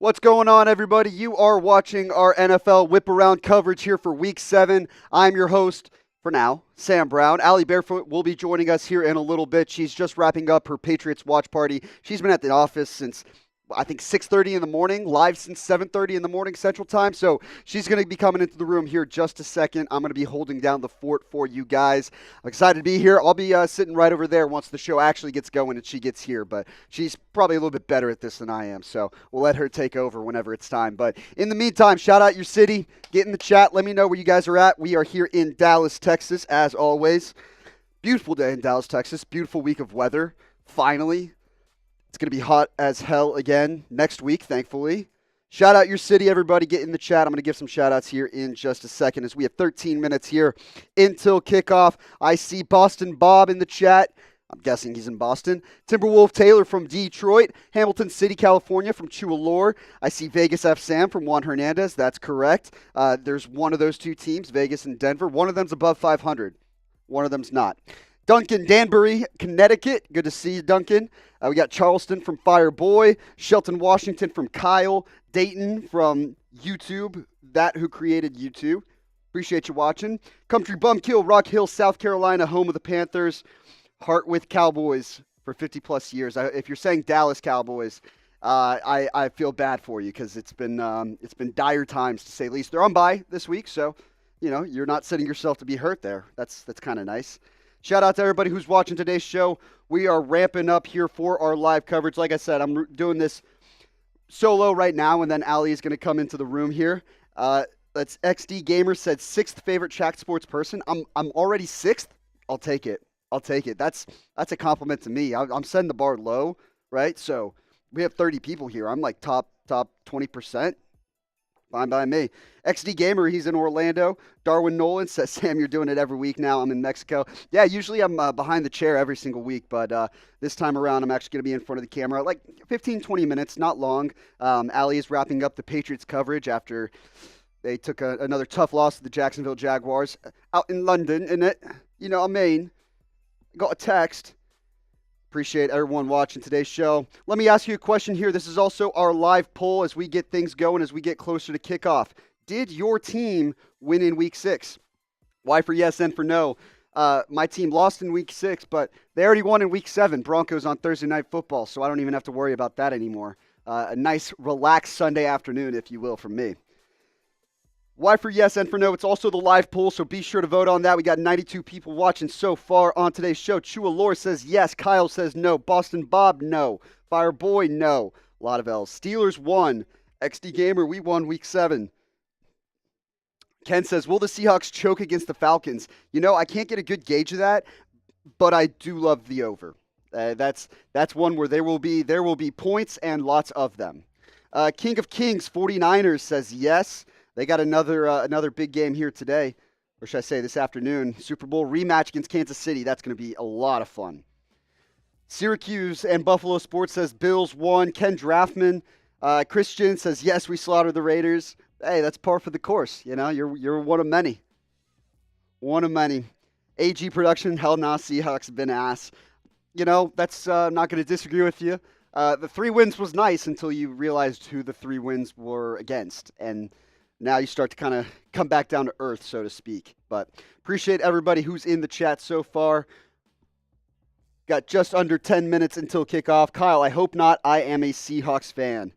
What's going on, everybody? You are watching our NFL Whip Around coverage here for Week 7. I'm your host, for now, Sam Brown. Allie Barefoot will be joining us here in a little bit. She's just wrapping up her Patriots watch party. She's been at the office since, I think, 6:30 in the morning, live since 7:30 in the morning Central Time. So she's going to be coming into the room here just a second. I'm going to be holding down the fort for you guys. I'm excited to be here. I'll be sitting right over there once the show actually gets going and she gets here. But she's probably a little bit better at this than I am. So we'll let her take over whenever it's time. But in the meantime, shout out your city. Get in the chat. Let me know where you guys are at. We are here in Dallas, Texas, as always. Beautiful day in Dallas, Texas. Beautiful week of weather. Finally. It's going to be hot as hell again next week, thankfully. Shout out your city, everybody. Get in the chat. I'm going to give some shout outs here in just a second as we have 13 minutes here until kickoff. I see Boston Bob in the chat. I'm guessing he's in Boston. Timberwolf Taylor from Detroit. Hamilton City, California from Chualore. I see Vegas F. Sam from Juan Hernandez. That's correct. There's one of those two teams, Vegas and Denver. One of them's above 500. One of them's not. Duncan Danbury, Connecticut. Good to see you, Duncan. We got Charleston from Fireboy. Shelton, Washington from Kyle. Dayton from YouTube. That who created YouTube. Appreciate you watching. Country Bumkill, Rock Hill, South Carolina, home of the Panthers. Heart with Cowboys for 50-plus years. If you're saying Dallas Cowboys, I feel bad for you because it's been dire times to say the least. They're on bye this week, so you're not setting yourself to be hurt there. That's kind of nice. Shout out to everybody who's watching today's show. We are ramping up here for our live coverage. Like I said, I'm doing this solo right now, and then Allie is going to come into the room here. That's XD Gamer said 6th favorite track sports person. I'm already 6th. I'll take it. That's a compliment to me. I'm setting the bar low, right? So we have 30 people here. I'm like top 20%. Fine by me. XD Gamer, he's in Orlando. Darwin Nolan says, Sam, you're doing it every week now. I'm in Mexico. Yeah, usually I'm behind the chair every single week, but this time around I'm actually going to be in front of the camera. Like 15, 20 minutes, not long. Allie is wrapping up the Patriots coverage after they took another tough loss to the Jacksonville Jaguars out in London, innit? I mean, got a text. Appreciate everyone watching today's show. Let me ask you a question here. This is also our live poll as we get things going, as we get closer to kickoff. Did your team win in Week 6? Y for yes, N for no. My team lost in Week 6, but they already won in Week 7. Broncos on Thursday Night Football, so I don't even have to worry about that anymore. A nice, relaxed Sunday afternoon, if you will, from me. Y for yes, N for no. It's also the live poll, so be sure to vote on that. We got 92 people watching so far on today's show. Chualore says yes. Kyle says no. Boston Bob, no. Fireboy, no. A lot of L's. Steelers won. XD Gamer, we won Week 7. Ken says, will the Seahawks choke against the Falcons? I can't get a good gauge of that, but I do love the over. That's one where there will be points and lots of them. King of Kings, 49ers says yes. They got another big game here today, or should I say this afternoon. Super Bowl rematch against Kansas City. That's going to be a lot of fun. Syracuse and Buffalo Sports says Bills won. Ken Draftman, Christian says yes, we slaughtered the Raiders. Hey, that's par for the course. You're one of many. One of many. AG Production, hell nah, Seahawks have been ass. That's I'm not going to disagree with you. The 3 wins was nice until you realized who the 3 wins were against, and now you start to kind of come back down to earth, so to speak. But appreciate everybody who's in the chat so far. Got just under 10 minutes until kickoff. Kyle, I hope not. I am a Seahawks fan.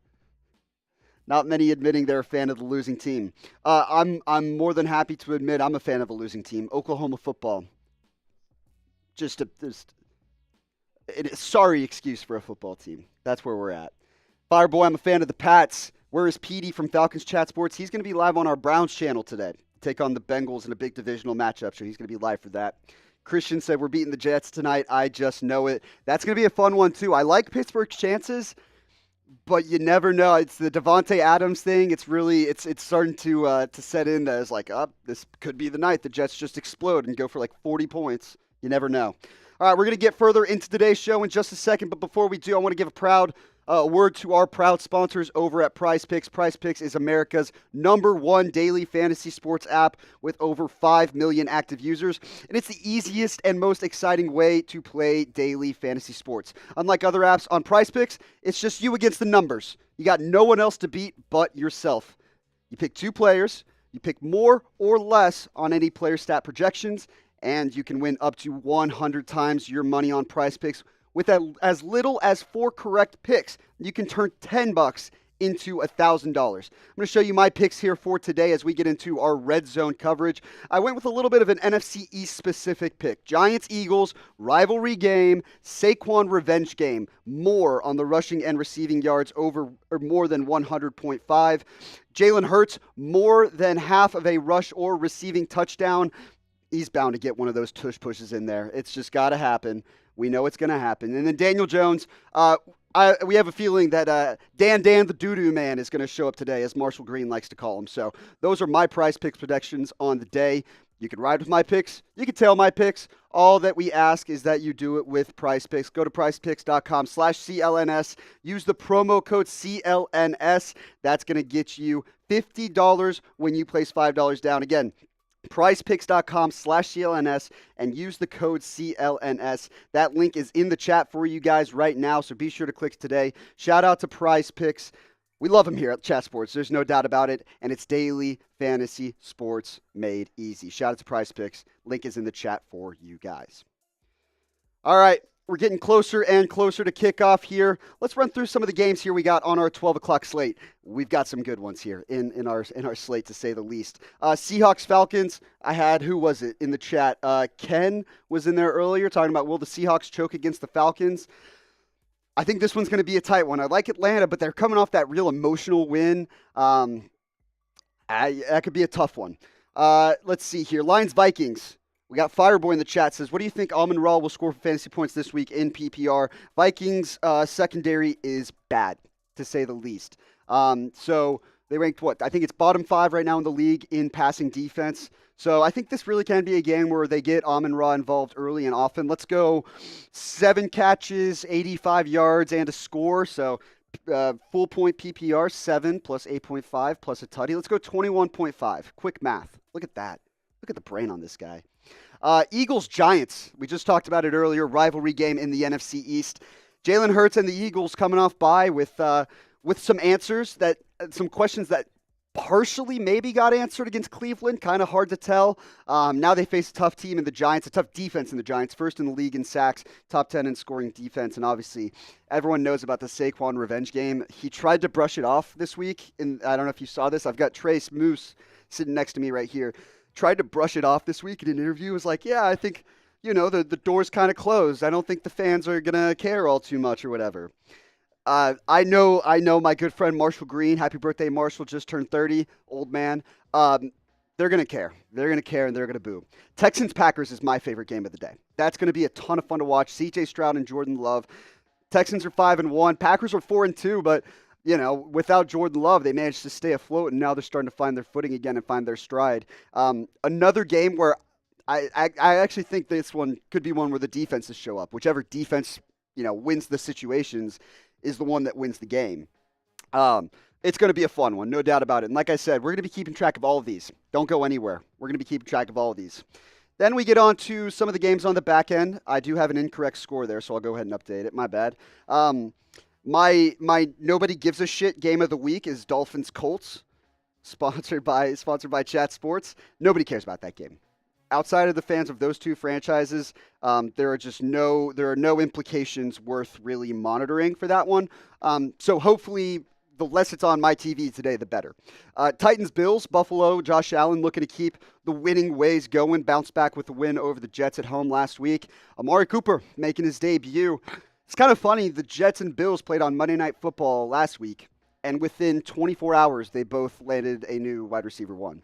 Not many admitting they're a fan of the losing team. I'm more than happy to admit I'm a fan of a losing team. Oklahoma football. Just a sorry excuse for a football team. That's where we're at. Fireboy, I'm a fan of the Pats. Where is Petey from Falcons Chat Sports? He's going to be live on our Browns channel today. Take on the Bengals in a big divisional matchup, so he's going to be live for that. Christian said we're beating the Jets tonight. I just know it. That's going to be a fun one, too. I like Pittsburgh's chances, but you never know. It's the Devontae Adams thing. It's starting to set in as like, this could be the night the Jets just explode and go for like 40 points. You never know. All right, we're going to get further into today's show in just a second, but before we do, I want to give a proud A word to our proud sponsors over at PrizePicks. PrizePicks is America's #1 daily fantasy sports app with over 5 million active users, and it's the easiest and most exciting way to play daily fantasy sports. Unlike other apps on PrizePicks, it's just you against the numbers. You got no one else to beat but yourself. You pick 2 players, you pick more or less on any player stat projections, and you can win up to 100 times your money on PrizePicks with as little as 4 correct picks. You can turn $10 into $1,000. I'm going to show you my picks here for today as we get into our red zone coverage. I went with a little bit of an NFC East specific pick. Giants-Eagles, rivalry game, Saquon revenge game. More on the rushing and receiving yards over or more than 100.5. Jalen Hurts, more than half of a rush or receiving touchdown. He's bound to get one of those tush pushes in there. It's just got to happen. We know it's going to happen. And then Daniel Jones, we have a feeling that Dan the doo-doo man is going to show up today, as Marshall Green likes to call him. So those are my PrizePicks predictions on the day. You can ride with my picks. You can tail my picks. All that we ask is that you do it with PrizePicks. Go to prizepicks.com/CLNS. Use the promo code CLNS. That's going to get you $50 when you place $5 down. Again, PrizePicks.com/CLNS and use the code CLNS. That link is in the chat for you guys right now, so be sure to click today. Shout out to PrizePicks. We love them here at Chat Sports. There's no doubt about it, and it's daily fantasy sports made easy. Shout out to PrizePicks. Link is in the chat for you guys. All right. We're getting closer and closer to kickoff here. Let's run through some of the games here we got on our 12 o'clock slate. We've got some good ones here in our slate, to say the least. Seahawks Falcons. I had, who was it in the chat? Ken was in there earlier talking about, will the Seahawks choke against the Falcons? I think this one's going to be a tight one. I like Atlanta, but they're coming off that real emotional win. That could be a tough one. Let's see here. Lions Vikings. We got Fireboy in the chat, says, what do you think Amon-Ra will score for fantasy points this week in PPR? Vikings secondary is bad, to say the least. So they ranked what? I think it's bottom 5 right now in the league in passing defense. So I think this really can be a game where they get Amon-Ra involved early and often. Let's go 7 catches, 85 yards, and a score. So full point PPR, 7 plus 8.5 plus a tutty. Let's go 21.5. Quick math. Look at that. Look at the brain on this guy. Eagles-Giants. We just talked about it earlier. Rivalry game in the NFC East. Jalen Hurts and the Eagles coming off bye with some answers some questions that partially maybe got answered against Cleveland. Kind of hard to tell. Now they face a tough team in the Giants, a tough defense in the Giants. First in the league in sacks, top 10 in scoring defense, and obviously everyone knows about the Saquon revenge game. He tried to brush it off this week, and I don't know if you saw this. I've got Trace Moose sitting next to me right here. Tried to brush it off this week in an interview. Was like, yeah, I think, the door's kind of closed. I don't think the fans are going to care all too much or whatever. I know my good friend Marshall Green. Happy birthday, Marshall. Just turned 30. Old man. They're going to care. They're going to care, and they're going to boo. Texans-Packers is my favorite game of the day. That's going to be a ton of fun to watch. C.J. Stroud and Jordan Love. Texans are 5-1. Packers are 4-2, but without Jordan Love, they managed to stay afloat, and now they're starting to find their footing again and find their stride. Another game where I actually think this one could be one where the defenses show up. Whichever defense, wins the situations is the one that wins the game. It's going to be a fun one, no doubt about it. And like I said, we're going to be keeping track of all of these. Don't go anywhere. We're going to be keeping track of all of these. Then we get on to some of the games on the back end. I do have an incorrect score there, so I'll go ahead and update it. My bad. My nobody gives a shit game of the week is Dolphins-Colts, sponsored by Chat Sports. Nobody cares about that game. Outside of the fans of those two franchises, there are no implications worth really monitoring for that one. So hopefully, the less it's on my TV today, the better. Titans-Bills, Buffalo, Josh Allen looking to keep the winning ways going. Bounce back with the win over the Jets at home last week. Amari Cooper making his debut. It's kind of funny, the Jets and Bills played on Monday Night Football last week, and within 24 hours, they both landed a new wide receiver 1.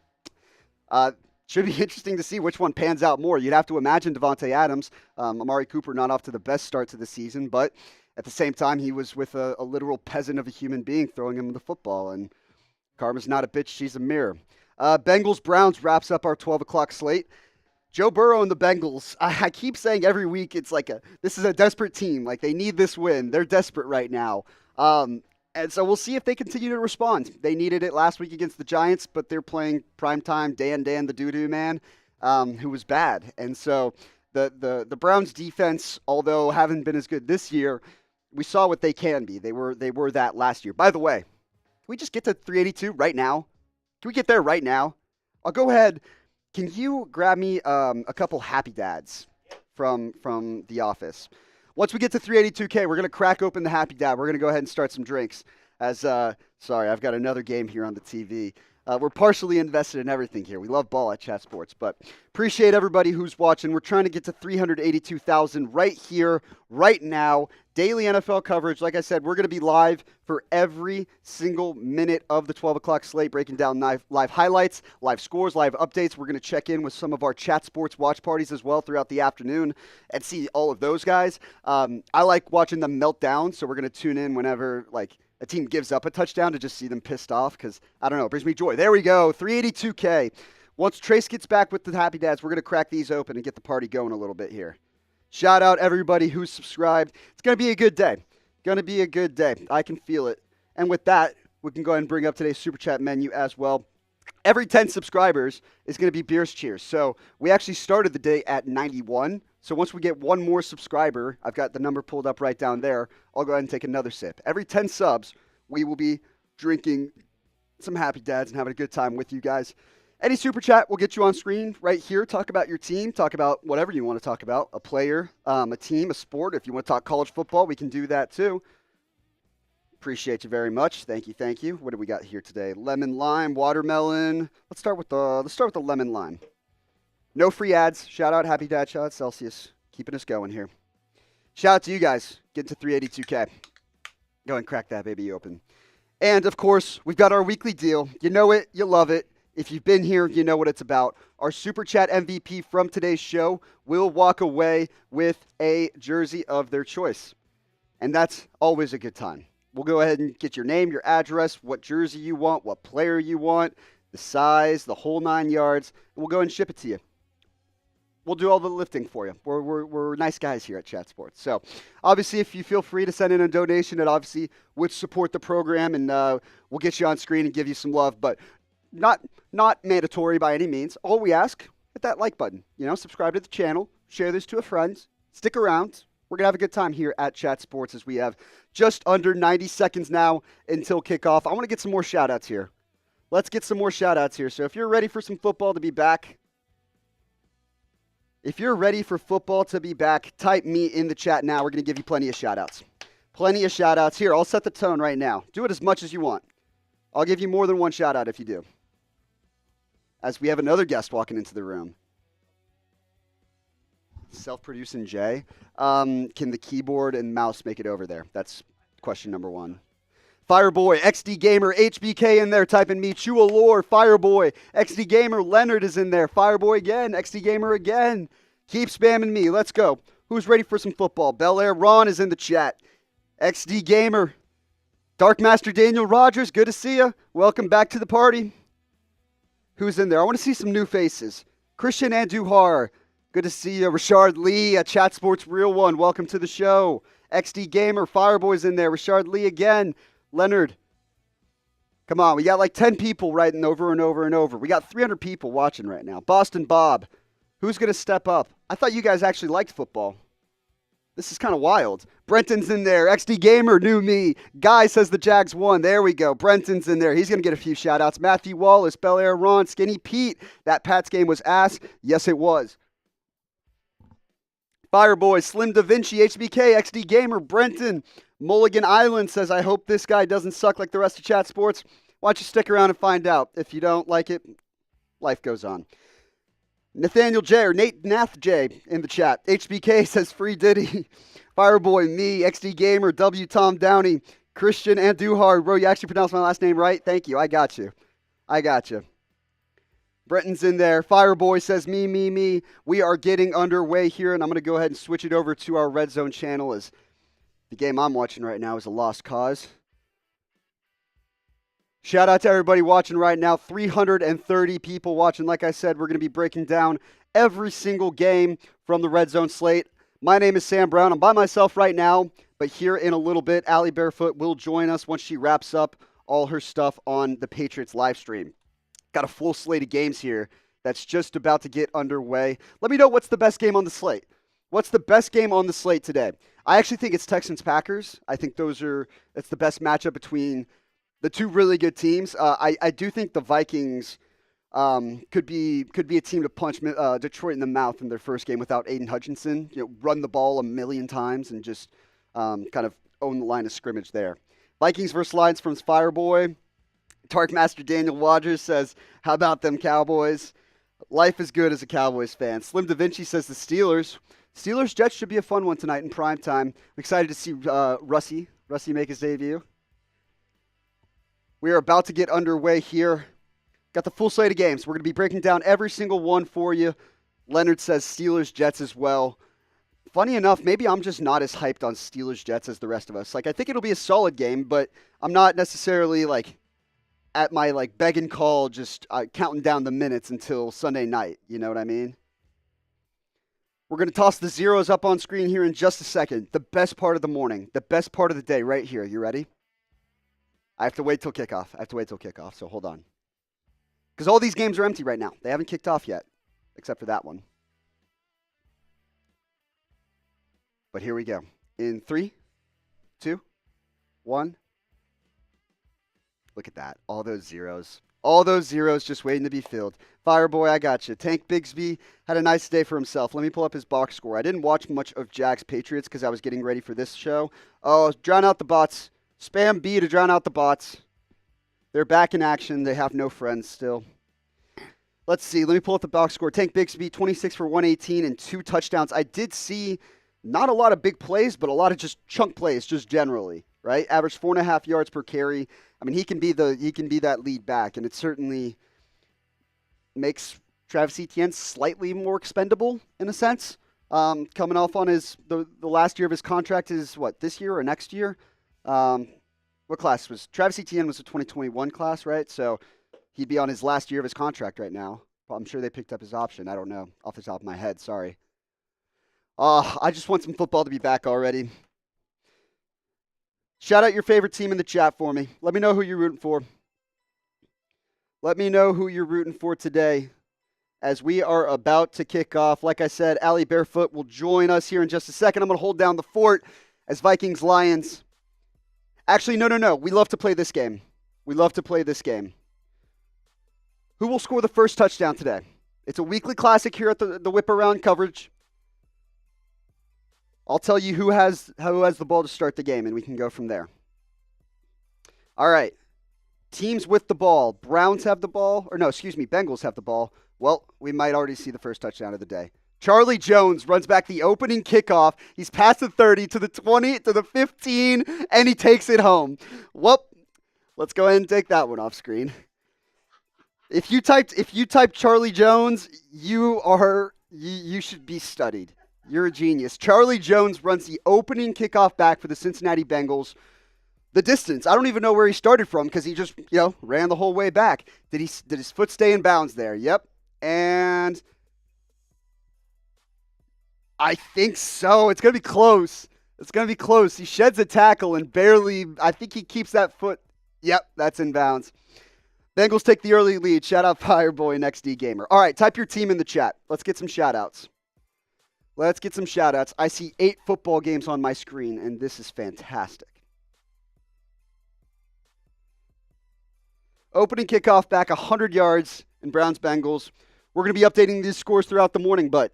Should be interesting to see which one pans out more. You'd have to imagine Devontae Adams. Amari Cooper not off to the best start to the season, but at the same time, he was with a literal peasant of a human being throwing him the football, and karma's not a bitch, she's a mirror. Bengals-Browns wraps up our 12 o'clock slate. Joe Burrow and the Bengals, I keep saying every week it's like this is a desperate team. Like, they need this win. They're desperate right now. And so we'll see if they continue to respond. They needed it last week against the Giants, but they're playing primetime Dan the doo-doo man, who was bad. And so the Browns defense, although haven't been as good this year, we saw what they can be. They were that last year. By the way, can we just get to 382 right now? Can we get there right now? I'll go ahead. Can you grab me a couple Happy Dads from the office? Once we get to 382K, we're going to crack open the Happy Dad. We're going to go ahead and start some drinks. Sorry, I've got another game here on the TV. We're partially invested in everything here. We love ball at Chat Sports, but appreciate everybody who's watching. We're trying to get to 382,000 right here, right now. Daily NFL coverage. Like I said, we're going to be live for every single minute of the 12 o'clock slate, breaking down live highlights, live scores, live updates. We're going to check in with some of our Chat Sports watch parties as well throughout the afternoon and see all of those guys. I like watching them melt down, so we're going to tune in whenever, a team gives up a touchdown to just see them pissed off because, I don't know, it brings me joy. There we go, 382K. Once Trace gets back with the Happy Dads, we're going to crack these open and get the party going a little bit here. Shout out everybody who's subscribed. It's going to be a good day. Going to be a good day. I can feel it. And with that, we can go ahead and bring up today's Super Chat menu as well. Every 10 subscribers is going to be Beers Cheers. So we actually started the day at 91. So once we get one more subscriber, I've got the number pulled up right down there, I'll go ahead and take another sip. Every 10 subs, we will be drinking some Happy Dads and having a good time with you guys. Any Super Chat will get you on screen right here. Talk about your team. Talk about whatever you want to talk about. A player, a team, a sport. If you want to talk college football, we can do that too. Appreciate you very much. Thank you, thank you. What do we got here today? Lemon, lime, watermelon. Let's start with the lemon lime. No free ads. Shout out Happy Dad. Shout out Celsius. Keeping us going here. Shout out to you guys. Get to 382K. Go and crack that baby open. And, of course, we've got our weekly deal. You know it. You love it. If you've been here, you know what it's about. Our Super Chat MVP from today's show will walk away with a jersey of their choice. And that's always a good time. We'll go ahead and get your name, your address, what jersey you want, what player you want, the size, the whole 9 yards. And we'll go and ship it to you. We'll do all the lifting for you. We're nice guys here at Chat Sports. So, obviously, if you feel free to send in a donation, it obviously would support the program, and we'll get you on screen and give you some love. But not mandatory by any means. All we ask, hit that like button. Subscribe to the channel, share this to a friend, stick around. We're going to have a good time here at Chat Sports as we have just under 90 seconds now until kickoff. I want to get some more shout-outs here. Let's get some more shout-outs here. So if you're ready for some football to be back, type me in the chat now. We're going to give you plenty of shout-outs. Plenty of shout-outs. Here, I'll set the tone right now. Do it as much as you want. I'll give you more than one shout-out if you do. As we have another guest walking into the room. Self-producing Jay. Can the keyboard and mouse make it over there? That's question number one. Fireboy, XD Gamer, HBK in there, typing me. Chua Lore, Fireboy, XD Gamer, Leonard is in there. Fireboy again, XD Gamer again. Keep spamming me. Let's go. Who's ready for some football? Bel Air Ron is in the chat. XD Gamer. Dark Master Daniel Rogers, good to see you. Welcome back to the party. Who's in there? I want to see some new faces. Christian Andujar, good to see you. Richard Lee at Chat Sports Real One, welcome to the show. XD Gamer, Fireboy's in there. Richard Lee again. Leonard, come on. We got like 10 people writing over and over and over. We got 300 people watching right now. Boston Bob, who's going to step up? I thought you guys actually liked football. This is kind of wild. Brenton's in there. XD Gamer, new me. Guy says the Jags won. There we go. Brenton's in there. He's going to get a few shout-outs. Matthew Wallace, Bel Air Ron, Skinny Pete. That Pats game was ass. Yes, it was. Fireboy, Slim Da Vinci, HBK, XD Gamer, Brenton. Mulligan Island says, I hope this guy doesn't suck like the rest of Chat Sports. Why don't you stick around and find out? If you don't like it, life goes on. Nathaniel J, or Nate Nath J in the chat. HBK says, free Diddy. Fireboy, me, XD Gamer, W Tom Downey, Christian Andujar. Bro, you actually pronounced my last name right? Thank you. I got you. Brenton's in there. Fireboy says, me. We are getting underway here, and I'm going to go ahead and switch it over to our RedZone channel as the game I'm watching right now is a lost cause. Shout out to everybody watching right now. 330 people watching. Like I said, we're going to be breaking down every single game from the RedZone slate. My name is Sam Brown. I'm by myself right now, but here in a little bit, Allie Barefoot will join us once she wraps up all her stuff on the Patriots live stream. Got a full slate of games here that's just about to get underway. Let me know what's the best game on the slate. What's the best game on the slate today? I actually think it's Texans-Packers. I think that's the best matchup between the two really good teams. I do think the Vikings could be a team to punch Detroit in the mouth in their first game without Aiden Hutchinson. Run the ball a million times and just kind of own the line of scrimmage there. Vikings versus Lions from Fireboy. Tark Master Daniel Rogers says, "How about them Cowboys?" Life is good as a Cowboys fan. Slim Da Vinci says the Steelers. Steelers-Jets should be a fun one tonight in prime time. I'm excited to see Russie make his debut. We are about to get underway here. Got the full slate of games. We're going to be breaking down every single one for you. Leonard says Steelers-Jets as well. Funny enough, maybe I'm just not as hyped on Steelers-Jets as the rest of us. I think it'll be a solid game, but I'm not necessarily at my beg and call just counting down the minutes until Sunday night. You know what I mean? We're going to toss the zeros up on screen here in just a second. The best part of the morning, the best part of the day right here. You ready? I have to wait till kickoff, so hold on. Because all these games are empty right now. They haven't kicked off yet, except for that one. But here we go. In 3, 2, 1. Look at that. All those zeros. All those zeros just waiting to be filled. Fireboy, I got you. Tank Bigsby had a nice day for himself. Let me pull up his box score. I didn't watch much of Jags Patriots because I was getting ready for this show. Oh, drown out the bots. Spam B to drown out the bots. They're back in action. They have no friends still. Let's see. Let me pull up the box score. Tank Bigsby, 26 for 118 and 2 touchdowns. I did see not a lot of big plays, but a lot of just chunk plays just generally, right? Average 4.5 yards per carry. I mean, he can be that lead back, and it certainly makes Travis Etienne slightly more expendable in a sense. Coming off on the last year of his contract is what, this year or next year? What class was Travis Etienne? Was a 2021 class, right? So he'd be on his last year of his contract right now. I'm sure they picked up his option. I don't know off the top of my head. Sorry. I just want some football to be back already. Shout out your favorite team in the chat for me. Let me know who you're rooting for. Let me know who you're rooting for today as we are about to kick off. Like I said, Allie Barefoot will join us here in just a second. I'm going to hold down the fort as Vikings-Lions. Actually, no. We love to play this game. Who will score the first touchdown today? It's a weekly classic here at the Whip Around coverage. I'll tell you who has the ball to start the game, and we can go from there. All right. Teams with the ball. Bengals have the ball. Well, we might already see the first touchdown of the day. Charlie Jones runs back the opening kickoff. He's past the 30 to the 20 to the 15, and he takes it home. Well, let's go ahead and take that one off screen. If you typed Charlie Jones, you should be studied. You're a genius. Charlie Jones runs the opening kickoff back for the Cincinnati Bengals. The distance, I don't even know where he started from because he just, ran the whole way back. Did his foot stay in bounds there? Yep. And I think so. It's going to be close. He sheds a tackle and barely, I think he keeps that foot. Yep, that's in bounds. Bengals take the early lead. Shout out Fireboy and XD Gamer. All right, type your team in the chat. Let's get some shout outs. I see 8 football games on my screen, and this is fantastic. Opening kickoff back 100 yards in Browns-Bengals. We're going to be updating these scores throughout the morning, but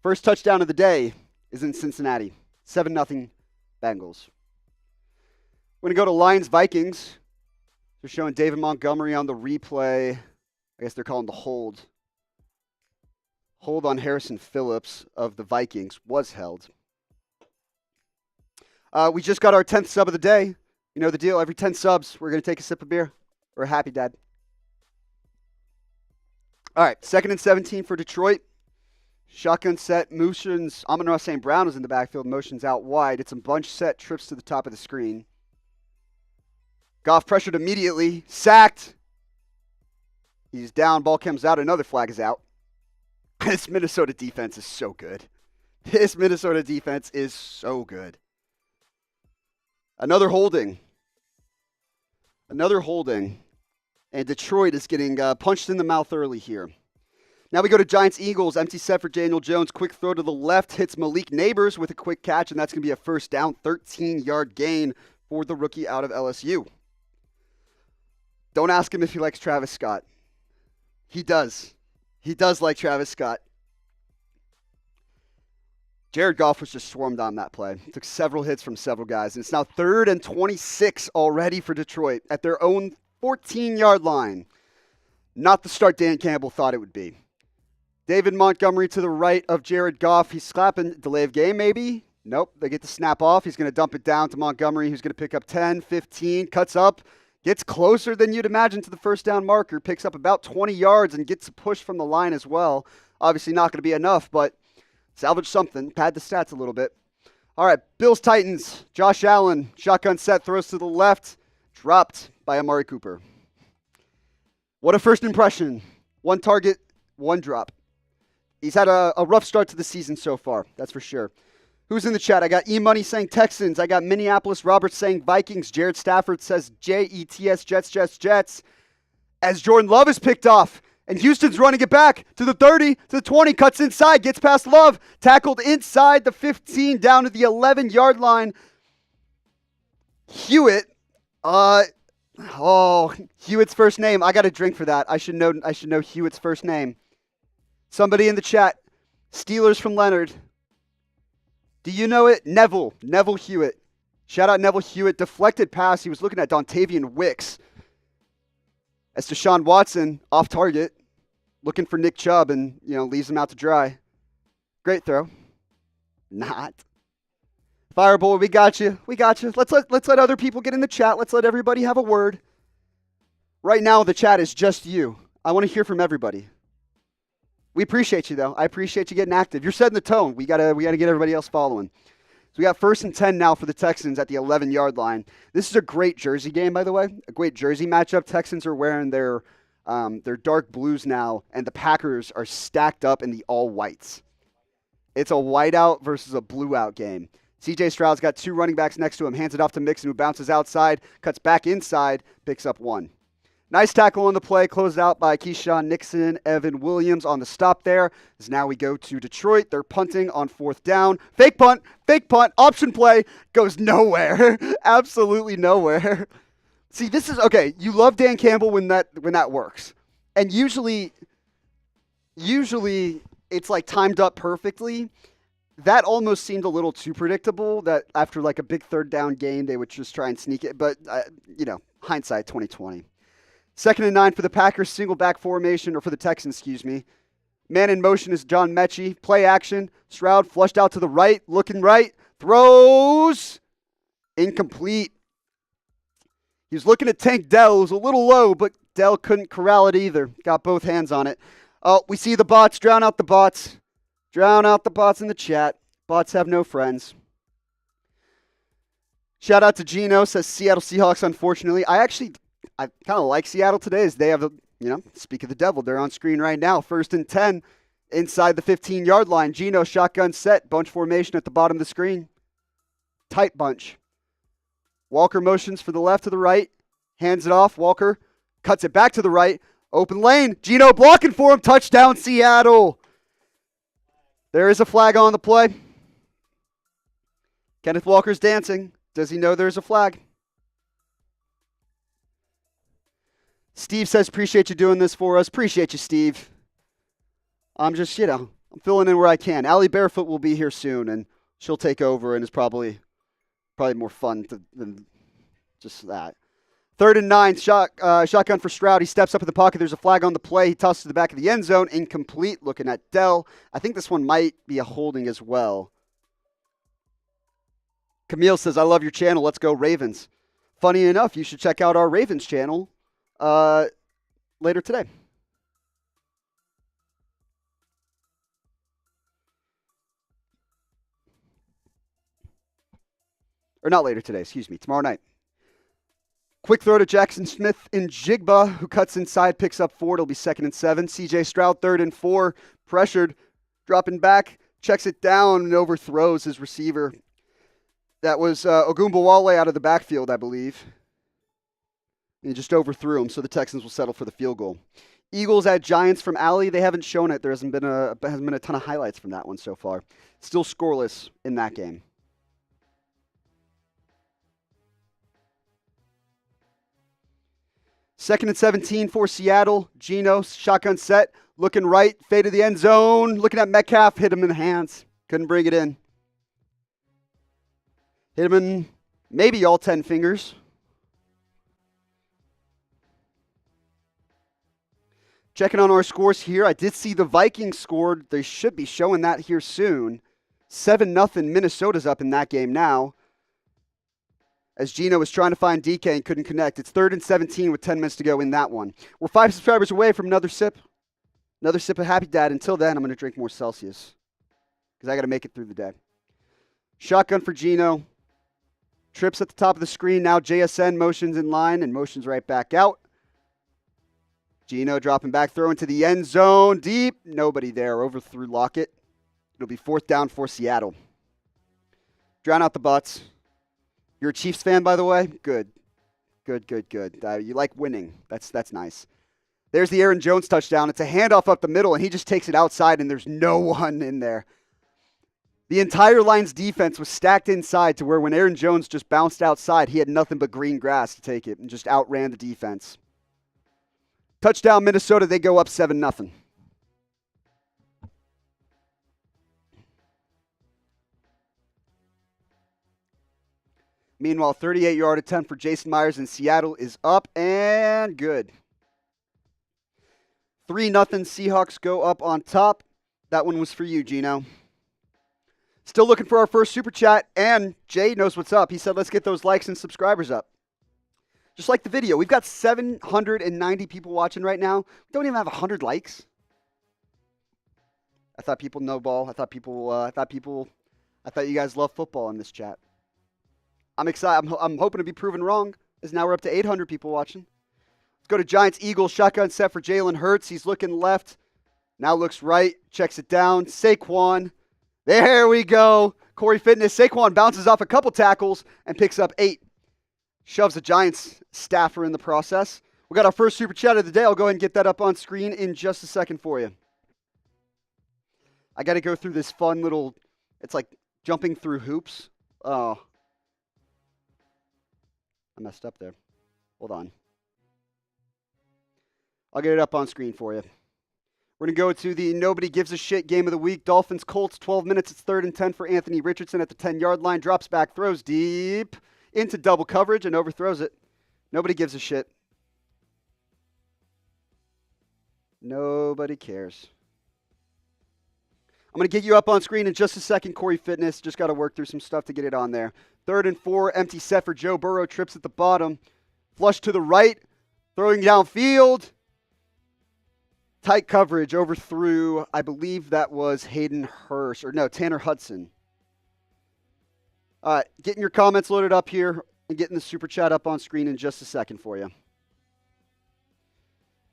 first touchdown of the day is in Cincinnati. 7-0 Bengals. We're going to go to Lions-Vikings. They're showing David Montgomery on the replay. I guess they're calling the hold. Hold on Harrison Phillips of the Vikings was held. We just got our 10th sub of the day. You know the deal. Every 10 subs, we're going to take a sip of beer. Or a happy dad. All right, 2nd and 17 for Detroit. Shotgun set, motions. Amon-Ra St. Brown is in the backfield, motions out wide. It's a bunch set, trips to the top of the screen. Goff pressured immediately, sacked. He's down, ball comes out, another flag is out. This Minnesota defense is so good. This Minnesota defense is so good. Another holding. And Detroit is getting punched in the mouth early here. Now we go to Giants-Eagles. Empty set for Daniel Jones. Quick throw to the left. Hits Malik Neighbors with a quick catch, and that's going to be a first down, 13-yard gain for the rookie out of LSU. Don't ask him if he likes Travis Scott. He does. He does like Travis Scott. Jared Goff was just swarmed on that play. Took several hits from several guys, and it's now 3rd and 26 already for Detroit at their own 14-yard line. Not the start Dan Campbell thought it would be. David Montgomery to the right of Jared Goff. He's slapping delay of game maybe. Nope, they get the snap off. He's going to dump it down to Montgomery, who's going to pick up 10, 15, cuts up, gets closer than you'd imagine to the first down marker, picks up about 20 yards and gets a push from the line as well. Obviously not going to be enough, but salvage something, pad the stats a little bit. All right, Bills-Titans. Josh Allen, shotgun set, throws to the left, dropped by Amari Cooper. What a first impression. 1 target, 1 drop. He's had a rough start to the season so far, that's for sure. Who's in the chat? I got E-Money saying Texans. I got Minneapolis Roberts saying Vikings. Jared Stafford says Jets, Jets. As Jordan Love is picked off. And Houston's running it back to the 30, to the 20, cuts inside, gets past Love, tackled inside the 15, down to the 11-yard line. Hewitt, Hewitt's first name. I got a drink for that. I should know Hewitt's first name. Somebody in the chat, Steelers from Leonard. Do you know it? Neville Hewitt. Shout out Neville Hewitt. Deflected pass. He was looking at Dontavian Wicks. As Deshaun Watson, off target, looking for Nick Chubb and, leaves him out to dry. Great throw. Not. Fireball, we got you. Let's let other people get in the chat. Let's let everybody have a word. Right now, the chat is just you. I want to hear from everybody. We appreciate you, though. I appreciate you getting active. You're setting the tone. We gotta get everybody else following. So we got 1st and 10 now for the Texans at the 11-yard line. This is a great jersey game, by the way. A great jersey matchup. Texans are wearing their dark blues now, and the Packers are stacked up in the all whites. It's a whiteout versus a blue out game. C.J. Stroud's got 2 running backs next to him. Hands it off to Mixon, who bounces outside, cuts back inside, picks up 1. Nice tackle on the play, closed out by Keyshawn Nixon. Evan Williams on the stop there. As now we go to Detroit. They're punting on 4th down. Fake punt, option play, goes nowhere. Absolutely nowhere. See, this is, okay, you love Dan Campbell when that works. And usually it's like timed up perfectly. That almost seemed a little too predictable that after like a big 3rd down game, they would just try and sneak it. But, hindsight 2020. 2nd and 9 for the Packers, single back formation, or for the Texans, excuse me. Man in motion is John Mechie. Play action. Stroud flushed out to the right, looking right. Throws. Incomplete. He was looking at Tank Dell. It was a little low, but Dell couldn't corral it either. Got both hands on it. Oh, we see the bots. Drown out the bots. Drown out the bots in the chat. Bots have no friends. Shout out to Gino, says Seattle Seahawks, unfortunately. I kind of like Seattle today as they have, speak of the devil. They're on screen right now. 1st and 10 inside the 15-yard line. Gino, shotgun set, bunch formation at the bottom of the screen. Tight bunch. Walker motions for the left to the right. Hands it off. Walker cuts it back to the right. Open lane. Gino blocking for him. Touchdown, Seattle. There is a flag on the play. Kenneth Walker's dancing. Does he know there's a flag? Steve says, appreciate you doing this for us. Appreciate you, Steve. I'm just, I'm filling in where I can. Allie Barefoot will be here soon, and she'll take over, and it's probably more fun than just that. 3rd and 9, shotgun for Stroud. He steps up in the pocket. There's a flag on the play. He tosses to the back of the end zone. Incomplete. Looking at Dell. I think this one might be a holding as well. Camille says, I love your channel. Let's go Ravens. Funny enough, you should check out our Ravens channel later today. Or not later today, excuse me, tomorrow night. Quick throw to Jackson Smith in Jigba, who cuts inside, picks up 4. It'll be 2nd and 7. C.J. Stroud, 3rd and 4. Pressured, dropping back checks it down and overthrows his receiver. That was Ogunbowale out of the backfield, I believe. And he just overthrew him, so the Texans will settle for the field goal. Eagles at Giants from Alley. They haven't shown it. There hasn't been a ton of highlights from that one so far. Still scoreless in that game. Second and 17 for Seattle. Geno, shotgun set, looking right, fade to the end zone. Looking at Metcalf, hit him in the hands. Couldn't bring it in. Hit him in maybe all 10 fingers. Checking on our scores here. I did see the Vikings scored. They should be showing that here soon. 7-0. Minnesota's up in that game now. As Geno was trying to find DK and couldn't connect. It's 3rd and 17 with 10 minutes to go in that one. We're 5 subscribers away from another sip. Another sip of Happy Dad. Until then, I'm going to drink more Celsius. Because I got to make it through the day. Shotgun for Geno. Trips at the top of the screen. Now JSN motions in line and motions right back out. Geno dropping back, throwing to the end zone. Deep. Nobody there. Overthrew Lockett. It'll be 4th down for Seattle. Drown out the butts. You're a Chiefs fan, by the way? Good. Good. You like winning. That's nice. There's the Aaron Jones touchdown. It's a handoff up the middle, and he just takes it outside, and there's no one in there. The entire Lions defense was stacked inside to where when Aaron Jones just bounced outside, he had nothing but green grass to take it and just outran the defense. Touchdown, Minnesota. They go up 7-0. Meanwhile, 38-yard attempt for Jason Myers in Seattle is up and good. 3-0 Seahawks go up on top. That one was for you, Geno. Still looking for our first super chat, and Jay knows what's up. He said, let's get those likes and subscribers up. Just like the video. We've got 790 people watching right now. We don't even have 100 likes. I thought people know ball. I thought you guys love football in this chat. I'm excited. I'm hoping to be proven wrong, as now we're up to 800 people watching. Let's go to Giants Eagles. Shotgun set for Jalen Hurts. He's looking left. Now looks right. Checks it down. Saquon. There we go. Corey Fitness. Saquon bounces off a couple tackles and picks up 8. Shoves the Giants staffer in the process. We got our first super chat of the day. I'll go ahead and get that up on screen in just a second for you. I got to go through this fun little, it's like jumping through hoops. Oh. I messed up there. Hold on. I'll get it up on screen for you. We're going to go to the nobody gives a shit game of the week. Dolphins-Colts, 12 minutes. It's 3rd and 10 for Anthony Richardson at the 10-yard line. Drops back, throws deep into double coverage and overthrows it. Nobody gives a shit. Nobody cares. I'm going to get you up on screen in just a second, Corey Fitness. Just got to work through some stuff to get it on there. 3rd and 4, empty set for Joe Burrow. Trips at the bottom. Flush to the right. Throwing downfield. Tight coverage overthrew, I believe that was Tanner Hudson. All right, getting your comments loaded up here and getting the super chat up on screen in just a second for you.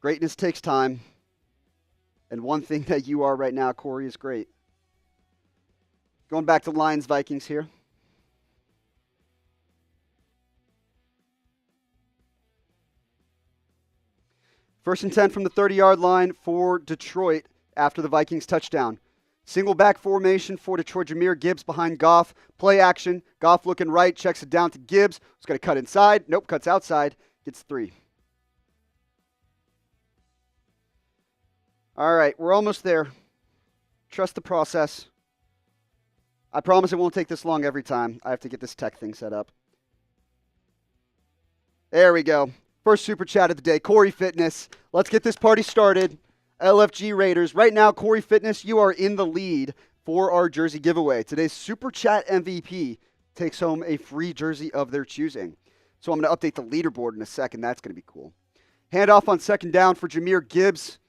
Greatness takes time. And one thing that you are right now, Corey, is great. Going back to Lions Vikings here. First and 10 from the 30-yard line for Detroit after the Vikings touchdown. Single back formation for Detroit. Jahmyr Gibbs behind Goff. Play action. Goff looking right. Checks it down to Gibbs. He's going to cut inside. Nope, cuts outside. Gets 3. All right, we're almost there. Trust the process. I promise it won't take this long every time. I have to get this tech thing set up. There we go. First super chat of the day, Corey Fitness. Let's get this party started. LFG Raiders. Right now, Corey Fitness, you are in the lead for our jersey giveaway. Today's super chat MVP takes home a free jersey of their choosing. So I'm going to update the leaderboard in a second. That's going to be cool. Handoff on second down for Jahmyr Gibbs.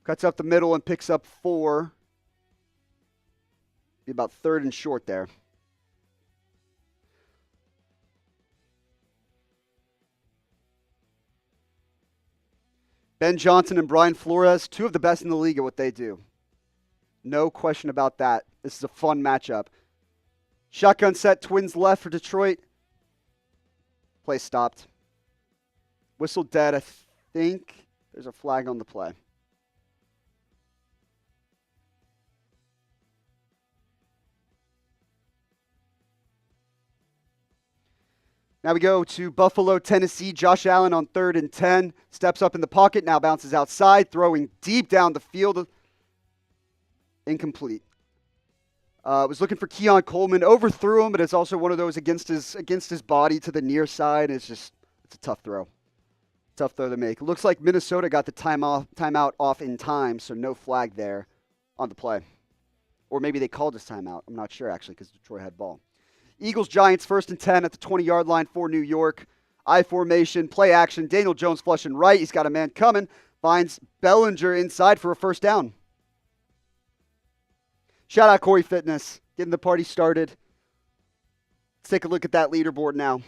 Cuts up the middle and picks up 4. Be about 3rd and short there. Ben Johnson and Brian Flores, 2 of the best in the league at what they do. No question about that. This is a fun matchup. Shotgun set, Twins left for Detroit. Play stopped. Whistle dead. I think there's a flag on the play. Now we go to Buffalo, Tennessee. Josh Allen on 3rd and 10. Steps up in the pocket, now bounces outside, throwing deep down the field. Incomplete. Was looking for Keon Coleman, overthrew him, but it's also one of those against his body to the near side. It's a tough throw. Tough throw to make. It looks like Minnesota got the timeout off in time, so no flag there on the play. Or maybe they called this timeout. I'm not sure, actually, because Detroit had ball. Eagles-Giants, 1st and 10 at the 20-yard line for New York. I formation, play action. Daniel Jones flushing right. He's got a man coming. Finds Bellinger inside for a first down. Shout out Corey Fitness, getting the party started. Let's take a look at that leaderboard now.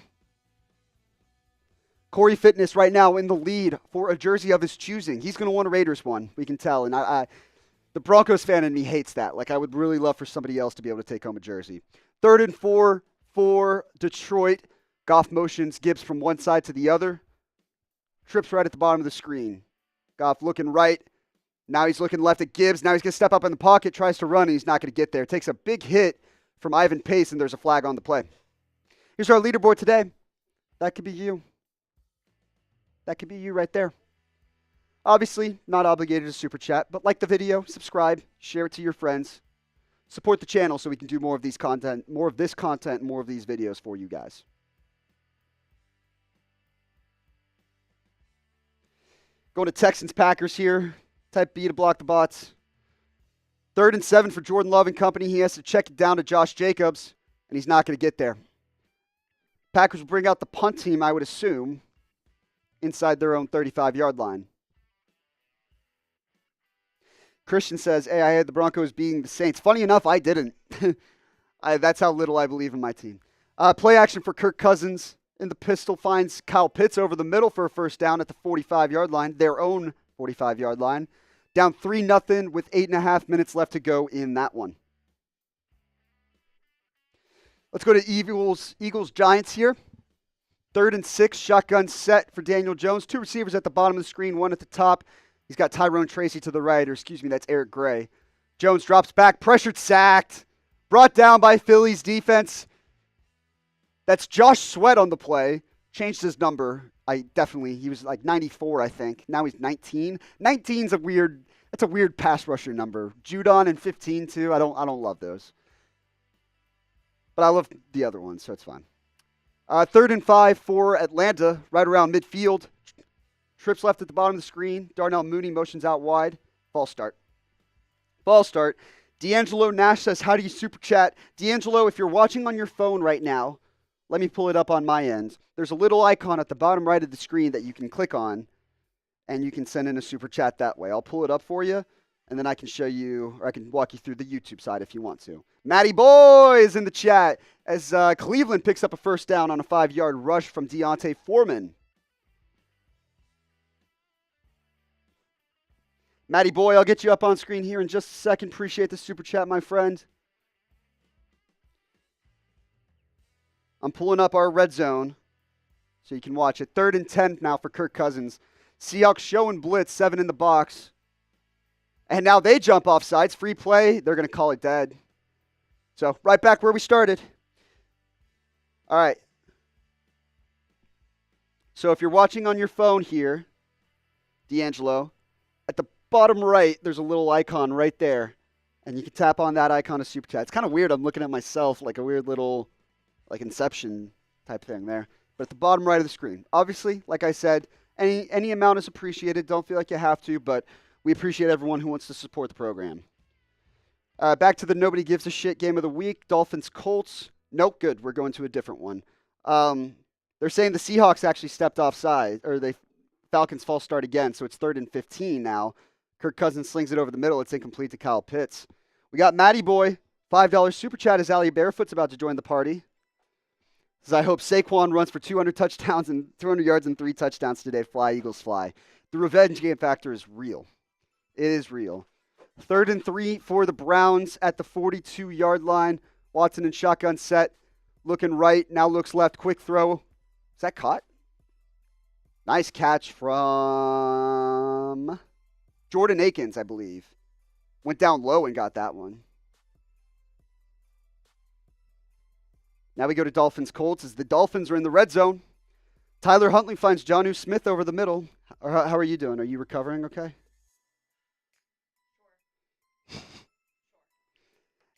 Corey Fitness right now in the lead for a jersey of his choosing. He's going to want a Raiders one, we can tell. And the Broncos fan in me hates that. Like, I would really love for somebody else to be able to take home a jersey. 3rd and 4 for Detroit. Goff motions Gibbs from one side to the other. Trips right at the bottom of the screen. Goff looking right. Now he's looking left at Gibbs. Now he's going to step up in the pocket, tries to run, and he's not going to get there. Takes a big hit from Ivan Pace, and there's a flag on the play. Here's our leaderboard today. That could be you. That could be you right there. Obviously, not obligated to super chat, but like the video, subscribe, share it to your friends. Support the channel so we can do more of this content, more of these videos for you guys. Going to Texans-Packers here. Type B to block the bots. 3rd and 7 for Jordan Love and company. He has to check it down to Josh Jacobs, and he's not going to get there. Packers will bring out the punt team, I would assume, inside their own 35-yard line. Christian says, hey, I had the Broncos beating the Saints. Funny enough, I didn't. That's how little I believe in my team. Play action for Kirk Cousins in the pistol. Finds Kyle Pitts over the middle for a first down at the 45-yard line, their own 45-yard line. Down 3-0 with 8.5 minutes left to go in that one. Let's go to Eagles-Giants here. 3rd and 6, shotgun set for Daniel Jones. 2 receivers at the bottom of the screen, 1 at the top. He's got Tyrone Tracy to the right, or excuse me, that's Eric Gray. Jones drops back, pressured, sacked, brought down by Philly's defense. That's Josh Sweat on the play. Changed his number. He was like 94, I think. Now he's 19. 19's that's a weird pass rusher number. Judon and 15 too. I don't love those. But I love the other ones, so it's fine. 3rd and 5 for Atlanta, right around midfield. Trips left at the bottom of the screen. Darnell Mooney motions out wide. False start. D'Angelo Nash says, how do you super chat? D'Angelo, if you're watching on your phone right now, let me pull it up on my end. There's a little icon at the bottom right of the screen that you can click on, and you can send in a super chat that way. I'll pull it up for you, and then I can show you, or I can walk you through the YouTube side if you want to. Matty Boy is in the chat as Cleveland picks up a first down on a 5-yard rush from Deontay Foreman. Matty Boy, I'll get you up on screen here in just a second. Appreciate the super chat, my friend. I'm pulling up our red zone so you can watch it. 3rd and 10 now for Kirk Cousins. Seahawks showing blitz, 7 in the box. And now they jump off sides. Free play. They're going to call it dead. So right back where we started. All right. So if you're watching on your phone here, D'Angelo, at the bottom right, there's a little icon right there. And you can tap on that icon to super chat. It's kind of weird. I'm looking at myself like a weird little like Inception type thing there. But at the bottom right of the screen. Obviously, like I said, any amount is appreciated. Don't feel like you have to, but we appreciate everyone who wants to support the program. Back to the nobody gives a shit game of the week. Dolphins-Colts. Nope, good. We're going to a different one. They're saying the Seahawks actually stepped offside, or Falcons false start again, so it's 3rd and 15 now. Kirk Cousins slings it over the middle. It's incomplete to Kyle Pitts. We got Matty Boy, $5 super chat as Ali Barefoot's about to join the party. Says, I hope Saquon runs for 200 touchdowns and 200 yards and 3 touchdowns today. Fly, Eagles, fly. The revenge game factor is real. It is real. 3rd and 3 for the Browns at the 42-yard line. Watson in shotgun set. Looking right, now looks left. Quick throw. Is that caught? Nice catch from Jordan Akins, I believe. Went down low and got that one. Now we go to Dolphins-Colts as the Dolphins are in the red zone. Tyler Huntley finds Jonnu Smith over the middle. How are you doing? Are you recovering okay?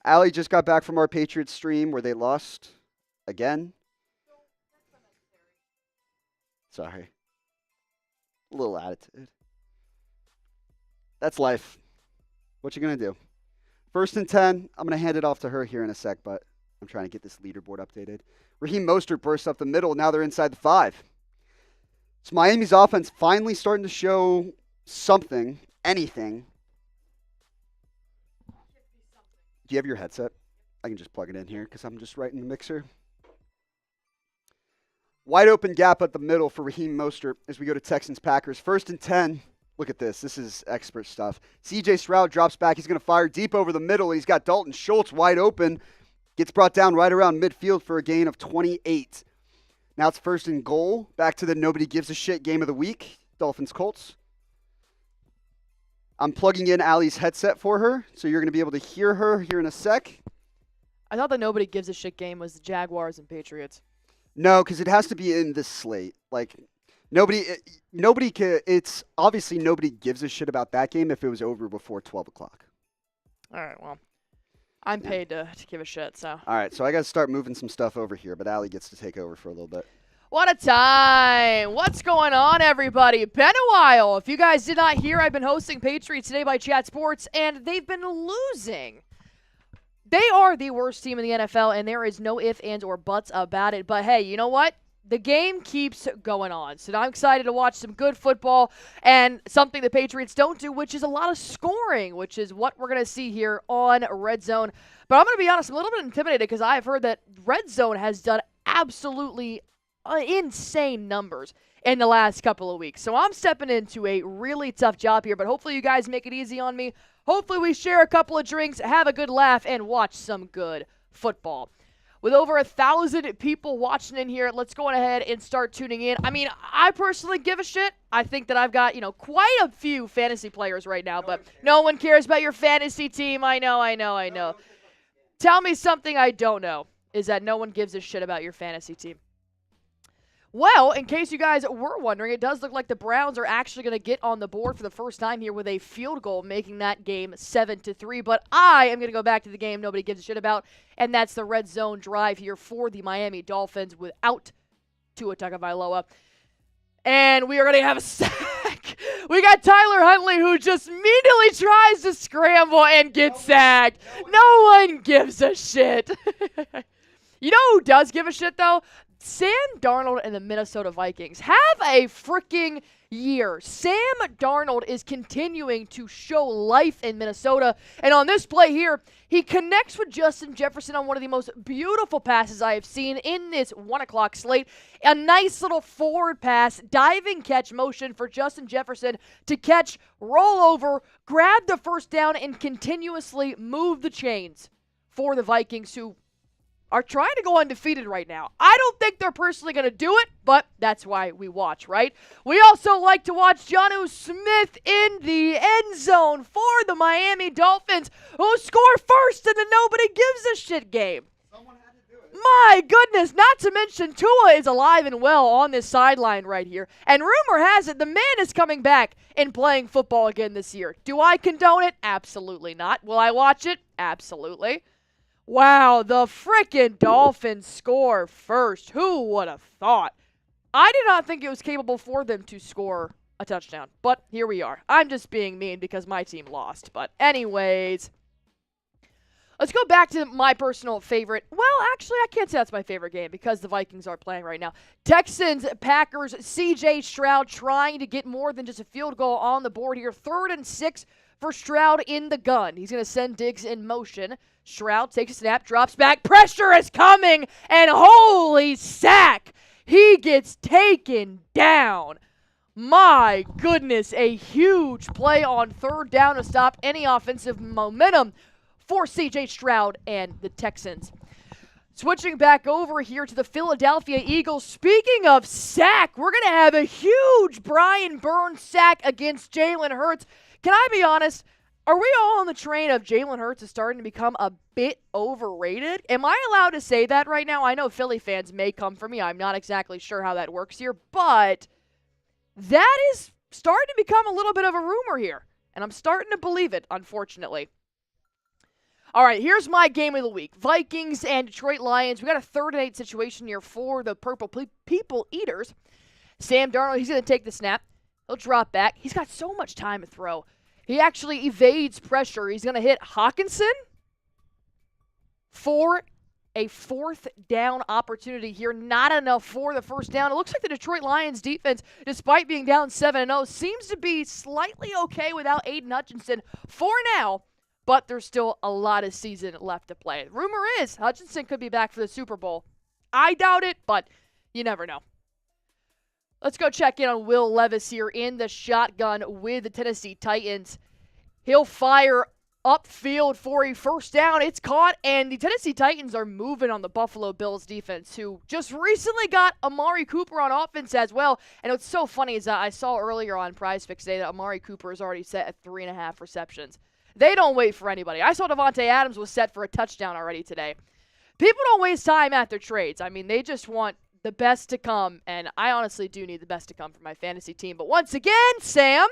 Allie just got back from our Patriots stream where they lost again. Sorry. A little attitude. That's life. What you going to do? 1st and 10. I'm going to hand it off to her here in a sec, but I'm trying to get this leaderboard updated. Raheem Mostert bursts up the middle. Now they're inside the 5. So Miami's offense finally starting to show something, anything. Do you have your headset? I can just plug it in here because I'm just right in the mixer. Wide open gap at the middle for Raheem Mostert as we go to Texans-Packers. 1st and 10. Look at this. This is expert stuff. C.J. Stroud drops back. He's going to fire deep over the middle. He's got Dalton Schultz wide open. Gets brought down right around midfield for a gain of 28. Now it's 1st and goal. Back to the nobody gives a shit game of the week. Dolphins-Colts. I'm plugging in Allie's headset for her, so you're going to be able to hear her here in a sec. I thought the nobody gives a shit game was the Jaguars and Patriots. No, because it has to be in this slate. Like, it's obviously nobody gives a shit about that game if it was over before 12 o'clock. All right, well, I'm paid to give a shit, so. All right, so I got to start moving some stuff over here, but Allie gets to take over for a little bit. What a time. What's going on, everybody? Been a while. If you guys did not hear, I've been hosting Patriots Today by Chat Sports, and they've been losing. They are the worst team in the NFL, and there is no ifs, ands, or buts about it. But, hey, you know what? The game keeps going on. So I'm excited to watch some good football and something the Patriots don't do, which is a lot of scoring, which is what we're going to see here on RedZone. But I'm going to be honest, I'm a little bit intimidated because I've heard that RedZone has done absolutely insane numbers in the last couple of weeks. So I'm stepping into a really tough job here, but hopefully you guys make it easy on me. Hopefully we share a couple of drinks, have a good laugh, and watch some good football. With over 1,000 people watching in here, let's go ahead and start tuning in. I mean, I personally give a shit. I think that I've got, quite a few fantasy players right now, but no one cares about your fantasy team. I know. Tell me something I don't know, is that no one gives a shit about your fantasy team. Well, in case you guys were wondering, it does look like the Browns are actually going to get on the board for the first time here with a field goal, making that game 7-3. But I am going to go back to the game nobody gives a shit about, and that's the red zone drive here for the Miami Dolphins without Tua Tagovailoa. And we are going to have a sack. We got Tyler Huntley, who just immediately tries to scramble and get sacked. No one gives a shit. You know who does give a shit, though? Sam Darnold and the Minnesota Vikings. Have a freaking year. Sam Darnold is continuing to show life in Minnesota. And on this play here, he connects with Justin Jefferson on one of the most beautiful passes I have seen in this 1 o'clock slate. A nice little forward pass, diving catch motion for Justin Jefferson to catch, roll over, grab the first down, and continuously move the chains for the Vikings, who are trying to go undefeated right now. I don't think they're personally going to do it, but that's why we watch, right? We also like to watch Jonnu Smith in the end zone for the Miami Dolphins, who score first in the nobody gives a shit game. Someone had to do it. My goodness, not to mention Tua is alive and well on this sideline right here. And rumor has it the man is coming back and playing football again this year. Do I condone it? Absolutely not. Will I watch it? Absolutely. Wow, the frickin' Dolphins score first. Who would have thought? I did not think it was capable for them to score a touchdown, but here we are. I'm just being mean because my team lost. But anyways, let's go back to my personal favorite. Well, actually, I can't say that's my favorite game because the Vikings are playing right now. Texans, Packers, C.J. Stroud trying to get more than just a field goal on the board here. 3rd and 6 for Stroud in the gun. He's going to send Diggs in motion. Stroud takes a snap, drops back. Pressure is coming, and holy sack! He gets taken down. My goodness, a huge play on third down to stop any offensive momentum for C.J. Stroud and the Texans. Switching back over here to the Philadelphia Eagles. Speaking of sack, we're going to have a huge Brian Burns sack against Jalen Hurts. Can I be honest? Are we all on the train of Jalen Hurts is starting to become a bit overrated? Am I allowed to say that right now? I know Philly fans may come for me. I'm not exactly sure how that works here, but that is starting to become a little bit of a rumor here, and I'm starting to believe it, unfortunately. All right, here's my game of the week. Vikings and Detroit Lions. We got a 3rd-and-8 situation here for the Purple People Eaters. Sam Darnold, he's going to take the snap. He'll drop back. He's got so much time to throw. He actually evades pressure. He's going to hit Hawkinson for a 4th down opportunity here. Not enough for the 1st down. It looks like the Detroit Lions defense, despite being down 7-0, seems to be slightly okay without Aiden Hutchinson for now. But there's still a lot of season left to play. Rumor is Hutchinson could be back for the Super Bowl. I doubt it, but you never know. Let's go check in on Will Levis here in the shotgun with the Tennessee Titans. He'll fire upfield for a 1st down. It's caught, and the Tennessee Titans are moving on the Buffalo Bills defense, who just recently got Amari Cooper on offense as well. And what's so funny is that I saw earlier on PrizePicks today that Amari Cooper is already set at 3.5 receptions. They don't wait for anybody. I saw Devontae Adams was set for a touchdown already today. People don't waste time at their trades. I mean, they just want the best to come, and I honestly do need the best to come for my fantasy team. But once again, Sam,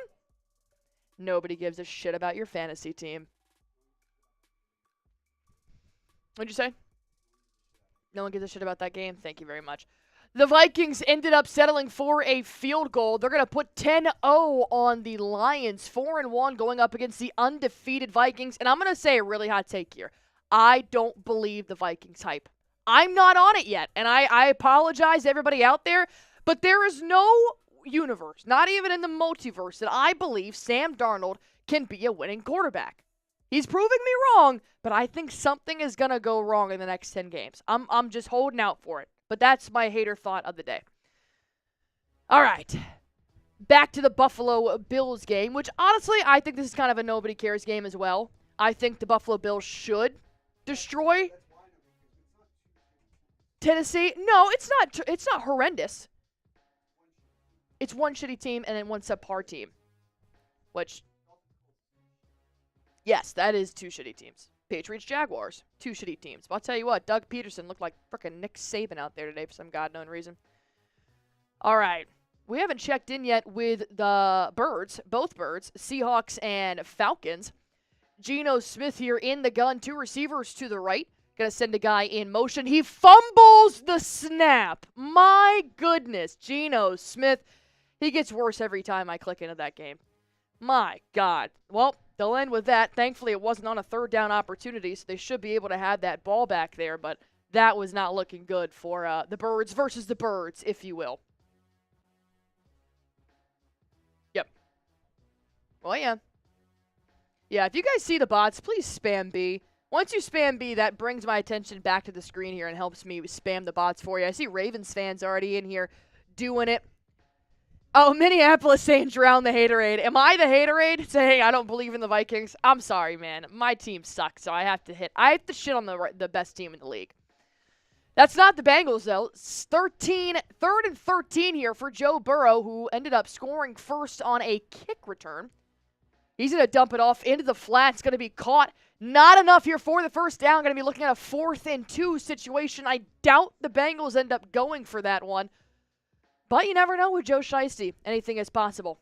nobody gives a shit about your fantasy team. What'd you say? No one gives a shit about that game? Thank you very much. The Vikings ended up settling for a field goal. They're going to put 10-0 on the Lions, 4-1 going up against the undefeated Vikings. And I'm going to say a really hot take here. I don't believe the Vikings hype. I'm not on it yet, and I apologize to everybody out there, but there is no universe, not even in the multiverse, that I believe Sam Darnold can be a winning quarterback. He's proving me wrong, but I think something is going to go wrong in the next 10 games. I'm just holding out for it. But that's my hater thought of the day. All right. Back to the Buffalo Bills game, which honestly, I think this is kind of a nobody cares game as well. I think the Buffalo Bills should destroy Tennessee. No, it's not horrendous. It's one shitty team and then one subpar team. Which, yes, that is 2 shitty teams. Patriots, Jaguars, 2 shitty teams. But I'll tell you what, Doug Peterson looked like frickin' Nick Saban out there today for some god-known reason. All right. We haven't checked in yet with the birds, both birds, Seahawks and Falcons. Geno Smith here in the gun, 2 receivers to the right. Going to send a guy in motion. He fumbles the snap. My goodness, Geno Smith. He gets worse every time I click into that game. My God. Well, they'll end with that. Thankfully, it wasn't on a 3rd down opportunity, so they should be able to have that ball back there, but that was not looking good for the birds versus the birds, if you will. Yep. Well, yeah. Yeah, if you guys see the bots, please spam B. Once you spam B, that brings my attention back to the screen here and helps me spam the bots for you. I see Ravens fans already in here doing it. Oh, Minneapolis saying drown the haterade. Am I the haterade saying I don't believe in the Vikings? I'm sorry, man. My team sucks, so I have to shit on the best team in the league. That's not the Bengals, though. 3rd and 13 here for Joe Burrow, who ended up scoring first on a kick return. He's going to dump it off into the flat. It's going to be caught. Not enough here for the 1st down. Going to be looking at a 4th and 2 situation. I doubt the Bengals end up going for that one. But you never know with Joe Shiesty. Anything is possible.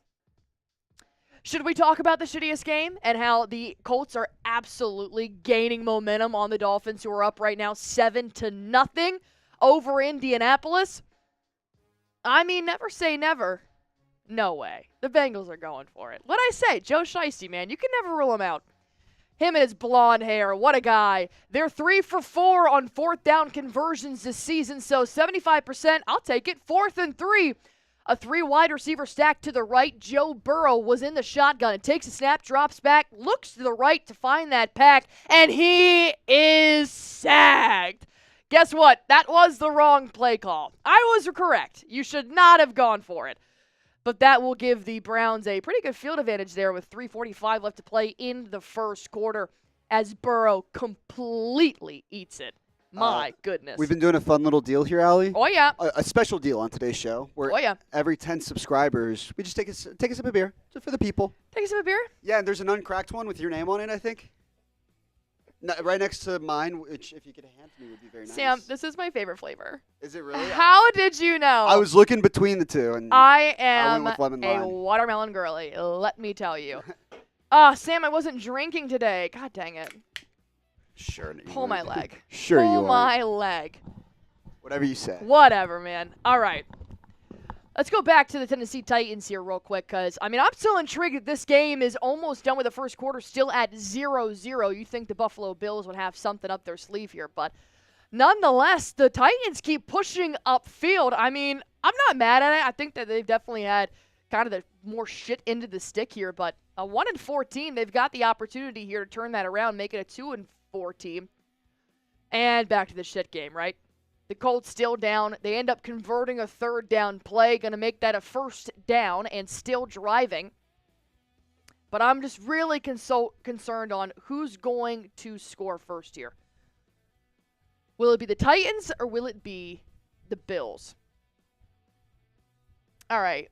Should we talk about the shittiest game and how the Colts are absolutely gaining momentum on the Dolphins, who are up right now 7-0 over Indianapolis? I mean, never say never. No way. The Bengals are going for it. What'd I say? Joe Shiesty, man. You can never rule him out. Him and his blonde hair. What a guy. They're 3 for 4 on 4th down conversions this season, so 75%. I'll take it. 4th and 3. A 3 wide receiver stack to the right. Joe Burrow was in the shotgun. It takes a snap, drops back, looks to the right to find that pack, and he is sacked. Guess what? That was the wrong play call. I was correct. You should not have gone for it. But that will give the Browns a pretty good field advantage there with 3:45 left to play in the first quarter as Burrow completely eats it. My goodness. We've been doing a fun little deal here, Allie. Oh, yeah. A special deal on today's show where every 10 subscribers, we just take a sip of beer just for the people. Take a sip of beer? Yeah, and there's an uncracked one with your name on it, I think. No, right next to mine, which if you could hand to me would be very nice. Sam, this is my favorite flavor. Is it really? How did you know? I was looking between the two. And I am went with lemon a lime. watermelon girly, let me tell you. Sam, I wasn't drinking today. God dang it. Sure. Pull my leg. Sure you are. Pull my leg. Whatever you say. Whatever, man. All right. Let's go back to the Tennessee Titans here real quick because, I'm still intrigued that this game is almost done with the first quarter still at 0-0. You think the Buffalo Bills would have something up their sleeve here, but nonetheless, the Titans keep pushing upfield. I'm not mad at it. I think that they've definitely had kind of the more shit into the stick here, but a 1-4 team, they've got the opportunity here to turn that around, make it a 2-4 team. And back to the shit game, right? The Colts still down. They end up converting a third down play, going to make that a first down and still driving. But I'm just really concerned on who's going to score first here. Will it be the Titans or will it be the Bills? All right.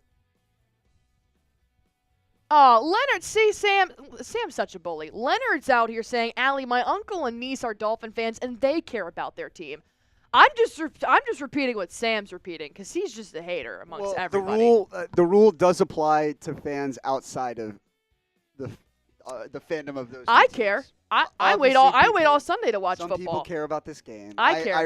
Leonard, see, Sam's such a bully. Leonard's out here saying, Allie, my uncle and niece are Dolphin fans, and they care about their team. I'm just repeating what Sam's repeating because he's just a hater amongst everybody. The rule does apply to fans outside of the fandom of those. I care. I wait all Sunday to watch football. Some people care about this game. I care. I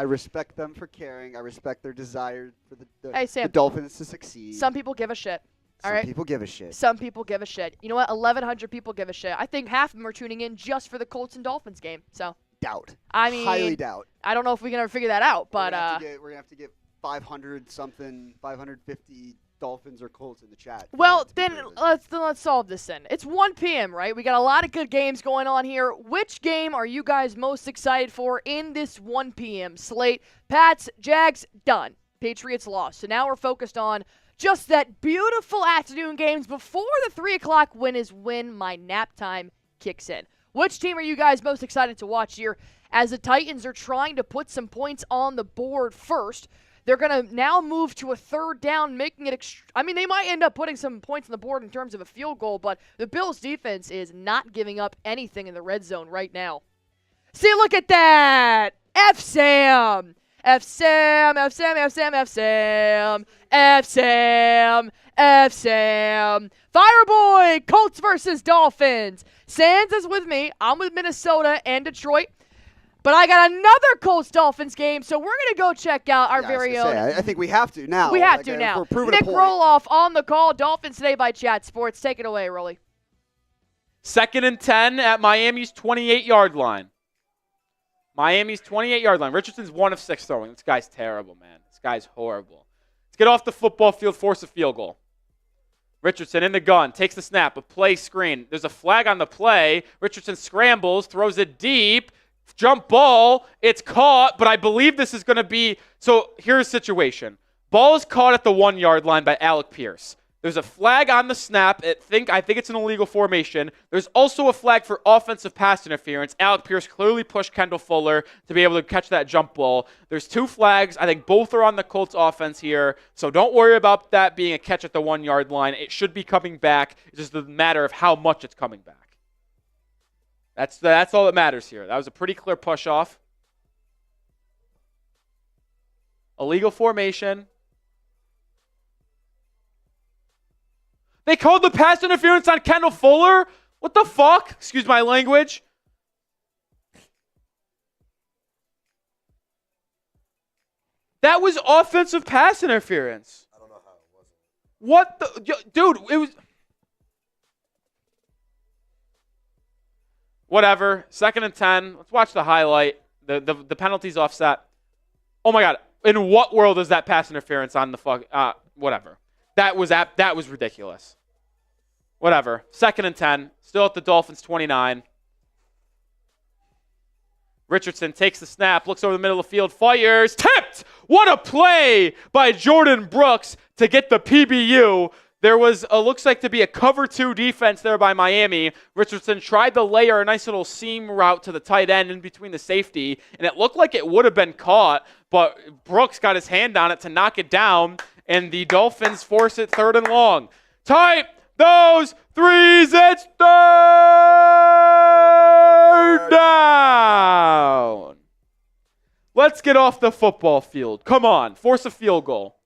respect them for caring. I respect their desire for the Dolphins to succeed. Some people give a shit. All right. Some people give a shit. Some people give a shit. You know what? 1,100 people give a shit. I think half of them are tuning in just for the Colts and Dolphins game. So. Doubt. Highly doubt. I don't know if we can ever figure that out, but we're gonna have to get 550 Dolphins or Colts in the chat. Well, then let's solve this then. It's 1 p.m., right? We got a lot of good games going on here. Which game are you guys most excited for in this 1 p.m. slate? Pats, Jags, done. Patriots lost. So now we're focused on just that beautiful afternoon games before the 3 o'clock win is when my nap time kicks in. Which team are you guys most excited to watch here as the Titans are trying to put some points on the board first? They're going to now move to a third down, making it they might end up putting some points on the board in terms of a field goal, but the Bills' defense is not giving up anything in the red zone right now. See, look at that! F-Sam! F-Sam, F-Sam, F-Sam, F-Sam, F-Sam, F-Sam. Fireboy, Colts versus Dolphins. Sands is with me. I'm with Minnesota and Detroit. But I got another Colts-Dolphins game, so we're going to go check out our very own. I think we have to now. We have to now. Nick Roloff on the call. Dolphins today by Chat Sports. Take it away, Rolly. 2nd and 10 at Miami's 28-yard line. Miami's 28-yard line. Richardson's 1 of 6 throwing. This guy's terrible, man. This guy's horrible. Let's get off the football field, force a field goal. Richardson in the gun, takes the snap, a play screen. There's a flag on the play. Richardson scrambles, throws it deep. Jump ball. It's caught, but I believe this is going to be. So here's the situation. Ball is caught at the 1-yard line by Alec Pierce. There's a flag on the snap. I think it's an illegal formation. There's also a flag for offensive pass interference. Alec Pierce clearly pushed Kendall Fuller to be able to catch that jump ball. There's 2 flags. I think both are on the Colts offense here. So don't worry about that being a catch at the 1-yard line. It should be coming back. It's just a matter of how much it's coming back. That's all that matters here. That was a pretty clear push off. Illegal formation. They called the pass interference on Kendall Fuller? What the fuck? Excuse my language. That was offensive pass interference. I don't know how it wasn't. What the... Dude, it was... Whatever. 2nd and 10. Let's watch the highlight. The penalty's offset. Oh my God. In what world is that pass interference on the fuck? Whatever. That was ridiculous. Whatever. 2nd and 10. Still at the Dolphins 29. Richardson takes the snap, looks over the middle of the field, fires, tipped! What a play by Jordan Brooks to get the PBU. There was, looks like to be a cover 2 defense there by Miami. Richardson tried to layer a nice little seam route to the tight end in between the safety, and it looked like it would have been caught, but Brooks got his hand on it to knock it down, and the Dolphins force it 3rd and long. Type those threes, it's 3rd down. Let's get off the football field. Come on, force a field goal.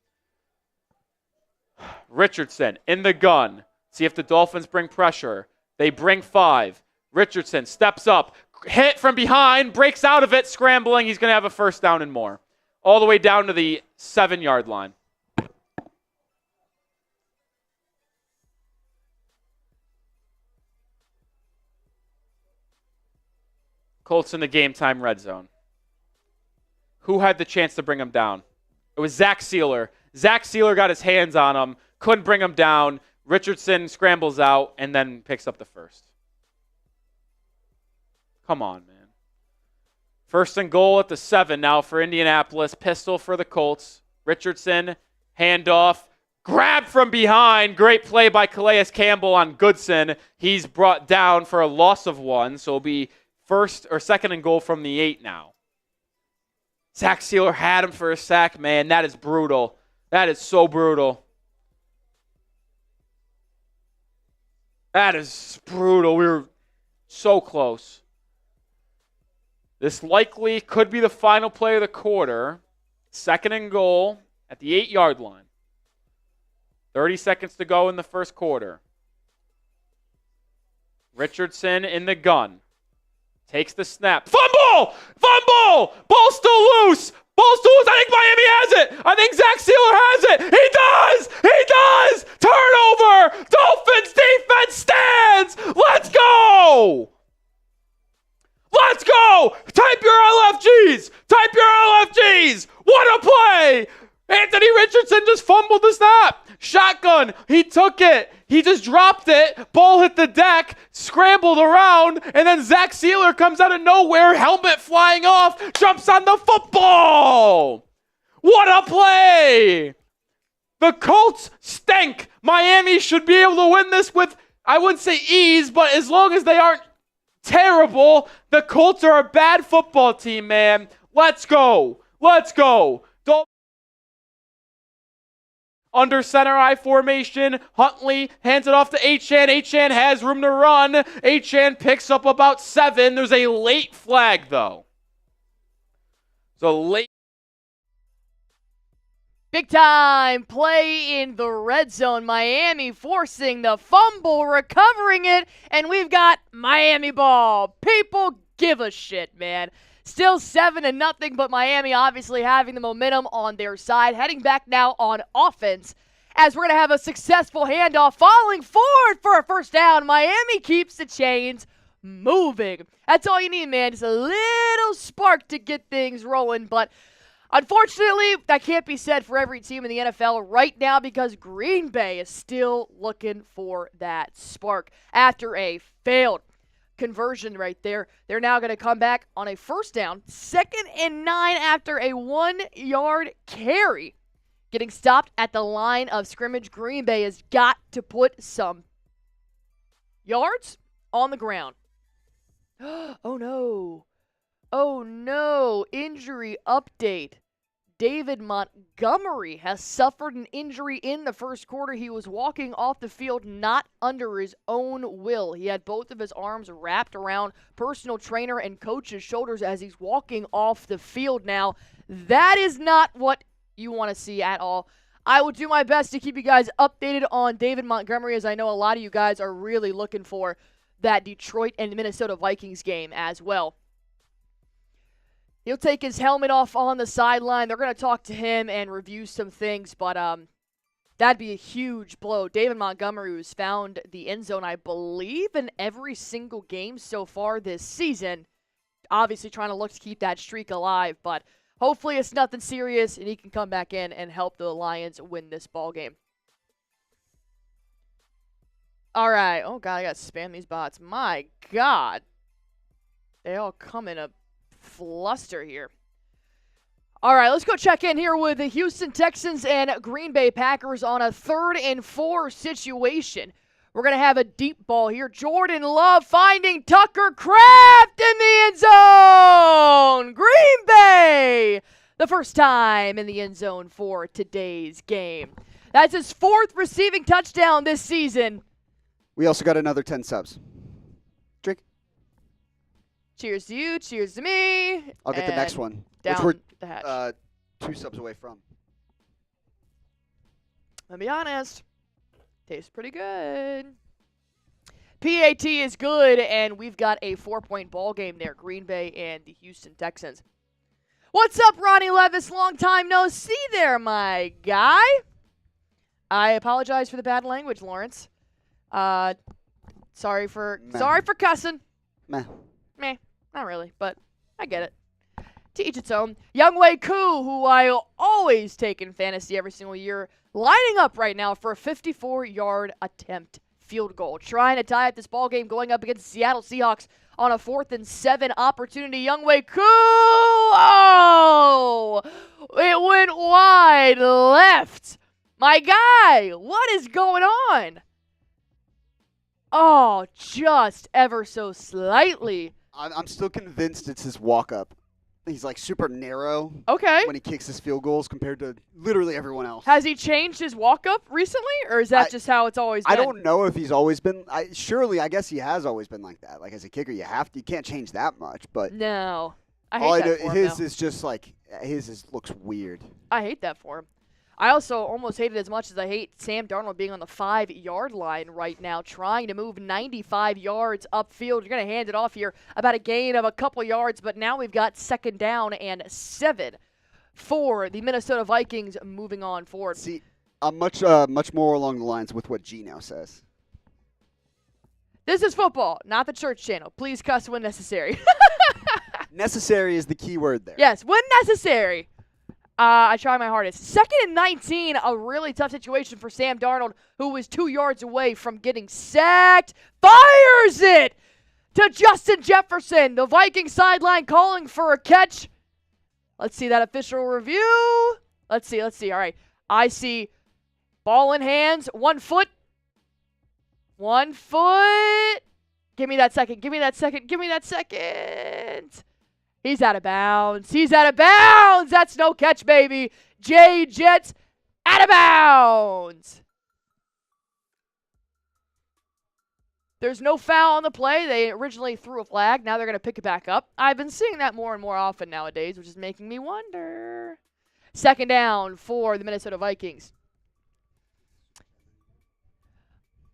Richardson in the gun. See if the Dolphins bring pressure. They bring 5. Richardson steps up. Hit from behind. Breaks out of it. Scrambling. He's going to have a 1st down and more. All the way down to the 7-yard line. Colts in the game time red zone. Who had the chance to bring him down? It was Zach Sealer. Zach Sealer got his hands on him. Couldn't bring him down. Richardson scrambles out and then picks up the 1st. Come on, man. 1st and goal at the 7 now for Indianapolis. Pistol for the Colts. Richardson, handoff. Grab from behind. Great play by Calais Campbell on Goodson. He's brought down for a loss of 1, so it'll be 1st or 2nd and goal from the 8 now. Zach Sealer had him for a sack. Man, that is brutal. That is so brutal. That is brutal. We were so close. This likely could be the final play of the quarter. 2nd and goal at the 8-yard line. 30 seconds to go in the 1st quarter. Richardson in the gun. Takes the snap. Fumble! Fumble! Ball's still loose! Ball's still loose! I think Miami has it! I think Zach Sealer has it! He does! He does! Turnover! Dolphins defense stands! Let's go! Let's go! Type your LFGs! Type your LFGs! What a play! Anthony Richardson just fumbled the snap. Shotgun. He took it. He just dropped it. Ball hit the deck. Scrambled around. And then Zach Sealer comes out of nowhere. Helmet flying off. Jumps on the football. What a play. The Colts stink. Miami should be able to win this with, I wouldn't say ease, but as long as they aren't terrible, the Colts are a bad football team, man. Let's go. Let's go. Under center I formation, Huntley hands it off to Achane. Achane has room to run. Achane picks up about 7. There's a late flag, though. So late. Big time play in the red zone. Miami forcing the fumble, recovering it, and we've got Miami ball. People give a shit, man. Still 7-0, but Miami obviously having the momentum on their side. Heading back now on offense as we're going to have a successful handoff. Falling forward for a 1st down. Miami keeps the chains moving. That's all you need, man. Just a little spark to get things rolling. But unfortunately, that can't be said for every team in the NFL right now because Green Bay is still looking for that spark after a failed conversion right there. They're now going to come back on a 1st down, 2nd and 9 after a 1-yard carry. Getting stopped at the line of scrimmage. Green Bay has got to put some yards on the ground. Oh no. Oh no. Injury update. David Montgomery has suffered an injury in the 1st quarter. He was walking off the field not under his own will. He had both of his arms wrapped around personal trainer and coach's shoulders as he's walking off the field now. That is not what you want to see at all. I will do my best to keep you guys updated on David Montgomery, as I know a lot of you guys are really looking for that Detroit and Minnesota Vikings game as well. He'll take his helmet off on the sideline. They're going to talk to him and review some things, but that'd be a huge blow. David Montgomery has found the end zone, I believe, in every single game so far this season. Obviously trying to look to keep that streak alive, but hopefully it's nothing serious and he can come back in and help the Lions win this ball game. All right. Oh, God, I got to spam these bots. My God. They all come in a fluster here. All right, let's go check in here with the Houston Texans and Green Bay Packers on a 3rd and 4 situation. We're going to have a deep ball here. Jordan Love finding Tucker Kraft in the end zone. Green Bay, the first time in the end zone for today's game. That's his 4th receiving touchdown this season. We also got another 10 subs. Drink. Cheers to you. Cheers to me. I'll get the next one. Down which the hatch. we're 2 subs away from. I'll be honest. Tastes pretty good. PAT is good, and we've got a 4-point ball game there. Green Bay and the Houston Texans. What's up, Ronnie Levis? Long time no see there, my guy. I apologize for the bad language, Lawrence. Sorry for cussing. Meh. Meh, not really, but I get it. To each its own. Younghoe Koo, who I always take in fantasy every single year, lining up right now for a 54-yard attempt field goal, trying to tie up this ball game going up against the Seattle Seahawks on a 4th and 7 opportunity. Younghoe Koo, oh, it went wide left. My guy, what is going on? Oh, just ever so slightly. I'm still convinced it's his walk-up. He's like super narrow Okay. when he kicks his field goals compared to literally everyone else. Has he changed his walk-up recently, or is that just how it's always been? I don't know if he's always been. I guess he has always been like that. Like as a kicker, you can't change that much. But No. I all hate I that know, for him, his though. is just like looks weird. I hate that for him. I also almost hate it as much as I hate Sam Darnold being on the 5-yard line right now, trying to move 95 yards upfield. You're going to hand it off here, about a gain of a couple yards, but now we've got 2nd down and 7 for the Minnesota Vikings moving on forward. See, I'm much more along the lines with what Gino says. This is football, not the church channel. Please cuss when necessary. Necessary is the key word there. Yes, when necessary. I try my hardest. 2nd and 19, a really tough situation for Sam Darnold, who was 2 yards away from getting sacked. Fires it to Justin Jefferson. The Viking sideline calling for a catch. Let's see that official review. Let's see. All right. I see ball in hands, 1 foot. 1 foot. Give me that second. He's out of bounds. That's no catch, baby. Jay Jets out of bounds. There's no foul on the play. They originally threw a flag. Now they're going to pick it back up. I've been seeing that more and more often nowadays, which is making me wonder. 2nd down for the Minnesota Vikings.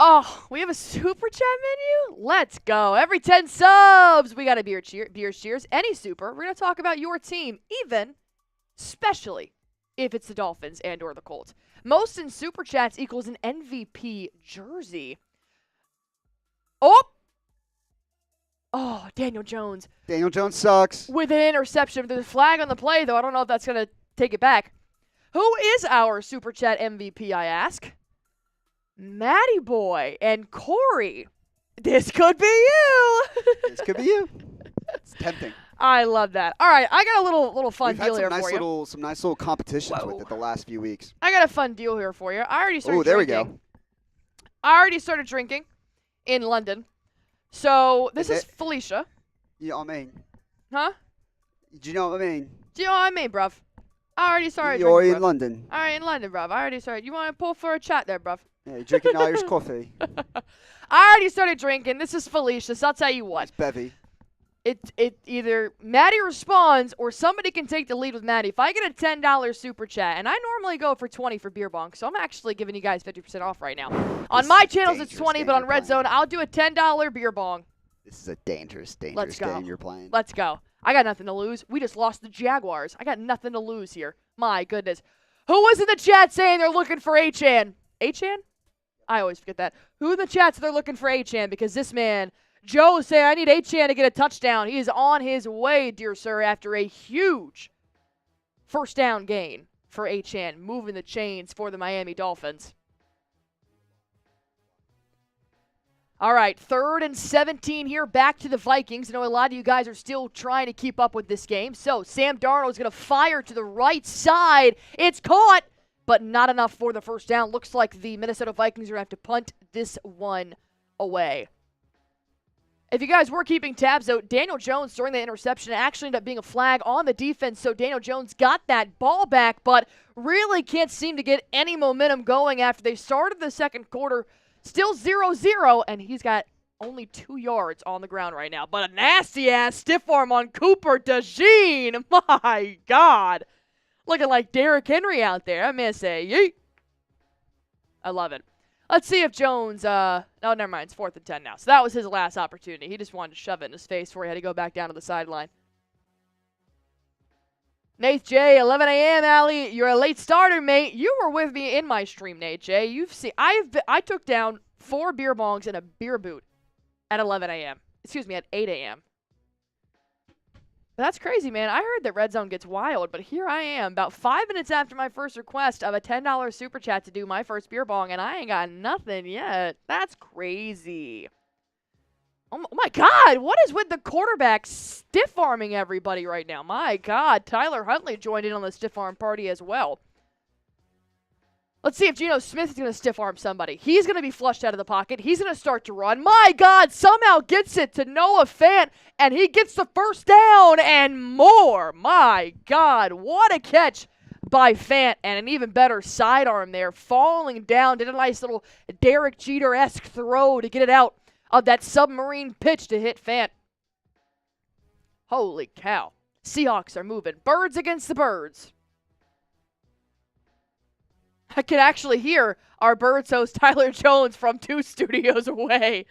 Oh, we have a super chat menu? Let's go. Every 10 subs, we got a beer cheers. Any super. We're going to talk about your team, especially if it's the Dolphins and or the Colts. Most in super chats equals an MVP jersey. Oh, Daniel Jones. Daniel Jones sucks. With an interception. There's a flag on the play, though. I don't know if that's going to take it back. Who is our super chat MVP, I ask? Matty Boy and Corey. This could be you. This could be you. It's tempting. I love that. All right, I got a little fun We've deal had here for you. some nice little competitions with it the last few weeks. I got a fun deal here for you. I already started there we drinking. go. I already started drinking in London. So this is Felicia. You know what I mean? Huh? Do you know what I mean? Do you know what I mean, bruv? I already started You're drinking, in bruv. London. All right, in London, bruv. I already started. You want to pull for a chat there, bruv? Yeah, you're drinking Irish coffee. I already started drinking. This is Felicia, so I'll tell you what. It's bevy. It either Maddie responds or somebody can take the lead with Maddie. If I get a $10 super chat, and I normally go for 20 for beer bong, so I'm actually giving you guys 50% off right now. On my channels, it's 20, but on RedZone, I'll do a $10 beer bong. This is a dangerous game you're playing. Let's go. I got nothing to lose. We just lost the Jaguars. I got nothing to lose here. My goodness. Who was in the chat saying they're looking for Achan? Achan? I always forget that. Who in the chat said they're looking for Achan? Because this man, Joe, saying I need Achan to get a touchdown. He is on his way, dear sir, after a huge first down gain for Achan, moving the chains for the Miami Dolphins. All right, 3rd and 17 here, back to the Vikings. I know a lot of you guys are still trying to keep up with this game. So Sam Darnold is going to fire to the right side. It's caught, but not enough for the first down. Looks like the Minnesota Vikings are going to have to punt this one away. If you guys were keeping tabs, though, Daniel Jones during the interception actually ended up being a flag on the defense, so Daniel Jones got that ball back, but really can't seem to get any momentum going after they started the second quarter. Still 0-0, and he's got only 2 yards on the ground right now. But a nasty-ass stiff arm on Cooper DeJean. My God. Looking like Derrick Henry out there. I may say, yeet. I love it. Let's see if Jones, no, never mind. It's 4th and 10 now. So that was his last opportunity. He just wanted to shove it in his face before he had to go back down to the sideline. Nate J, 11 a.m. Allie, you're a late starter, mate. You were with me in my stream, Nate J. You've seen I took down 4 beer bongs and a beer boot at 11 a.m. Excuse me, at 8 a.m. That's crazy, man. I heard that RedZone gets wild, but here I am, about 5 minutes after my first request of a $10 super chat to do my first beer bong, and I ain't got nothing yet. That's crazy. Oh my God, what is with the quarterback stiff-arming everybody right now? My God, Tyler Huntley joined in on the stiff-arm party as well. Let's see if Geno Smith is going to stiff-arm somebody. He's going to be flushed out of the pocket. He's going to start to run. My God, somehow gets it to Noah Fant, and he gets the first down and more. My God, what a catch by Fant, and an even better sidearm there. Falling down, did a nice little Derek Jeter-esque throw to get it out of that submarine pitch to hit Fant. Holy cow. Seahawks are moving. Birds against the birds. I can actually hear our Birds host Tyler Jones from 2 studios away.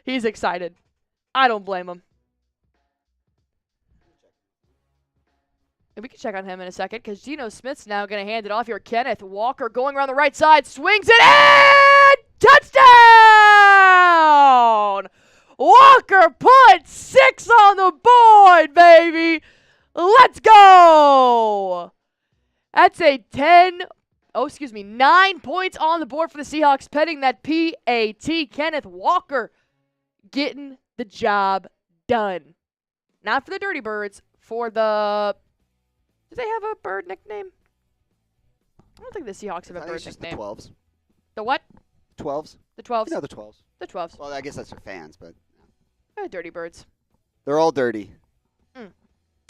He's excited. I don't blame him. And we can check on him in a second because Geno Smith's now going to hand it off here. Kenneth Walker going around the right side, swings it in! Touchdown! Walker put 6 on the board, baby! Let's go! That's a 9 points on the board for the Seahawks, pending that PAT. Kenneth Walker getting the job done. Not for the Dirty Birds, for the... Do they have a bird nickname? I don't think the Seahawks have a bird nickname. The 12s. The what? 12s. The 12s. You know the 12s. The 12s. Well, I guess that's their fans, but... Dirty Birds. They're all dirty.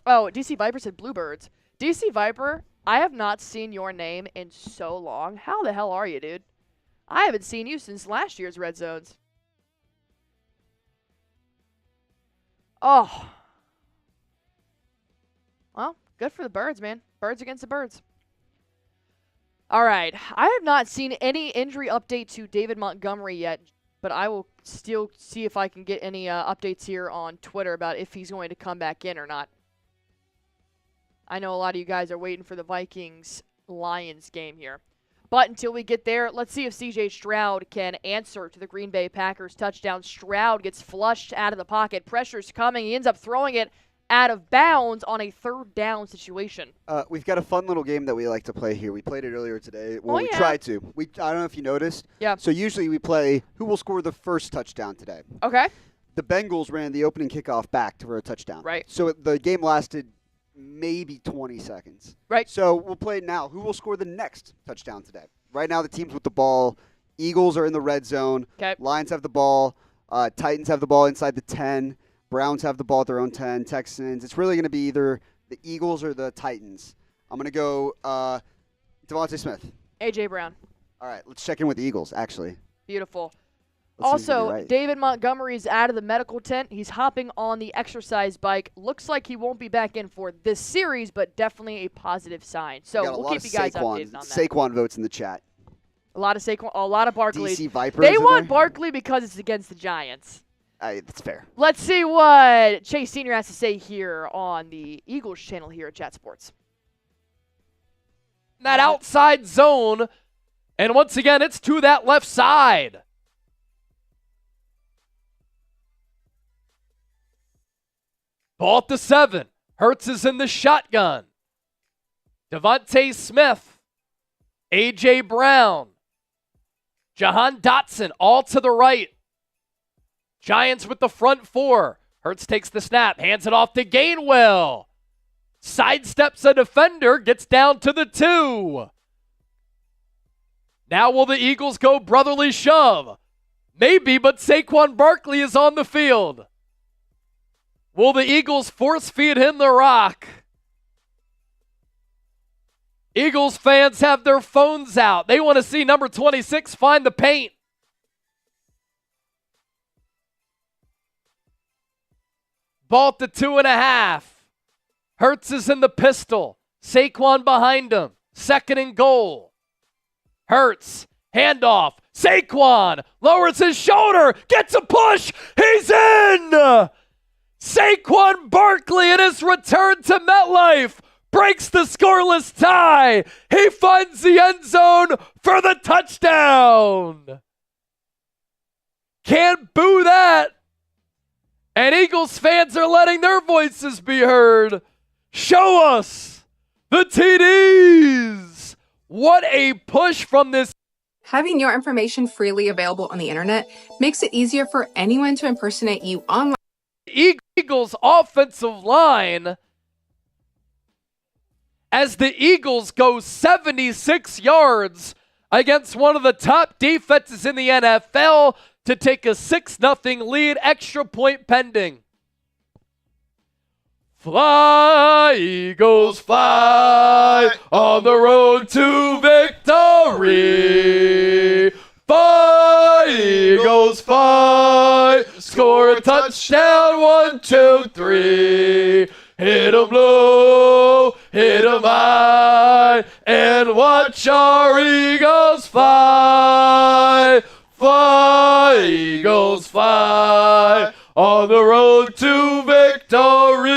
Oh, DC Viper said Bluebirds. DC Viper, I have not seen your name in so long. How the hell are you, dude? I haven't seen you since last year's Red Zones. Oh. Well, good for the Birds, man. Birds against the Birds. All right. I have not seen any injury update to David Montgomery yet, but I will still see if I can get any updates here on Twitter about if he's going to come back in or not. I know a lot of you guys are waiting for the Vikings-Lions game here. But until we get there, let's see if C.J. Stroud can answer to the Green Bay Packers touchdown. Stroud gets flushed out of the pocket. Pressure's coming. He ends up throwing it out of bounds on a 3rd down situation. We've got a fun little game that we like to play here. We played it earlier today. Well, we yeah. tried to. I don't know if you noticed. Yeah. So usually we play who will score the first touchdown today. Okay. The Bengals ran the opening kickoff back for a touchdown. Right. So the game lasted maybe 20 seconds. Right. So we'll play now. Who will score the next touchdown today? Right now the teams with the ball, Eagles are in the red zone. Okay. Lions have the ball. Titans have the ball inside the 10. Browns have the ball at their own 10. Texans. It's really going to be either the Eagles or the Titans. I'm going to go Devontae Smith. A.J. Brown. All right, let's check in with the Eagles, actually. Beautiful. Let's see if we Also, get it right. David Montgomery's out of the medical tent. He's hopping on the exercise bike. Looks like he won't be back in for this series, but definitely a positive sign. So We got a we'll lot keep of you guys Saquon, updated on that. Saquon votes in the chat. A lot of Saquon, a lot of Barkley. DC Vipers. They in want there? Barkley because it's against the Giants. That's fair. Let's see what Chase Sr. has to say here on the Eagles channel here at Chat Sports. That outside zone, and once again, it's to that left side. Ball at the 7. Hurts is in the shotgun. Devontae Smith. A.J. Brown. Jahan Dotson all to the right. Giants with the front four. Hurts takes the snap, hands it off to Gainwell. Sidesteps a defender, gets down to the 2. Now will the Eagles go brotherly shove? Maybe, but Saquon Barkley is on the field. Will the Eagles force feed him the rock? Eagles fans have their phones out. They want to see number 26 find the paint. Ball to 2.5. Hurts is in the pistol. Saquon behind him. 2nd and goal. Hurts. Handoff. Saquon lowers his shoulder. Gets a push. He's in! Saquon Barkley in his return to MetLife breaks the scoreless tie. He finds the end zone for the touchdown. Can't boo that. And Eagles fans are letting their voices be heard. Show us the TDs. What a push from this. Having your information freely available on the internet makes it easier for anyone to impersonate you online. Eagles offensive line as the Eagles go 76 yards against one of the top defenses in the NFL to take a 6-0 lead, extra point pending. Fly, Eagles, fly on the road to victory. Fly, Eagles, fly, score a touchdown, 1, 2, 3. Hit 'em low, hit 'em high, and watch our Eagles fly. Fly, Eagles, fly on the road to victory.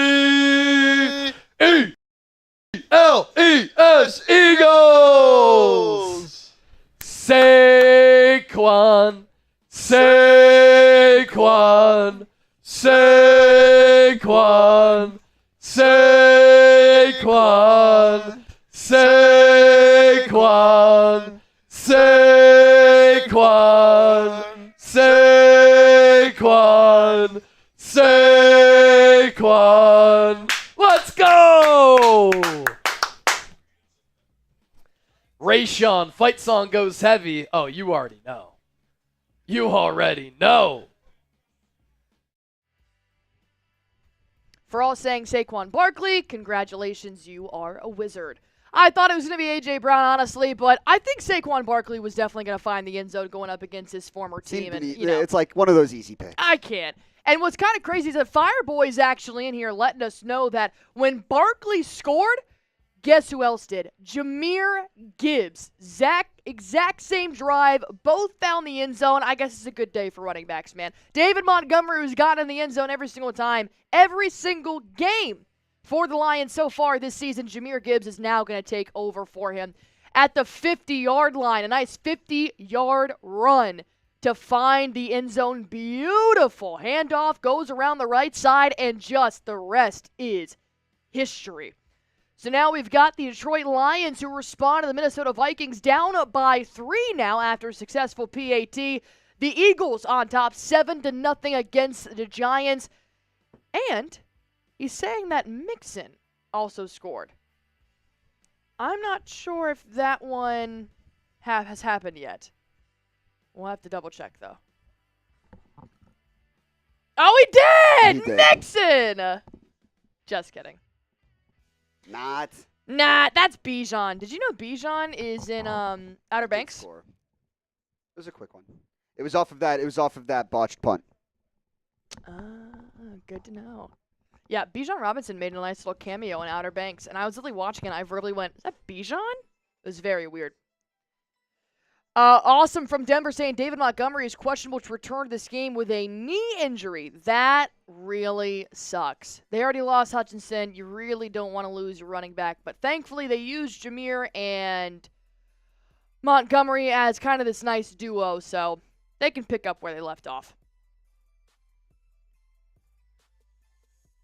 E-L-E-S, Eagles! Saquon, Saquon, Saquon, Saquon, Saquon, Saquon, Saquon, Saquon. Let's go! Rayshon, fight song goes heavy. Oh, you already know. You already know. For all saying Saquon Barkley, congratulations, you are a wizard. I thought it was going to be A.J. Brown, honestly, but I think Saquon Barkley was definitely going to find the end zone going up against his former team. And, it's like one of those easy picks. I can't. And what's kind of crazy is that Fireboy's actually in here letting us know that when Barkley scored, guess who else did? Jahmyr Gibbs. Exact same drive. Both found the end zone. I guess it's a good day for running backs, man. David Montgomery, who's gotten in the end zone every single time, every single game for the Lions so far this season. Jahmyr Gibbs is now going to take over for him at the 50-yard line. A nice 50-yard run to find the end zone. Beautiful handoff. Goes around the right side, and just the rest is history. So now we've got the Detroit Lions who respond to the Minnesota Vikings down by 3 now after a successful PAT. The Eagles on top 7-0 against the Giants. And he's saying that Mixon also scored. I'm not sure if that one has happened yet. We'll have to double check though. Oh, he did! Mixon! Just kidding. Nah, that's Bijan. Did you know Bijan is in Outer Banks? Score. It was a quick one. It was off of that botched punt. Good to know. Yeah, Bijan Robinson made a nice little cameo in Outer Banks, and I was literally watching it, and I verbally went, is that Bijan? It was very weird. Awesome from Denver saying David Montgomery is questionable to return to this game with a knee injury. That really sucks. They already lost Hutchinson. You really don't want to lose your running back. But thankfully, they used Jahmyr and Montgomery as kind of this nice duo, so they can pick up where they left off.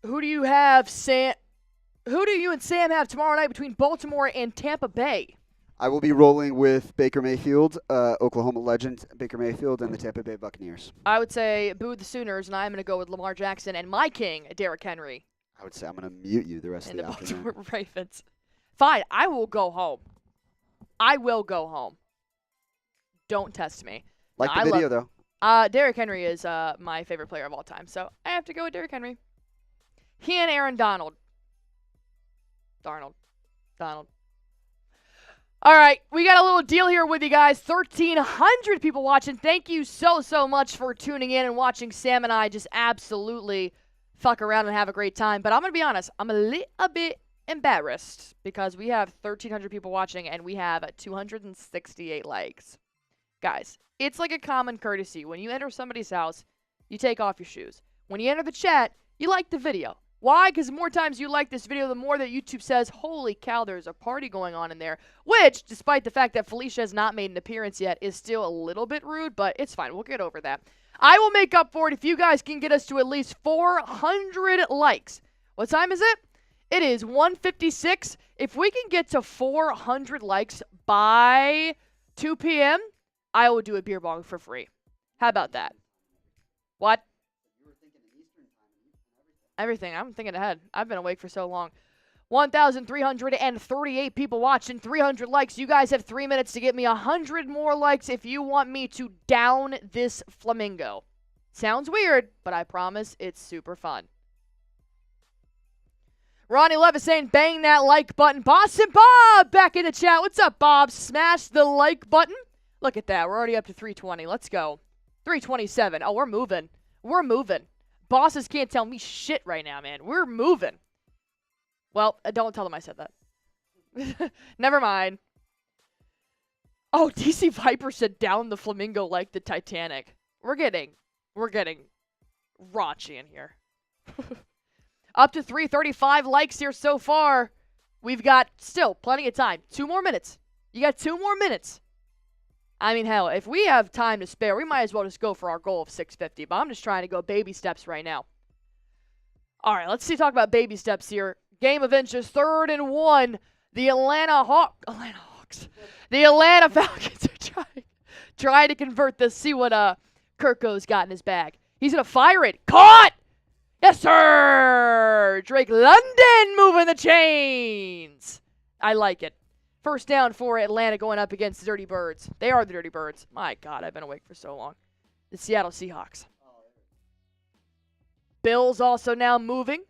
Who do you have, Sam? Who do you and Sam have tomorrow night between Baltimore and Tampa Bay? I will be rolling with Baker Mayfield, Oklahoma legend Baker Mayfield, and the Tampa Bay Buccaneers. I would say boo the Sooners, and I'm going to go with Lamar Jackson and my king, Derrick Henry. I would say I'm going to mute you the rest And of the the afternoon. Baltimore Ravens. Fine, I will go home. I will go home. Don't test me. Like No, the video, though. Derrick Henry is my favorite player of all time, so I have to go with Derrick Henry. He and Aaron Donald. Donald. All right, we got a little deal here with you guys. 1,300 people watching. Thank you so much for tuning in and watching Sam and I just absolutely fuck around and have a great time. But I'm going to be honest, I'm a little bit embarrassed because we have 1,300 people watching and we have 268 likes. Guys, it's like a common courtesy. When you enter somebody's house, you take off your shoes. When you enter the chat, you like the video. Why? Because the more times you like this video, the more that YouTube says, holy cow, there's a party going on in there. Which, despite the fact that Felicia has not made an appearance yet, is still a little bit rude, but it's fine. We'll get over that. I will make up for it if you guys can get us to at least 400 likes. What time is it? It is 1:56. If we can get to 400 likes by 2 p.m., I will do a beer bong for free. How about that? What? Everything. I'm thinking ahead. I've been awake for so long. 1,338 people watching, 300 likes. You guys have 3 minutes to get me 100 more likes if you want me to down this flamingo. Sounds weird, but I promise it's super fun. Ronnie Levis saying, bang that like button. Boston Bob back in the chat. What's up, Bob? Smash the like button. Look at that. We're already up to 320. Let's go. 327. Oh, we're moving. We're moving. Bosses can't tell me shit right now, man. We're moving. Well, don't tell them I said that. Never mind. Oh, DC Viper said down the flamingo like the Titanic. We're getting raunchy in here. Up to 335 likes here so far. We've got still plenty of time. 2 more minutes. You got 2 more minutes. I mean, hell, if we have time to spare, we might as well just go for our goal of 650. But I'm just trying to go baby steps right now. All right, let's talk about baby steps here. Game of inches, 3rd and 1. The Atlanta Hawks. The Atlanta Falcons are trying to convert this. See what Kirko's got in his bag. He's going to fire it. Caught! Yes, sir! Drake London moving the chains. I like it. First down for Atlanta going up against the Dirty Birds. They are the Dirty Birds. My God, I've been awake for so long. The Seattle Seahawks. Bills also now moving.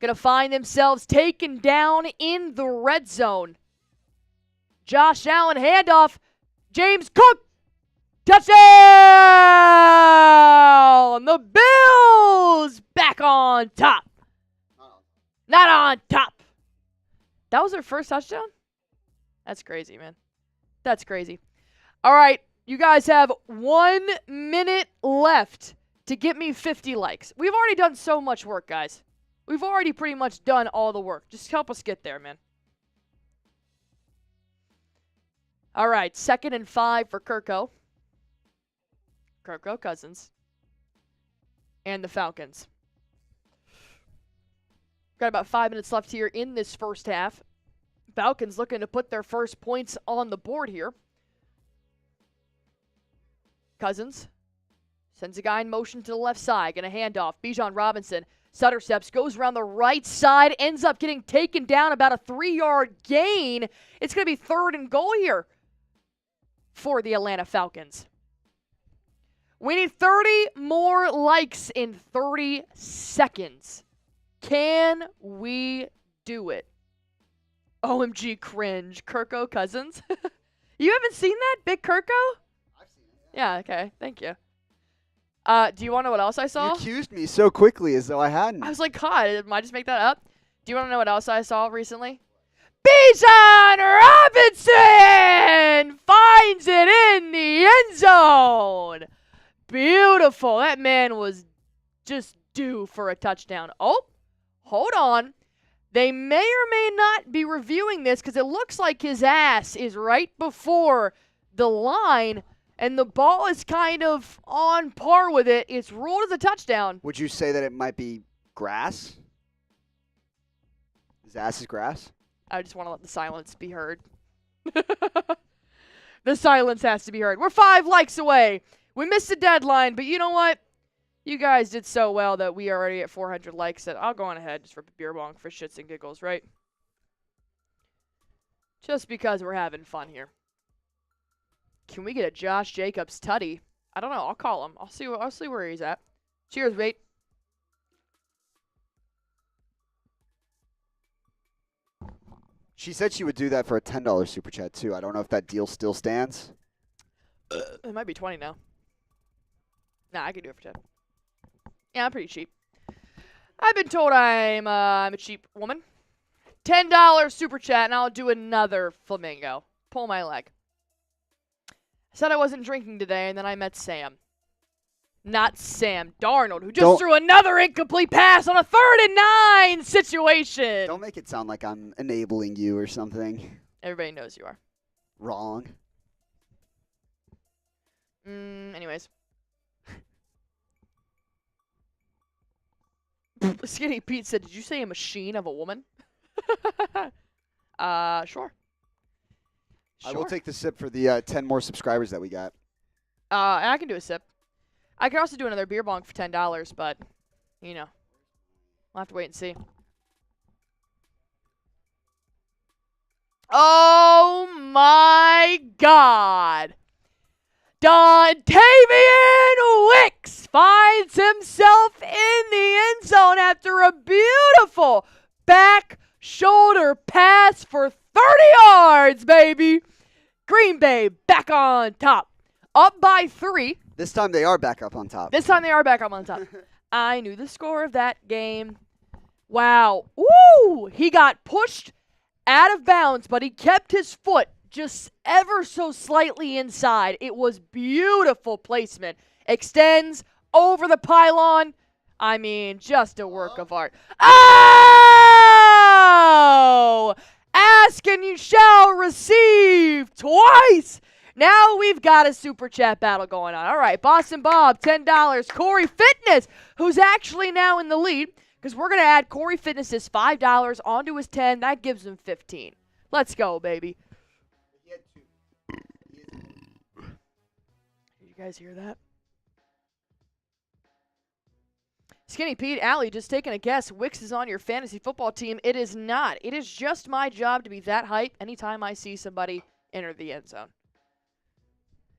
Going to find themselves taken down in the red zone. Josh Allen handoff. James Cook. Touchdown! The Bills back on top. Not on top. That was their first touchdown? That's crazy, man. That's crazy. All right, you guys have 1 minute left to get me 50 likes. We've already done so much work, guys. We've already pretty much done all the work. Just help us get there, man. All right, 2nd and 5 for Kirko Cousins, and the Falcons. Got about 5 minutes left here in this first half. Falcons looking to put their first points on the board here. Cousins sends a guy in motion to the left side. Going to hand off. Bijan Robinson. Sutter steps, goes around the right side, ends up getting taken down about a 3-yard gain. It's going to be 3rd and goal here for the Atlanta Falcons. We need 30 more likes in 30 seconds. Can we do it? OMG cringe. Kirko Cousins. You haven't seen that, Big Kirko? I've seen it. Yeah, okay. Thank you. Do you want to know what else I saw? You accused me so quickly as though I hadn't. I was like, God, did I just make that up? Do you want to know what else I saw recently? Bijan Robinson finds it in the end zone. Beautiful. That man was just due for a touchdown. Oh, hold on. They may or may not be reviewing this because it looks like his ass is right before the line, and the ball is kind of on par with it. It's ruled as a touchdown. Would you say that it might be grass? His ass is grass? I just want to let the silence be heard. The silence has to be heard. We're 5 likes away. We missed the deadline, but you know what? You guys did so well that we are already at 400 likes that I'll go on ahead just rip a beer bong for shits and giggles, right? Just because we're having fun here. Can we get a Josh Jacobs tutty? I don't know. I'll call him. I'll see where he's at. Cheers, mate. She said she would do that for a $10 super chat, too. I don't know if that deal still stands. It might be 20 now. Nah, I can do it for 10. Yeah, I'm pretty cheap. I've been told I'm a cheap woman. $10 super chat, and I'll do another flamingo. Pull my leg. I said I wasn't drinking today, and then I met Sam. Not Sam Darnold, who just threw another incomplete pass on a 3rd and 9 situation. Don't make it sound like I'm enabling you or something. Everybody knows you are. Wrong. Anyways. Skinny Pete said, did you say a machine of a woman? Sure. I will take the sip for the 10 more subscribers that we got. I can do a sip. I could also do another beer bong for $10, but, you know, we'll have to wait and see. Oh, my God. Dontavian Wicks finds himself in the end zone after a beautiful back shoulder pass for 30 yards, baby. Green Bay back on top. Up by 3. This time they are back up on top. This time they are back up on top. I knew the score of that game. Wow. Ooh! He got pushed out of bounds, but he kept his foot just ever so slightly inside. It was beautiful placement. Extends over the pylon. I mean, just a work of art. Oh! Ask and you shall receive twice. Now we've got a super chat battle going on. All right, Boston Bob, $10. Corey Fitness, who's actually now in the lead, because we're going to add Corey Fitness's $5 onto his 10. That gives him 15. Let's go, baby. Did you guys hear that? Skinny Pete, Allie, just taking a guess. Wicks is on your fantasy football team. It is not. It is just my job to be that hype anytime I see somebody enter the end zone.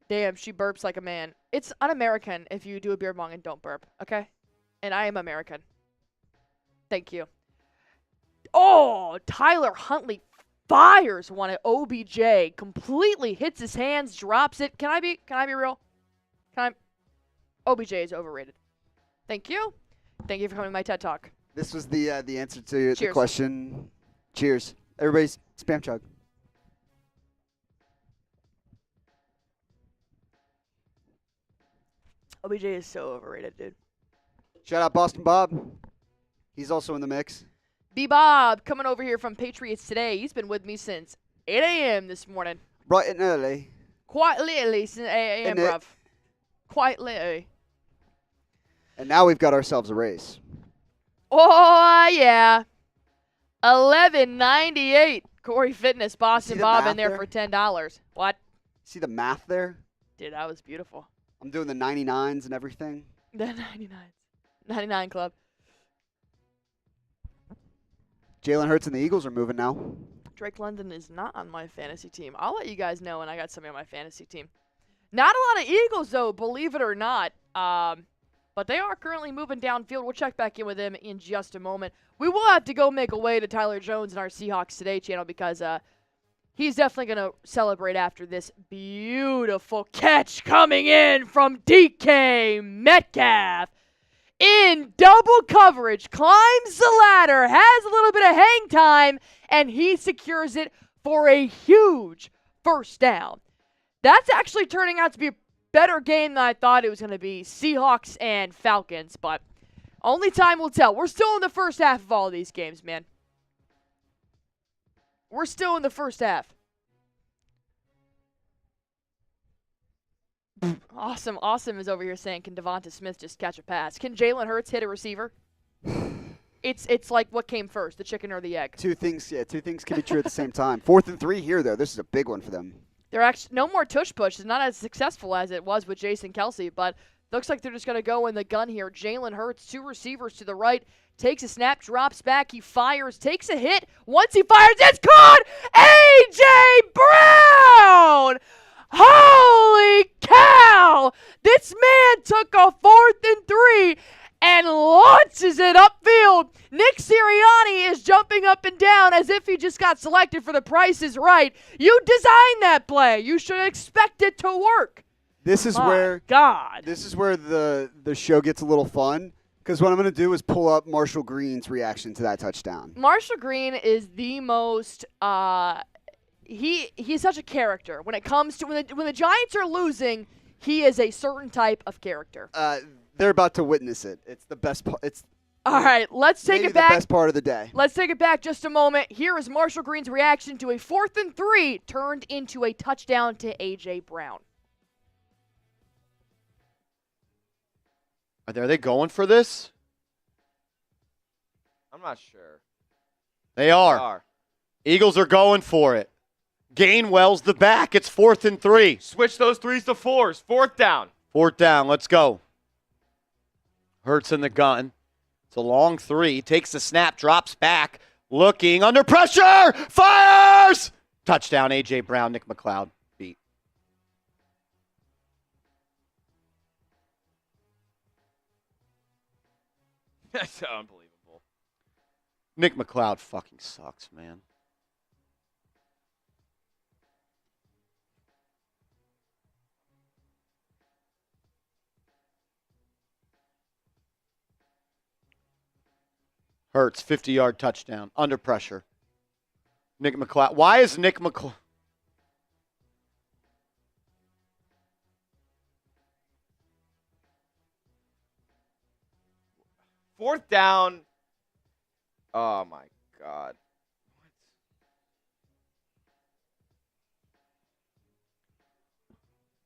Damn, she burps like a man. It's un-American if you do a beer bong and don't burp, okay? And I am American. Thank you. Oh, Tyler Huntley fires one at OBJ. Completely hits his hands, drops it. Can I be real? OBJ is overrated. Thank you. Thank you for coming to my TED Talk. This was the answer to the Cheers. question. Cheers. Everybody's spam chug. OBJ is so overrated, dude. Shout out Boston Bob. He's also in the mix. B-Bob coming over here from Patriots Today. He's been with me since 8 a.m. this morning. Bright and early. Quite literally since 8 a.m., Isn't it? bruv. Quite literally. And now we've got ourselves a race. Oh, yeah. 11.98. Corey Fitness, Boston See the Bob math in there there? for $10. What? See the math there? Dude, that was beautiful. I'm doing the 99s and everything. The 99. 99 Club. Jalen Hurts and the Eagles are moving now. Drake London is not on my fantasy team. I'll let you guys know when I got somebody on my fantasy team. Not a lot of Eagles, though, believe it or not. But they are currently moving downfield. We'll check back in with them in just a moment. We will have to go make a way to Tyler Jones in our Seahawks Today channel because he's definitely going to celebrate after this beautiful catch coming in from DK Metcalf. In double coverage, climbs the ladder, has a little bit of hang time, and he secures it for a huge first down. That's actually turning out to be a better game than I thought it was going to be. Seahawks and Falcons, but only time will tell. We're still in the first half of all of these games, man. We're still in the first half. Awesome is over here saying, can Devonta Smith just catch a pass? Can Jalen Hurts hit a receiver? It's like what came first, the chicken or the egg. Two things can be true at the same time. 4th and 3 here, though. This is a big one for them. They're actually no more tush push. It's not as successful as it was with Jason Kelsey, but looks like they're just going to go in the gun here. Jalen Hurts, 2 receivers to the right, takes a snap, drops back, he fires, takes a hit. Once he fires, it's caught! A.J. Brown! Holy cow! This man took a 4th and 3 and launches it upfield. Nick Sirianni is jumping up and down as if he just got selected for The Price is Right. You designed that play. You should expect it to work. This is My where God. This is where the show gets a little fun, because what I'm going to do is pull up Marshall Green's reaction to that touchdown. Marshall Green is the most he's such a character. When it comes to when the Giants are losing, he is a certain type of character. They're about to witness it. It's the best part. It's All right, let's take maybe it back. the best part of the day. Let's take it back just a moment. Here is Marshall Green's reaction to a 4th and 3 turned into a touchdown to A.J. Brown. Are they going for this? I'm not sure. They are. Eagles are going for it. Gainwell's the back. It's 4th and 3. Switch those 3s to 4s. 4th down. 4th down. Let's go. Hurts in the gun. It's a long 3. Takes the snap, drops back. Looking under pressure. Fires! Touchdown, A.J. Brown. Nick McLeod beat. That's unbelievable. Nick McLeod fucking sucks, man. Hurts, 50-yard touchdown, under pressure. Nick McLeod. Why is Nick McLeod? Fourth down. Oh, my God.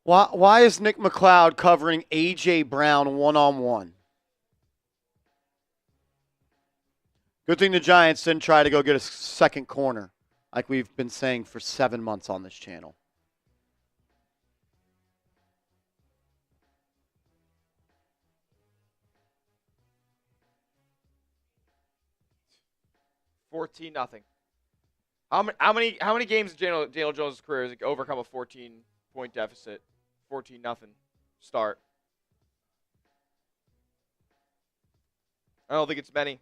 Why is Nick McLeod covering A.J. Brown one-on-one? Good thing the Giants didn't try to go get a second corner like we've been saying for 7 months on this channel. $14-0. How many games in Daniel Jones' career has overcome a 14-point deficit? 14-0 start. I don't think it's many.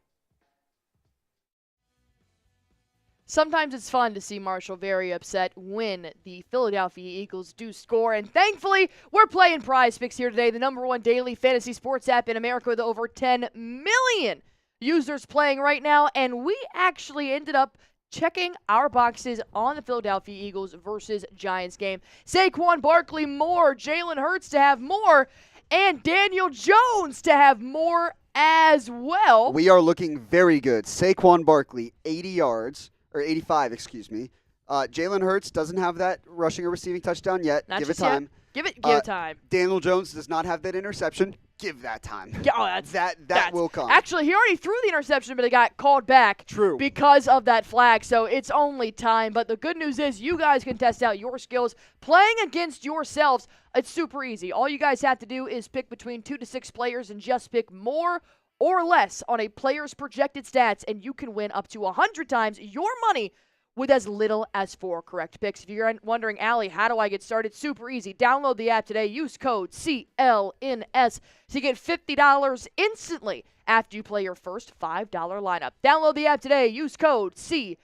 Sometimes it's fun to see Marshall very upset when the Philadelphia Eagles do score. And thankfully, we're playing PrizePicks here today, the #1 daily fantasy sports app in America with over 10 million users playing right now. And we actually ended up checking our boxes on the Philadelphia Eagles versus Giants game. Saquon Barkley more, Jalen Hurts to have more, and Daniel Jones to have more as well. We are looking very good. Saquon Barkley, 80 yards. Or 85, excuse me. Jalen Hurts doesn't have that rushing or receiving touchdown yet. Not Give it just yet. time. Give it time. Daniel Jones does not have that interception. Give that time. Oh, that will come. Actually, he already threw the interception, but it got called back. True. Because of that flag, so it's only time. But the good news is you guys can test out your skills playing against yourselves. It's super easy. All you guys have to do is pick between 2 to 6 players and just pick more or less on a player's projected stats, and you can win up to 100 times your money with as little as 4 correct picks. If you're wondering, Allie, how do I get started? Super easy. Download the app today. Use code CLNS to get $50 instantly after you play your first $5 lineup. Download the app today. Use code CLNS.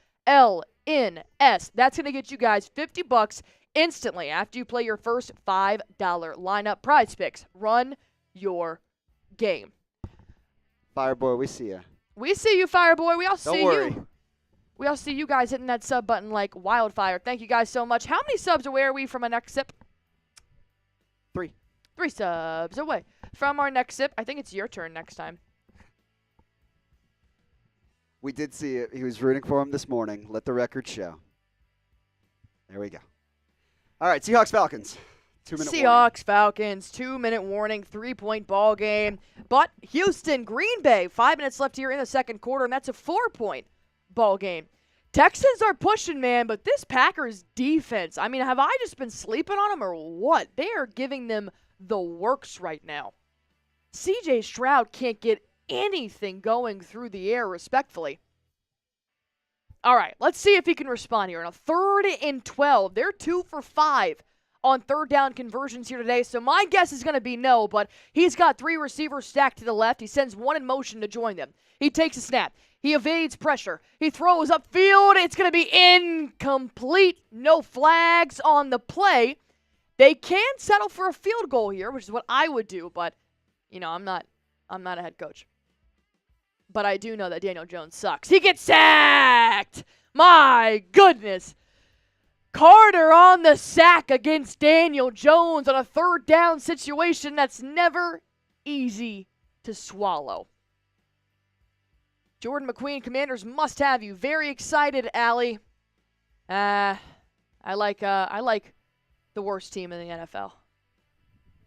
That's going to get you guys $50 instantly after you play your first $5 lineup. PrizePicks. Run your game. Fireboy, we see you. We see you, Fireboy. We all see Don't worry. you. We all see you guys hitting that sub button like wildfire. Thank you guys so much. How many subs away are we from our next sip? 3. 3 subs away from our next sip. I think it's your turn next time. We did see it. He was rooting for him this morning. Let the record show. There we go. All right, Seahawks Falcons. 2-minute Seahawks, Falcons, 2-minute warning, 3-point ball game. But Houston, Green Bay, 5 minutes left here in the second quarter, and that's a 4-point ball game. Texans are pushing, man, but this Packers defense, I mean, have I just been sleeping on them or what? They are giving them the works right now. CJ Stroud can't get anything going through the air, respectfully. All right, let's see if he can respond here. On a 3rd and 12, they're 2 for 5 on third down conversions here today. So my guess is going to be no, but he's got 3 receivers stacked to the left. He sends one in motion to join them. He takes a snap. He evades pressure. He throws upfield. It's going to be incomplete. No flags on the play. They can settle for a field goal here, which is what I would do, but I'm not a head coach. But I do know that Daniel Jones sucks. He gets sacked. My goodness. Carter on the sack against Daniel Jones on a 3rd down situation that's never easy to swallow. Jordan McQueen, Commanders must have you. Very excited, Allie. I like the worst team in the NFL.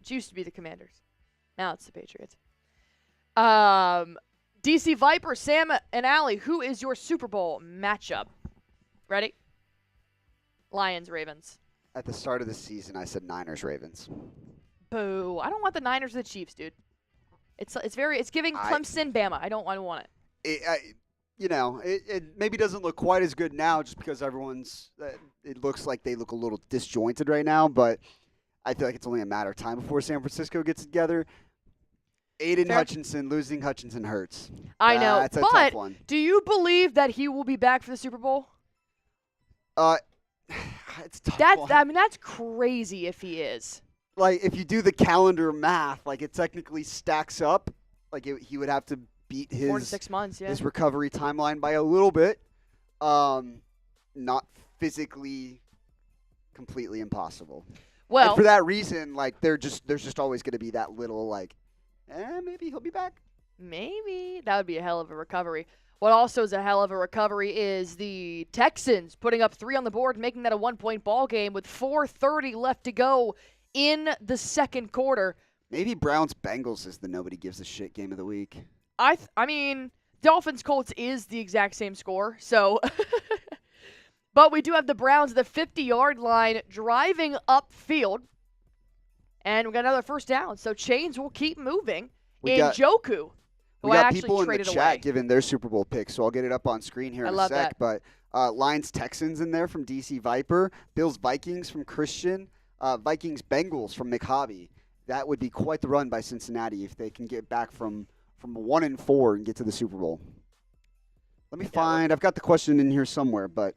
It used to be the Commanders. Now it's the Patriots. DC Viper, Sam and Allie, who is your Super Bowl matchup? Ready? Lions, Ravens. At the start of the season, I said Niners, Ravens. Boo. I don't want the Niners or the Chiefs, dude. It's giving Clemson, Bama. I don't want it. It maybe doesn't look quite as good now just because it looks like they look a little disjointed right now, but I feel like it's only a matter of time before San Francisco gets together. Aiden Hutchinson, losing Hutchinson hurts. I know, that's a but tough one. Do you believe that he will be back for the Super Bowl? It's a tough one. I mean, that's crazy if he is. Like, if you do the calendar math, like, it technically stacks up. Like, he would have to beat 4 to 6 months, yeah. his recovery timeline by a little bit. Not physically completely impossible. Well, and for that reason, like, there's just always going to be that little, like, maybe he'll be back. Maybe. That would be a hell of a recovery. What also is a hell of a recovery is the Texans putting up 3 on the board, making that a 1-point ball game with 4:30 left to go in the second quarter. Maybe Browns-Bengals is the nobody gives a shit game of the week. I mean, Dolphins-Colts is the exact same score, so. But we do have the Browns at the 50-yard line driving upfield. And we got another first down, so chains will keep moving. Njoku, who we I got actually people in the traded chat away. giving their Super Bowl picks, so I'll get it up on screen here in a sec. That. But Lions-Texans in there from DC Viper, Bills-Vikings from Christian, Vikings-Bengals from McHobby. That would be quite the run by Cincinnati if they can get back from 1-4 and get to the Super Bowl. Let me find. I've got the question in here somewhere, but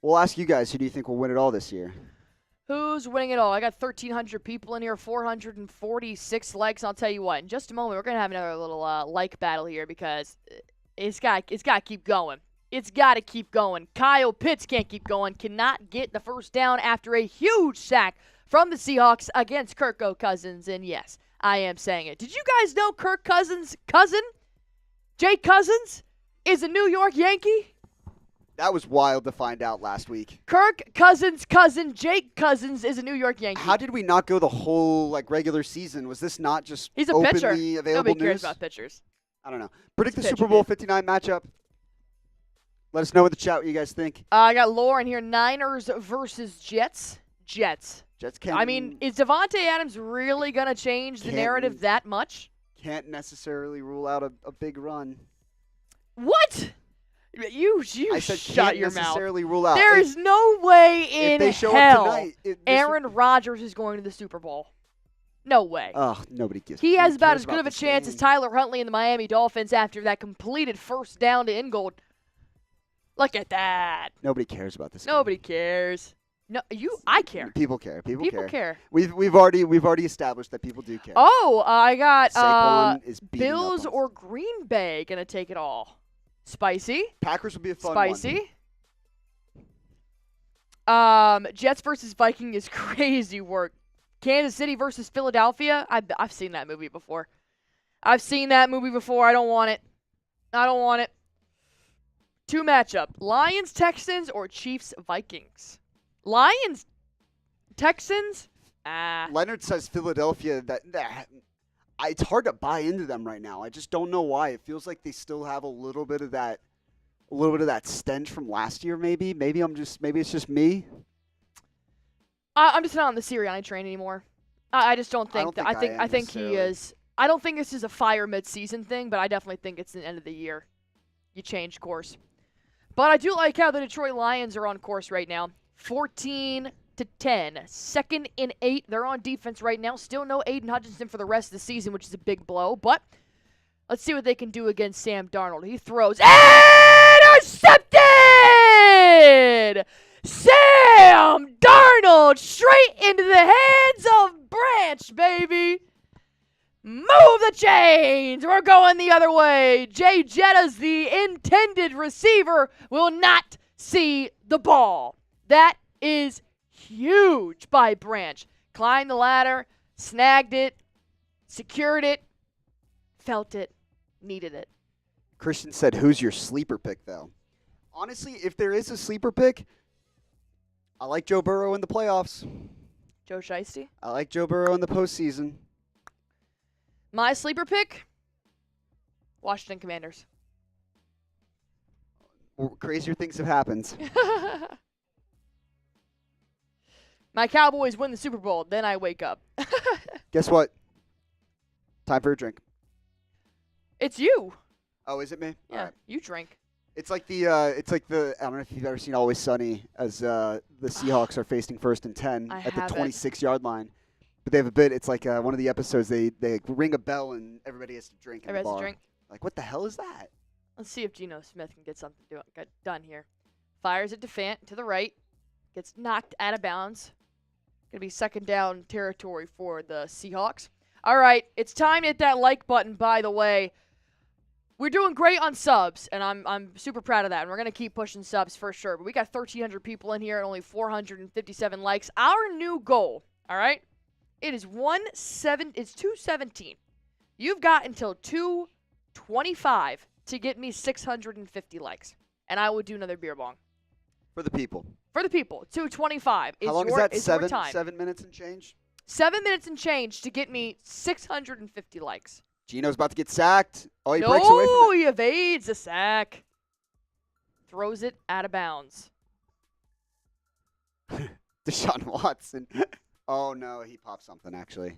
we'll ask you guys. Who do you think will win it all this year? Who's winning it all? I got 1,300 people in here, 446 likes. I'll tell you what, in just a moment, we're going to have another little like battle here because it's got to keep going. It's got to keep going. Kyle Pitts can't keep going, cannot get the first down after a huge sack from the Seahawks against Kirk Cousins. And yes, I am saying it. Did you guys know Kirk Cousins' cousin, Jake Cousins, is a New York Yankee? That was wild to find out last week. Kirk Cousins' cousin, Jake Cousins, is a New York Yankee. How did we not go the whole regular season? Was this not just He's a openly pitcher. available Nobody news? cares about pitchers. I don't know. Predict the Pitcher, Super Bowl man. 59 matchup. Let us know in the chat what you guys think. I got Lauren here. Niners versus Jets. Jets. I mean, is Devontae Adams really going to change the narrative that much? Can't necessarily rule out a big run. What? You I said shut can't your mouth. necessarily rule out. There is no way in they show hell up tonight, Aaron Rodgers is going to the Super Bowl. No way. Nobody gives. He has about cares as good of a this chance game. as Tyler Huntley and the Miami Dolphins after that completed first down to Ingold. Look at that. Nobody cares about this. Nobody cares. No, I care. People care. People care. We've already established that people do care. Oh, I got Saquon is beating Bills up on or Green Bay gonna take it all. Spicy. Packers would be a fun Spicy. one. Jets versus Viking is crazy work. Kansas City versus Philadelphia. I've seen that movie before. I don't want it. 2 matchup. Lions Texans or Chiefs Vikings. Lions Texans. Leonard says Philadelphia. It's hard to buy into them right now. I just don't know why. It feels like they still have a little bit of that stench from last year. Maybe it's just me. I'm just not on the Sirianni train anymore. I just don't think that. I think he is. I don't think this is a fire mid-season thing, but I definitely think it's the end of the year. You change course. But I do like how the Detroit Lions are on course right now. 14-10. Second in 8. They're on defense right now. Still no Aiden Hutchinson for the rest of the season, which is a big blow. But let's see what they can do against Sam Darnold. He throws. Intercepted! Sam Darnold straight into the hands of Branch, baby. Move the chains. We're going the other way. Jay Jetta's the intended receiver will not see the ball. That is huge by Branch. Climbed the ladder, snagged it, secured it, felt it, needed it. Christian said, who's your sleeper pick, though? Honestly, if there is a sleeper pick, I like Joe Burrow in the playoffs. Joe Shiesty? I like Joe Burrow in the postseason. My sleeper pick? Washington Commanders. Crazier things have happened. My Cowboys win the Super Bowl, then I wake up. Guess what? Time for a drink. It's you. Oh, is it me? Yeah, All right. you drink. It's like the I don't know if you've ever seen Always Sunny as the Seahawks are facing 1st and 10 at the 26-yard line. But they have a bit. It's like one of the episodes. They ring a bell and everybody has to drink in the bar. Drink. Like, what the hell is that? Let's see if Geno Smith can get something done here. Fires it to Fant to the right. Gets knocked out of bounds. Gonna be second down territory for the Seahawks. All right, it's time to hit that like button. By the way, we're doing great on subs, and I'm super proud of that. And we're gonna keep pushing subs for sure. But we got 1,300 people in here and only 457 likes. Our new goal. All right. It is 217. You've got until 225 to get me 650 likes. And I will do another beer bong. For the people. For the people. 225. How long is that? Your time. 7 minutes and change? 7 minutes and change to get me 650 likes. Gino's about to get sacked. Oh, he breaks away from No, it. he evades a sack. Throws it out of bounds. Deshaun Watson. Oh, no, he popped something, actually.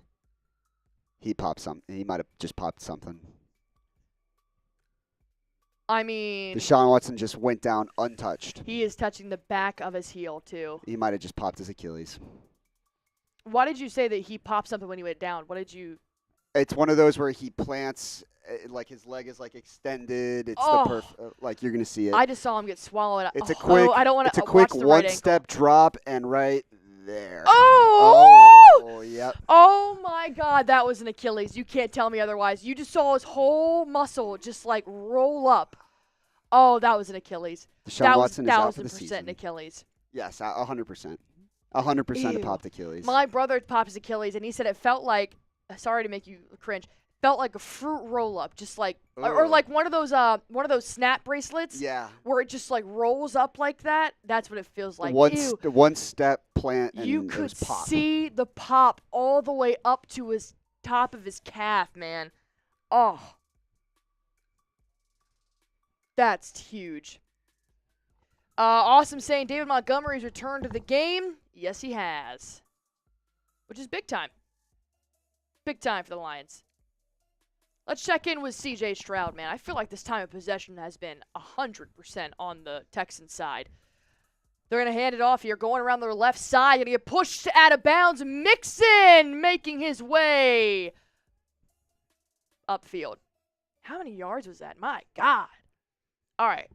He popped something. He might have just popped something. I mean, Deshaun Watson just went down untouched. he is touching the back of his heel, too. He might have just popped his Achilles. Why did you say that he popped something when he went down? What did you... It's one of those where he plants, like his leg is like extended. It's the perfect, like you're going to see it. I just saw him get swallowed. It's a quick, I don't want it's a to quick watch the right one-step drop and right there. Oh! Yep. Oh my God, that was an Achilles. You can't tell me otherwise. You just saw his whole muscle just like roll up. Oh, that was an Achilles. Deshaun Watson is out for the 1,000% season. an Achilles. Yes, 100%. 100% Ew. a popped Achilles. My brother popped his Achilles, and he said it felt like, sorry to make you cringe, felt like a fruit roll-up, just like, or Ugh. like one of those snap bracelets. Yeah. Where it just like rolls up like that. That's what it feels like. Ew. One step plant and You it could was pop. see the pop all the way up to his top of his calf, man. Oh. That's huge. Awesome saying David Montgomery's returned to the game. Yes, he has. Which is big time. Big time for the Lions. Let's check in with C.J. Stroud, man. I feel like this time of possession has been 100% on the Texans side. They're going to hand it off here, going around their left side. Going to get pushed out of bounds. Mixon making his way upfield. How many yards was that? My God. All right.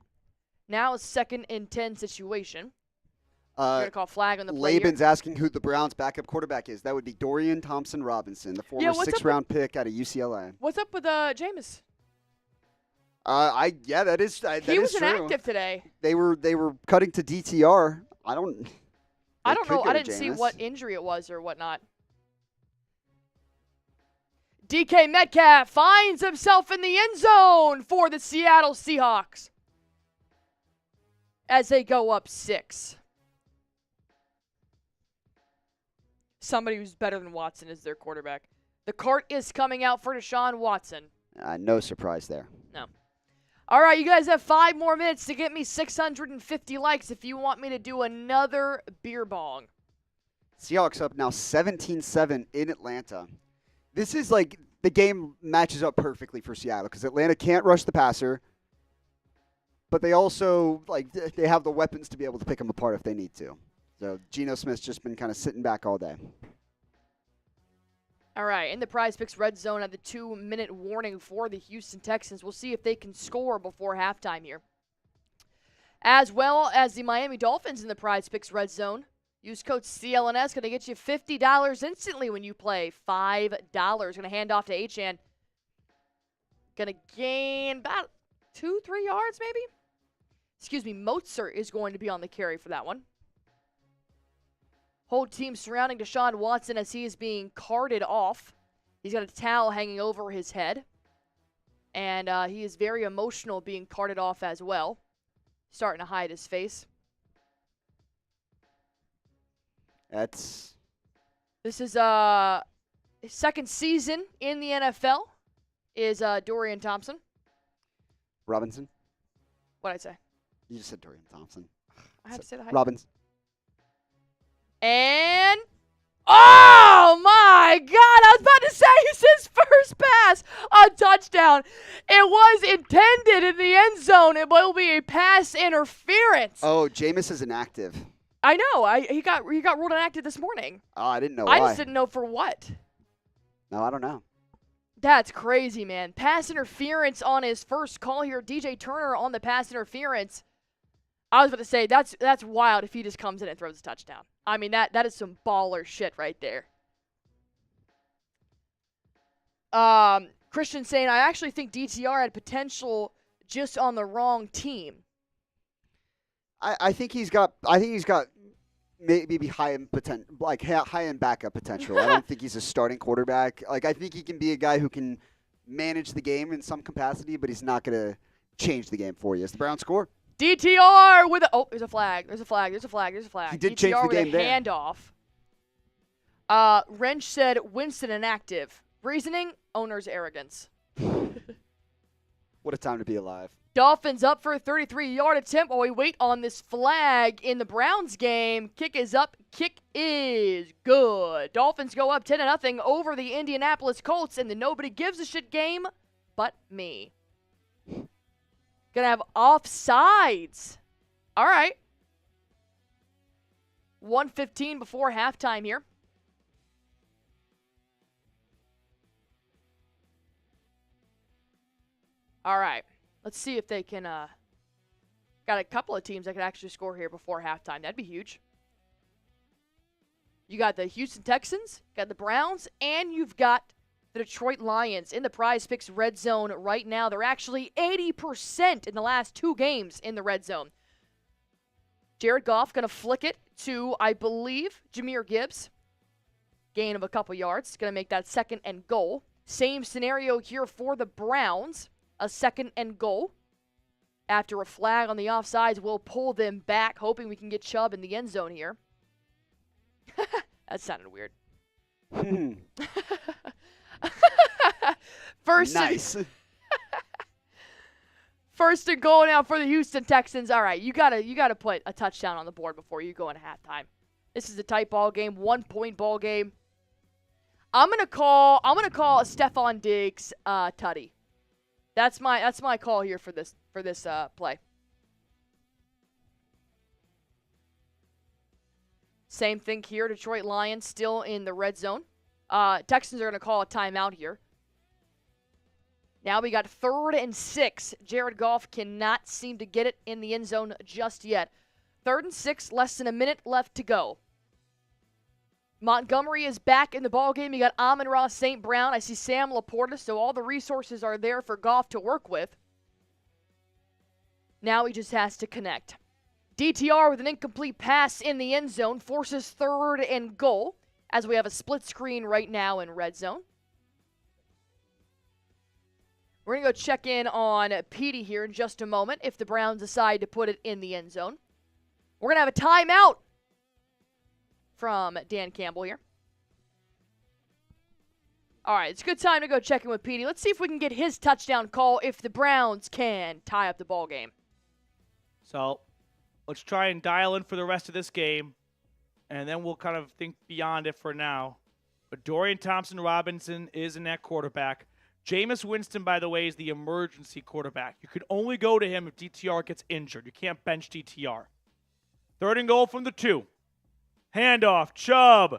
Now a 2nd and 10 situation. We're going to call flag on the play Laban's here. asking who the Browns' backup quarterback is. That would be Dorian Thompson-Robinson, the former what's up 6th-round pick out of UCLA. What's up with Jameis? That is that He is was true. inactive today. They were cutting to DTR. I don't know. could go I to didn't see Jameis. what injury it was or whatnot. DK Metcalf finds himself in the end zone for the Seattle Seahawks as they go up 6. somebody who's better than Watson as their quarterback. The cart is coming out for Deshaun Watson. No surprise there. No. All right, you guys have 5 more minutes to get me 650 likes if you want me to do another beer bong. Seahawks up now 17-7 in Atlanta. This is like the game matches up perfectly for Seattle because Atlanta can't rush the passer, but they also they have the weapons to be able to pick them apart if they need to. So Geno Smith's just been kind of sitting back all day. All right, in the PrizePicks red zone at the 2-minute warning for the Houston Texans. We'll see if they can score before halftime here. As well as the Miami Dolphins in the PrizePicks red zone. Use code CLNS. Going to get you $50 instantly when you play. $5. Going to hand off to Achan. Going to gain about 2-3 yards maybe? Excuse me, Mozart is going to be on the carry for that one. Whole team surrounding Deshaun Watson as he is being carted off. He's got a towel hanging over his head. And he is very emotional being carted off as well. Starting to hide his face. This is his second season in the NFL is Dorian Thompson. Robinson. What'd I say? You just said Dorian Thompson. I had to say the height. Robinson. And, oh my God, I was about to say it's his first pass, a touchdown. It was intended in the end zone. It will be a pass interference. Oh, Jameis is inactive. I know. He got ruled inactive this morning. Oh, I didn't know why. I just didn't know for what. No, I don't know. That's crazy, man. Pass interference on his first call here. DJ Turner on the pass interference. I was about to say, that's wild if he just comes in and throws a touchdown. I mean, that is some baller shit right there. Christian saying, I actually think DTR had potential just on the wrong team. I think he's got maybe high end high end backup potential. I don't think he's a starting quarterback. I think he can be a guy who can manage the game in some capacity, but he's not going to change the game for you. Is the Browns score? DTR with there's a flag. There's a flag. He did DTR change the game with there. a handoff. Wrench said Winston inactive. Reasoning, owner's arrogance. What a time to be alive. Dolphins up for a 33-yard attempt while we wait on this flag in the Browns game. Kick is up. Kick is good. Dolphins go up 10-0 over the Indianapolis Colts in the nobody gives a shit game but me. Gonna have offsides. All right. 1:15 before halftime here. All right. Let's see if they can got a couple of teams that could actually score here before halftime. That'd be huge. You got the Houston Texans, got the Browns, and you've got the Detroit Lions in the PrizePicks red zone right now. They're actually 80% in the last 2 games in the red zone. Jared Goff going to flick it to, I believe, Jahmyr Gibbs. Gain of a couple yards. Going to make that 2nd and goal. Same scenario here for the Browns. A 2nd and goal. After a flag on the offsides, we'll pull them back, hoping we can get Chubb in the end zone here. That sounded weird. Nice. First and goal now for the Houston Texans. All right, you gotta put a touchdown on the board before you go into halftime. This is a tight ball game, 1-point ball game. I'm gonna call a Stephon Diggs tutty. That's my call here for this play. Same thing here. Detroit Lions still in the red zone. Texans are going to call a timeout here. Now we got 3rd and 6. Jared Goff cannot seem to get it in the end zone just yet. 3rd and 6, less than a minute left to go. Montgomery is back in the ballgame. You got Amon-Ra St. Brown. I see Sam Laporta, so all the resources are there for Goff to work with. Now he just has to connect. DTR with an incomplete pass in the end zone forces 3rd and goal as we have a split screen right now in red zone. We're going to go check in on Petey here in just a moment if the Browns decide to put it in the end zone. We're going to have a timeout from Dan Campbell here. All right, it's a good time to go check in with Petey. Let's see if we can get his touchdown call if the Browns can tie up the ball game. So let's try and dial in for the rest of this game, and then we'll kind of think beyond it for now. But Dorian Thompson-Robinson is in that quarterback. Jameis Winston, by the way, is the emergency quarterback. You can only go to him if DTR gets injured. You can't bench DTR. 3rd and goal from the 2. Handoff, Chubb.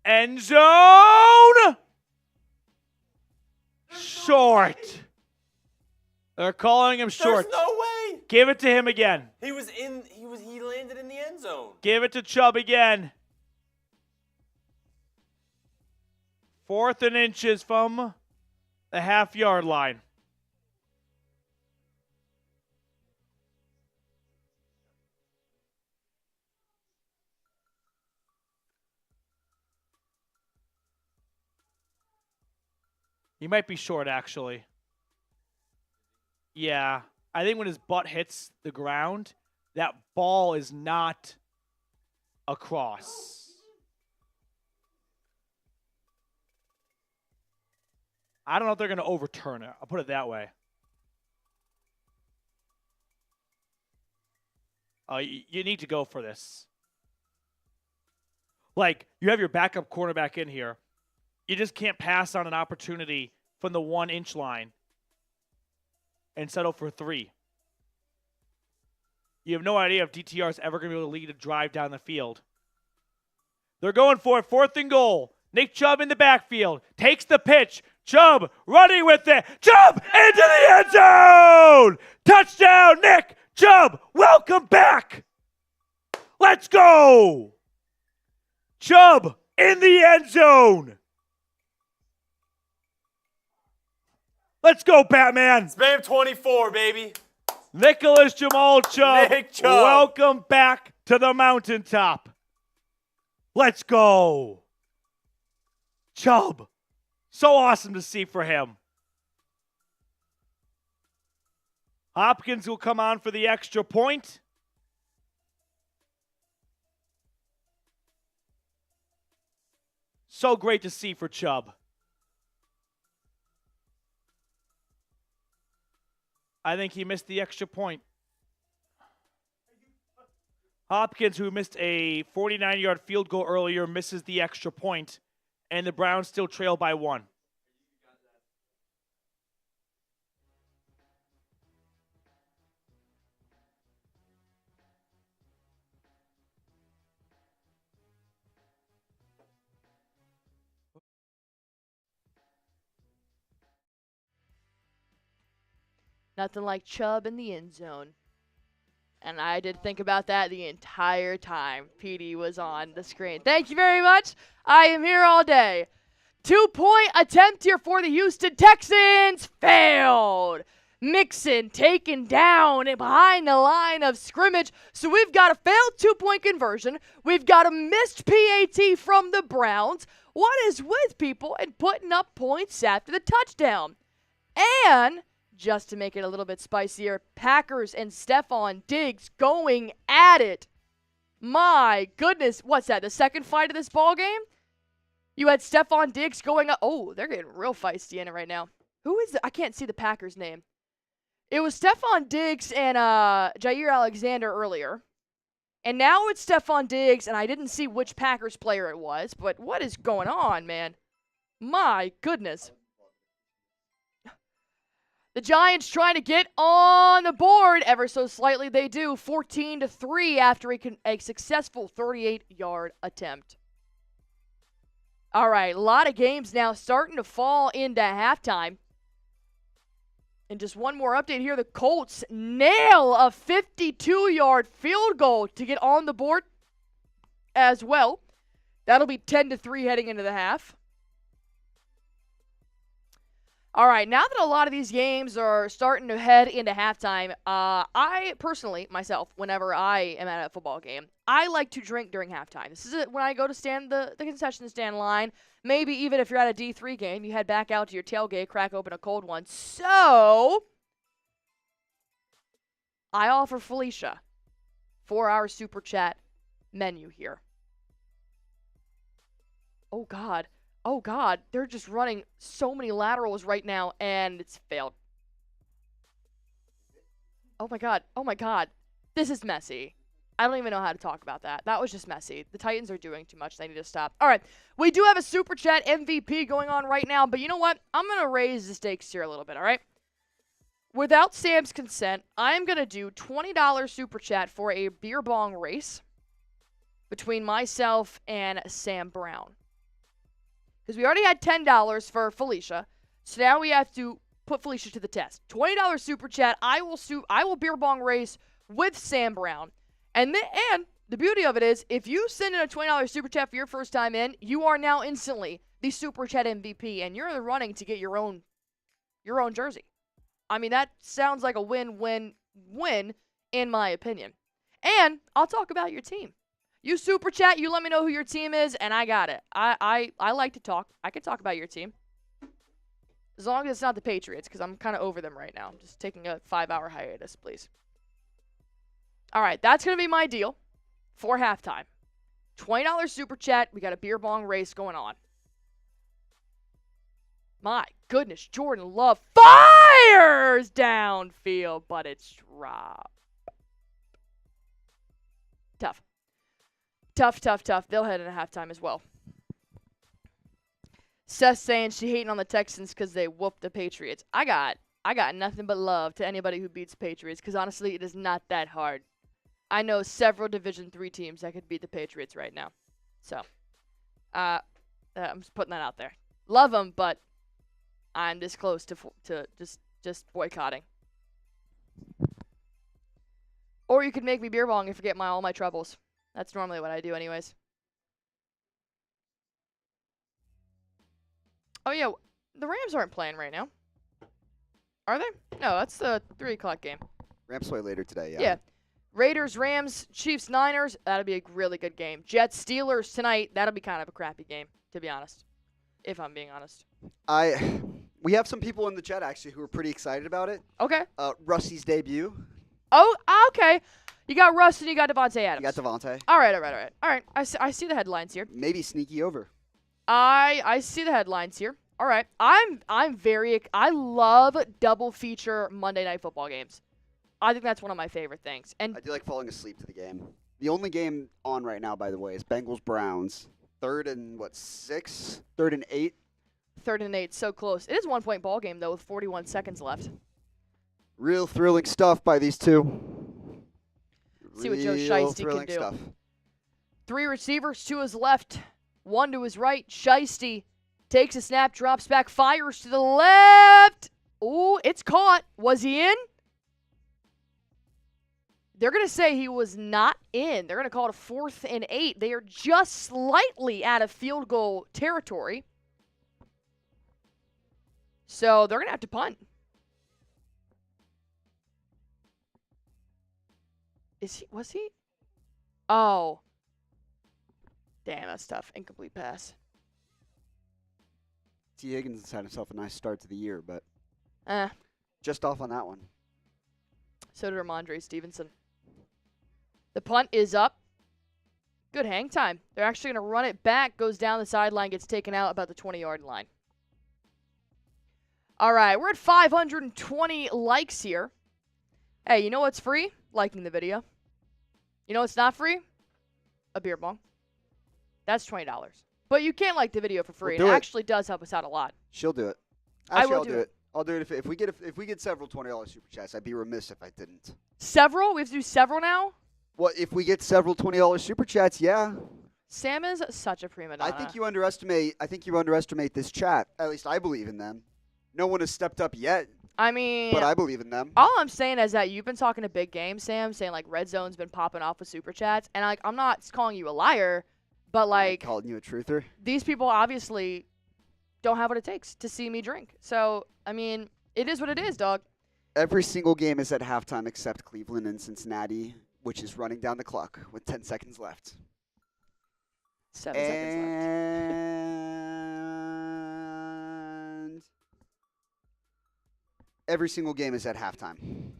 End zone! Short. They're calling him short. There's no way. Give it to him again. He landed in the end zone. Give it to Chubb again. 4th and inches from the half-yard line. He might be short, actually. Yeah. I think when his butt hits the ground, that ball is not across. I don't know if they're going to overturn it. I'll put it that way. You need to go for this. Like, you have your backup cornerback in here. You just can't pass on an opportunity from the 1-inch line and settle for 3. You have no idea if DTR is ever going to be able to lead a drive down the field. They're going for it. 4th and goal. Nick Chubb in the backfield. Takes the pitch. Chubb running with it. Chubb into the end zone. Touchdown, Nick Chubb. Welcome back. Let's go. Chubb in the end zone. Let's go, Batman. Spam 24, baby. Nicholas Jamal Chubb. Nick Chubb. Welcome back to the mountaintop. Let's go. Chubb. So awesome to see for him. Hopkins will come on for the extra point. So great to see for Chubb. I think he missed the extra point. Hopkins, who missed a 49-yard field goal earlier, misses the extra point, and the Browns still trail by 1. Nothing like Chubb in the end zone. And I did think about that the entire time Petey was on the screen. Thank you very much. I am here all day. 2-point attempt here for the Houston Texans. Failed. Mixon taken down and behind the line of scrimmage. So we've got a failed 2-point conversion. We've got a missed PAT from the Browns. What is with people and putting up points after the touchdown? And just to make it a little bit spicier, Packers and Stephon Diggs going at it. My goodness. What's that, the second fight of this ball game? You had Stephon Diggs going up. Oh, they're getting real feisty in it right now. Who is it? I can't see the Packers' name. It was Stephon Diggs and Jair Alexander earlier. And now it's Stephon Diggs, and I didn't see which Packers player it was, but what is going on, man? My goodness. The Giants trying to get on the board ever so slightly. They do 14-3 after a successful 38-yard attempt. All right, a lot of games now starting to fall into halftime. And just one more update here. The Colts nail a 52-yard field goal to get on the board as well. That'll be 10-3 heading into the half. All right, now that a lot of these games are starting to head into halftime, I personally, myself, whenever I am at a football game, I like to drink during halftime. This is it when I go to stand the concession stand line. Maybe even if you're at a D3 game, you head back out to your tailgate, crack open a cold one. So, I offer Felicia 4-hour super chat menu here. Oh, God. Oh, God. They're just running so many laterals right now, and it's failed. Oh, my God. Oh, my God. This is messy. I don't even know how to talk about that. That was just messy. The Titans are doing too much. They need to stop. All right. We do have a Super Chat MVP going on right now, but you know what? I'm going to raise the stakes here a little bit, all right? Without Sam's consent, I'm going to do $20 Super Chat for a beer bong race between myself and Sam Brown. Because we already had $10 for Felicia, so now we have to put Felicia to the test. $20 Super Chat. I will beer bong race with Sam Brown. And the beauty of it is, if you send in a $20 Super Chat for your first time in, you are now instantly the Super Chat MVP, and you're in the running to get your own jersey. I mean, that sounds like a win-win-win, in my opinion. And I'll talk about your team. You Super Chat, you let me know who your team is, and I got it. I like to talk. I can talk about your team. As long as it's not the Patriots, because I'm kind of over them right now. I'm just taking a 5-hour hiatus, please. All right, that's going to be my deal for halftime. $20 Super Chat. We got a beer bong race going on. My goodness, Jordan Love fires downfield, but it's dropped. Tough. They'll head into halftime as well. Seth saying she hating on the Texans because they whooped the Patriots. I got nothing but love to anybody who beats Patriots, because honestly, it is not that hard. I know several Division III teams that could beat the Patriots right now. So, I'm just putting that out there. Love them, but I'm this close to just boycotting. Or you could make me beer bong and forget all my troubles. That's normally what I do anyways. Oh, yeah. The Rams aren't playing right now. Are they? No, that's the 3 o'clock game. Rams play later today, yeah. Yeah. Raiders, Rams, Chiefs, Niners. That'll be a really good game. Jets, Steelers tonight. That'll be kind of a crappy game, to be honest. If I'm being honest. We have some people in the chat, actually, who are pretty excited about it. Okay. Rusty's debut. Oh, okay. You got Russ and you got Devontae Adams. You got Devontae. All right. I see the headlines here. Maybe sneaky over. I see the headlines here. All right. I love double feature Monday Night Football games. I think that's one of my favorite things. And I do like falling asleep to the game. The only game on right now, by the way, is Bengals-Browns. 3rd and 6? 3rd and 8? 3rd and 8, so close. It is a 1-point ball game, though, with 41 seconds left. Real thrilling stuff by these two. See what Joe Shiesty can do. Stuff. 3 receivers, 2 his left, 1 to his right. Shiesty takes a snap, drops back, fires to the left. Ooh, it's caught. Was he in? They're going to say he was not in. They're going to call it a 4th and 8. They are just slightly out of field goal territory. So they're going to have to punt. Was he? Oh. Damn, that's tough. Incomplete pass. T. Higgins has had himself a nice start to the year, but Eh. just off on that one. So did Ramondre Stevenson. The punt is up. Good hang time. They're actually going to run it back, goes down the sideline, gets taken out about the 20-yard line. All right, we're at 520 likes here. Hey, you know what's free? Liking the video. You know what's not free? A beer bong. That's $20. But you can like the video for free. We'll It do it. actually does help us out a lot. She'll do it. I Actually, will I'll do do it. it. I'll do it if we get several $20 super chats. I'd be remiss if I didn't. Several? We have to do several now? Well, if we get several $20 super chats, yeah. Sam is such a prima donna. I think you underestimate this chat. At least I believe in them. No one has stepped up yet, I mean, but I believe in them. all I'm saying is that you've been talking a big game, Sam, saying like RedZone's been popping off with super chats, and like I'm not calling you a liar, but like calling you a truther. these people obviously don't have what it takes to see me drink. So I mean, it is what it is, dog. Every single game is at halftime except Cleveland and Cincinnati, which is running down the clock with 10 seconds left. 7 seconds left. And every single game is at halftime.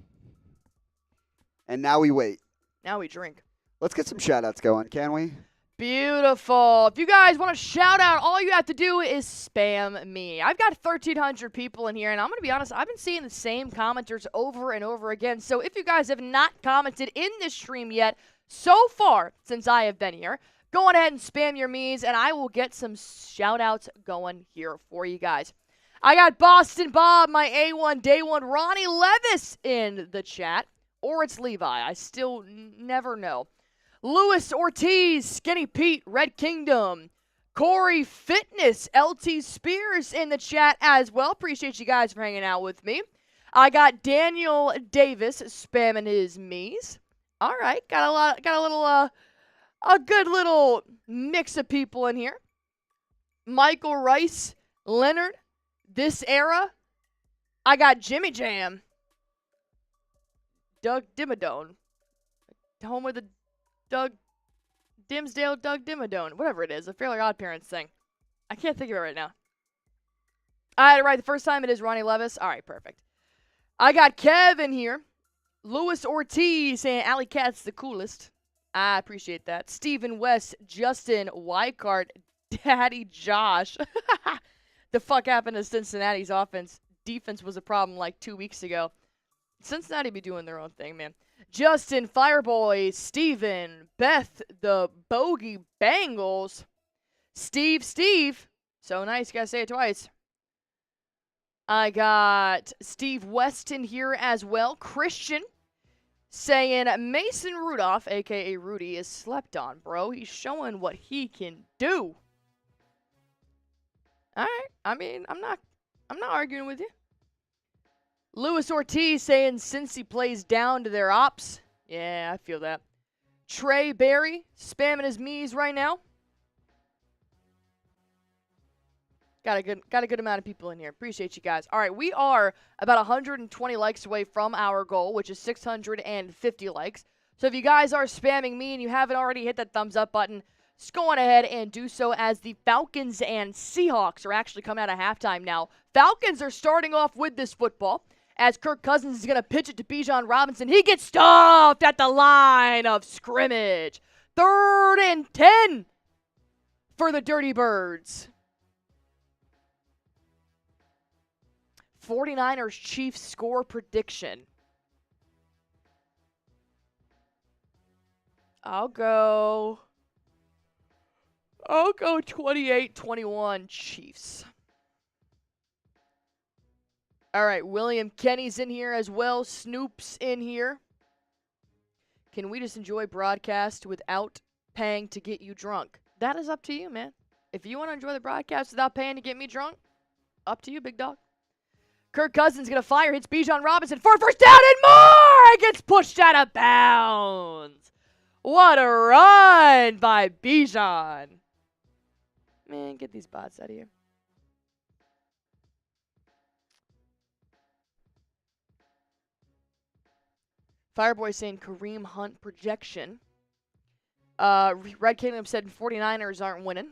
And now we wait. Now we drink. Let's get some shout-outs going, can we? Beautiful. If you guys want to shout out, all you have to do is spam me. I've got 1,300 people in here, and I'm going to be honest, I've been seeing the same commenters over and over again. So if you guys have not commented in this stream yet, so far since I have been here, go on ahead and spam your me's, and I will get some shout outs going here for you guys. I got Boston Bob, my A1 Day 1, Ronnie Levis in the chat, or it's Levi. I still never know. Luis Ortiz, Skinny Pete, Red Kingdom, Corey Fitness, LT Spears in the chat as well. Appreciate you guys for hanging out with me. I got Daniel Davis spamming his me's. All right, got a good little mix of people in here. Michael Rice, Leonard, This Era. I got Jimmy Jam, Doug Dimmadome, home of the Doug Dimmadome, whatever it is, a Fairly Odd Parents thing. I can't think of it right now. I had it right the first time. It is Ronnie Levis. All right, perfect. I got Kevin here. Luis Ortiz saying Alley Cat's the coolest. I appreciate that. Stephen West, Justin Weikart, Daddy Josh. The fuck happened to Cincinnati's defense was a problem like 2 weeks ago. Cincinnati be doing their own thing, man. Justin, Fireboy, Steven, Beth, the Bogey Bengals, Steve. So nice, gotta say it twice. I got Steve Weston here as well. Christian saying Mason Rudolph, a.k.a. Rudy, is slept on, bro. He's showing what he can do. All right. I mean, I'm not arguing with you. Luis Ortiz saying Cincy plays down to their ops. Yeah, I feel that. Trey Berry spamming his me's right now. Got a good amount of people in here. Appreciate you guys. All right, we are about 120 likes away from our goal, which is 650 likes. So if you guys are spamming me and you haven't already hit that thumbs up button, just go on ahead and do so, as the Falcons and Seahawks are actually coming out of halftime now. Falcons are starting off with this football, as Kirk Cousins is going to pitch it to Bijan Robinson. He gets stuffed at the line of scrimmage. 3rd and 10 for the Dirty Birds. 49ers Chiefs score prediction. I'll go 28-21 Chiefs. All right, William Kenny's in here as well. Snoop's in here. Can we just enjoy broadcast without paying to get you drunk? That is up to you, man. If you want to enjoy the broadcast without paying to get me drunk, up to you, big dog. Kirk Cousins going to fire, hits Bijan Robinson for a first down and more! It gets pushed out of bounds. What a run by Bijan. Man, get these bots out of here. Fireboy saying Kareem Hunt projection. Red Kingdom said 49ers aren't winning.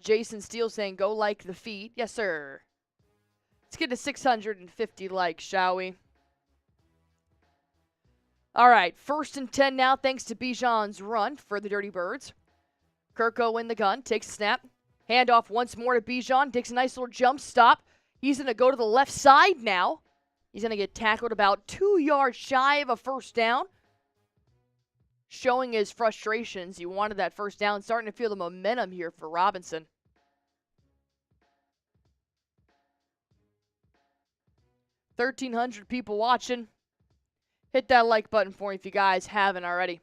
Jason Steele saying go like the feed. Yes, sir. Let's get to 650 likes, shall we? All right, 1st and 10 now thanks to Bijan's run for the Dirty Birds. Kirko in the gun, takes a snap. Handoff once more to Bijan, takes a nice little jump stop. He's going to go to the left side now. He's going to get tackled about 2 yards shy of a first down. Showing his frustrations. He wanted that first down. Starting to feel the momentum here for Robinson. $1,300 people watching. Hit that like button for me if you guys haven't already.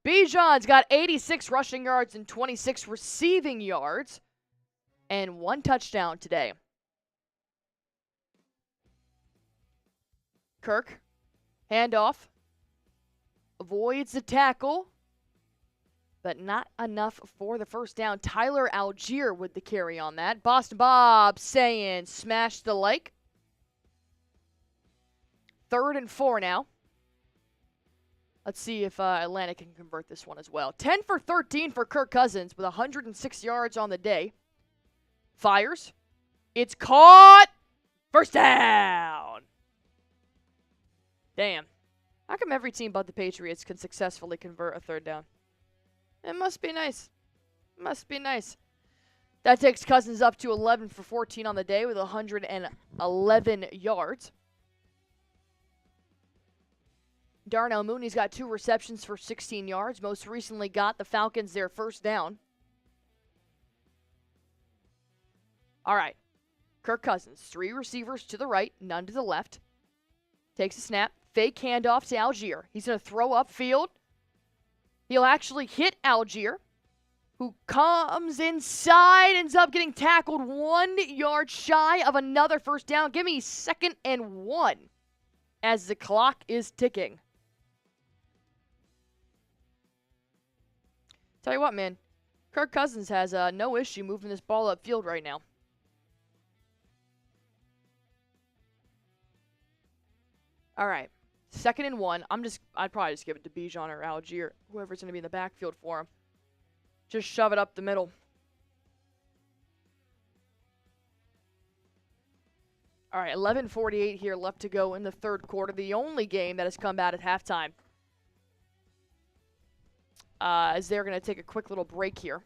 Bijan's got 86 rushing yards and 26 receiving yards. And 1 touchdown today. Kirk, handoff, avoids the tackle, but not enough for the first down. Tyler Algier with the carry on that. Boston Bob saying smash the like. 3rd and 4 now. Let's see if Atlanta can convert this one as well. 10 for 13 for Kirk Cousins with 106 yards on the day. Fires. It's caught. First down. Damn. How come every team but the Patriots can successfully convert a 3rd down? It must be nice. Must be nice. That takes Cousins up to 11 for 14 on the day with 111 yards. Darnell Mooney's got 2 receptions for 16 yards. Most recently got the Falcons their first down. All right. Kirk Cousins, 3 receivers to the right, none to the left. Takes a snap. Fake handoff to Algier. He's going to throw upfield. He'll actually hit Algier, who comes inside, ends up getting tackled 1 yard shy of another first down. Give me 2nd and 1 as the clock is ticking. Tell you what, man. Kirk Cousins has no issue moving this ball upfield right now. All right. 2nd and 1. I'd probably just give it to Bijan or Algier, whoever's going to be in the backfield for him. Just shove it up the middle. All right, 11:48 here left to go in the third quarter. The only game that has come out at halftime. As they're going to take a quick little break here.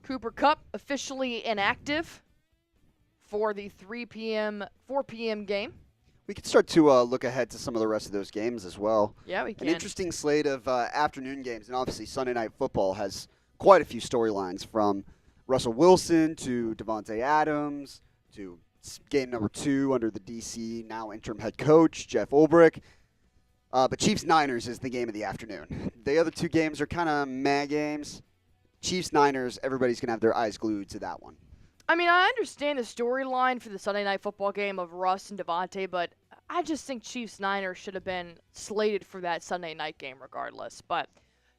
Cooper Kupp officially inactive for the 4 p.m. game. We could start to look ahead to some of the rest of those games as well. Yeah, we can. An interesting slate of afternoon games, and obviously Sunday Night Football has quite a few storylines, from Russell Wilson to Devontae Adams to game number 2 under the DC now interim head coach Jeff Ulbrich. But Chiefs-Niners is the game of the afternoon. The other 2 games are kind of meh games. Chiefs-Niners, everybody's going to have their eyes glued to that one. I mean, I understand the storyline for the Sunday Night Football game of Russ and Devontae, but I just think Chiefs-Niners should have been slated for that Sunday night game regardless. But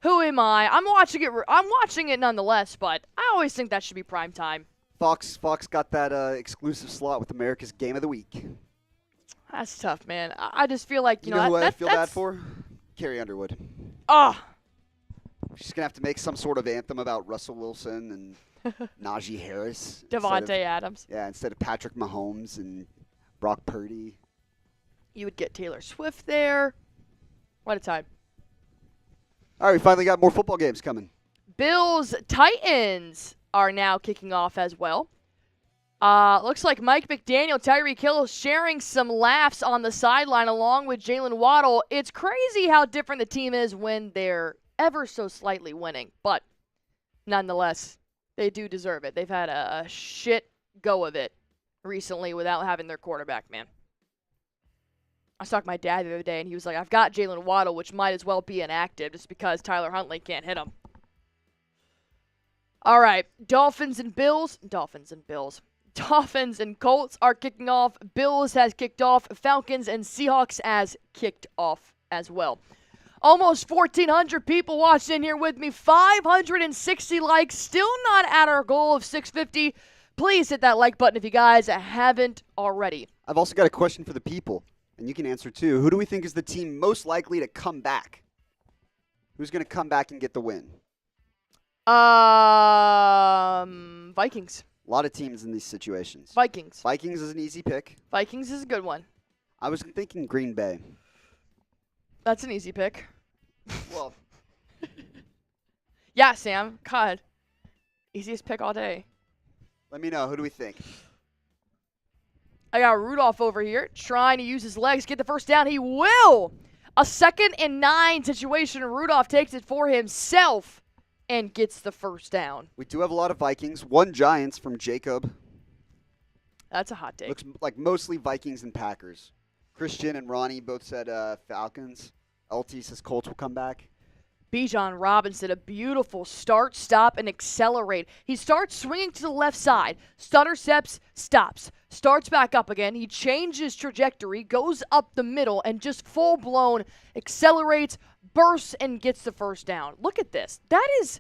who am I? I'm watching it nonetheless, but I always think that should be prime time. Fox got that exclusive slot with America's Game of the Week. That's tough, man. I just feel like, you know who I feel bad for? Carrie Underwood. Oh. She's going to have to make some sort of anthem about Russell Wilson and Najee Harris. Devontae Adams. Yeah, instead of Patrick Mahomes and Brock Purdy. You would get Taylor Swift there. What a time. All right, we finally got more football games coming. Bills-Titans are now kicking off as well. Looks like Mike McDaniel, Tyreek Hill sharing some laughs on the sideline along with Jalen Waddle. It's crazy how different the team is when they're ever so slightly winning. But nonetheless, they do deserve it. They've had a shit go of it recently without having their quarterback, man. I was talking to my dad the other day, and he was like, I've got Jalen Waddle, which might as well be inactive just because Tyler Huntley can't hit him. All right, Dolphins and Colts are kicking off. Bills has kicked off. Falcons and Seahawks has kicked off as well. Almost 1,400 people watched in here with me. 560 likes. Still not at our goal of 650. Please hit that like button if you guys haven't already. I've also got a question for the people, and you can answer too. Who do we think is the team most likely to come back? Who's going to come back and get the win? Vikings. A lot of teams in these situations. Vikings. Vikings is an easy pick. Vikings is a good one. I was thinking Green Bay. That's an easy pick. Well. Yeah, Sam. God. Easiest pick all day. Let me know. Who do we think? I got Rudolph over here trying to use his legs, get the first down. He will. A 2nd and 9 situation. Rudolph takes it for himself and gets the first down. We do have a lot of Vikings. 1 Giants from Jacob. That's a hot take. Looks like mostly Vikings and Packers. Christian and Ronnie both said Falcons. LT says Colts will come back. Bijan Robinson, a beautiful start, stop, and accelerate. He starts swinging to the left side. Stutter steps, stops. Starts back up again. He changes trajectory, goes up the middle, and just full-blown accelerates, bursts, and gets the first down. Look at this. That is...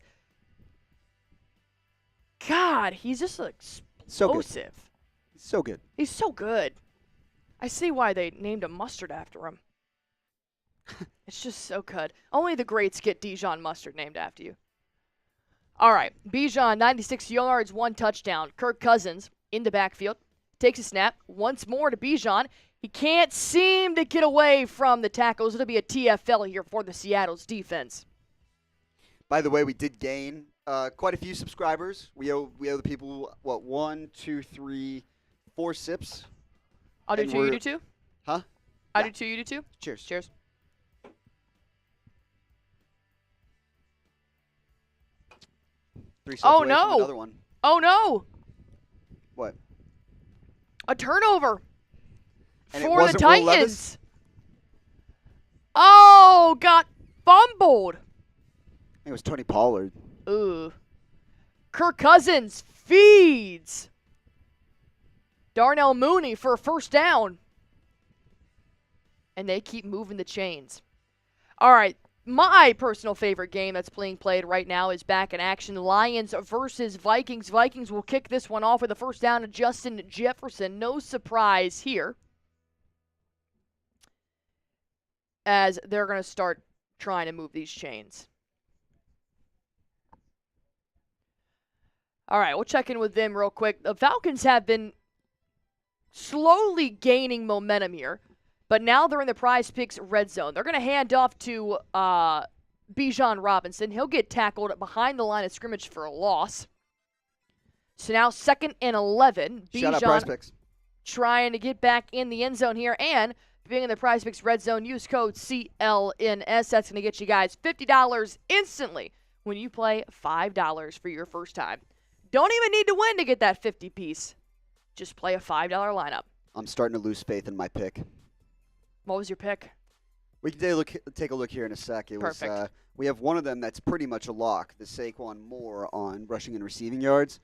God, he's just explosive. So good. He's so good. He's so good. I see why they named him Mustard after him. It's just so good. Only the greats get Dijon Mustard named after you. All right. Bijan, 96 yards, 1 touchdown. Kirk Cousins in the backfield. Takes a snap. Once more to Bijan. He can't seem to get away from the tackles. It'll be a TFL here for the Seattle's defense. By the way, we did gain quite a few subscribers. We owe the people, 1, 2, 3, 4 sips. I'll do And 2, you do 2? Huh? I'll Yeah. do 2, you do 2? Cheers. Cheers. 3 sips Oh, away from no. another one. Oh, no. What? A turnover And it for the wasn't Will Levis? Titans. Oh, got fumbled. I think it was Tony Pollard. Ooh. Kirk Cousins feeds Darnell Mooney for a first down. And they keep moving the chains. All right. My personal favorite game that's being played right now is back in action. Lions versus Vikings. Vikings will kick this one off with a first down to Justin Jefferson. No surprise here, as they're going to start trying to move these chains. All right, we'll check in with them real quick. The Falcons have been slowly gaining momentum here, but now they're in the PrizePicks red zone. They're going to hand off to Bijan Robinson. He'll get tackled behind the line of scrimmage for a loss. So now 2nd and 11. Shout out Bijan PrizePicks. trying to get back in the end zone here. And being in the PrizePicks red zone, use code CLNS. That's going to get you guys $50 instantly when you play $5 for your first time. Don't even need to win to get that 50 piece. Just play a $5 lineup. I'm starting to lose faith in my pick. What was your pick? We can take a look here in a sec. It was, Perfect. we have one of them that's pretty much a lock, the Saquon Moore on rushing and receiving yards.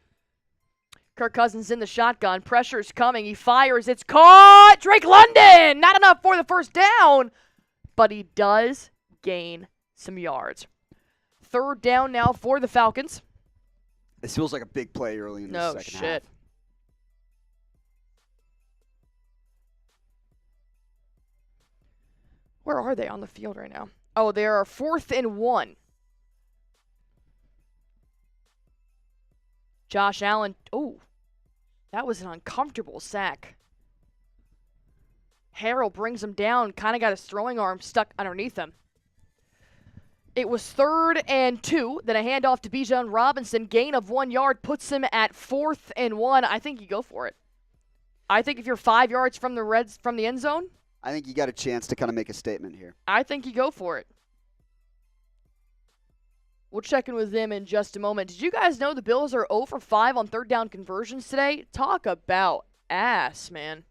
Kirk Cousins in the shotgun. Pressure's coming. He fires. It's caught. Drake London. Not enough for the first down, but he does gain some yards. 3rd down now for the Falcons. This feels like a big play early in the No second shit. half. Where are they on the field right now? Oh, they are 4th and 1. Josh Allen. Oh, that was an uncomfortable sack. Harrell brings him down. Kind of got his throwing arm stuck underneath him. It was 3rd and 2. Then a handoff to Bijan Robinson. Gain of 1 yard puts him at 4th and 1. I think you go for it. I think if you're 5 yards from the end zone, I think you got a chance to kind of make a statement here. I think you go for it. We'll check in with them in just a moment. Did you guys know the Bills are 0 for 5 on 3rd down conversions today? Talk about ass, man.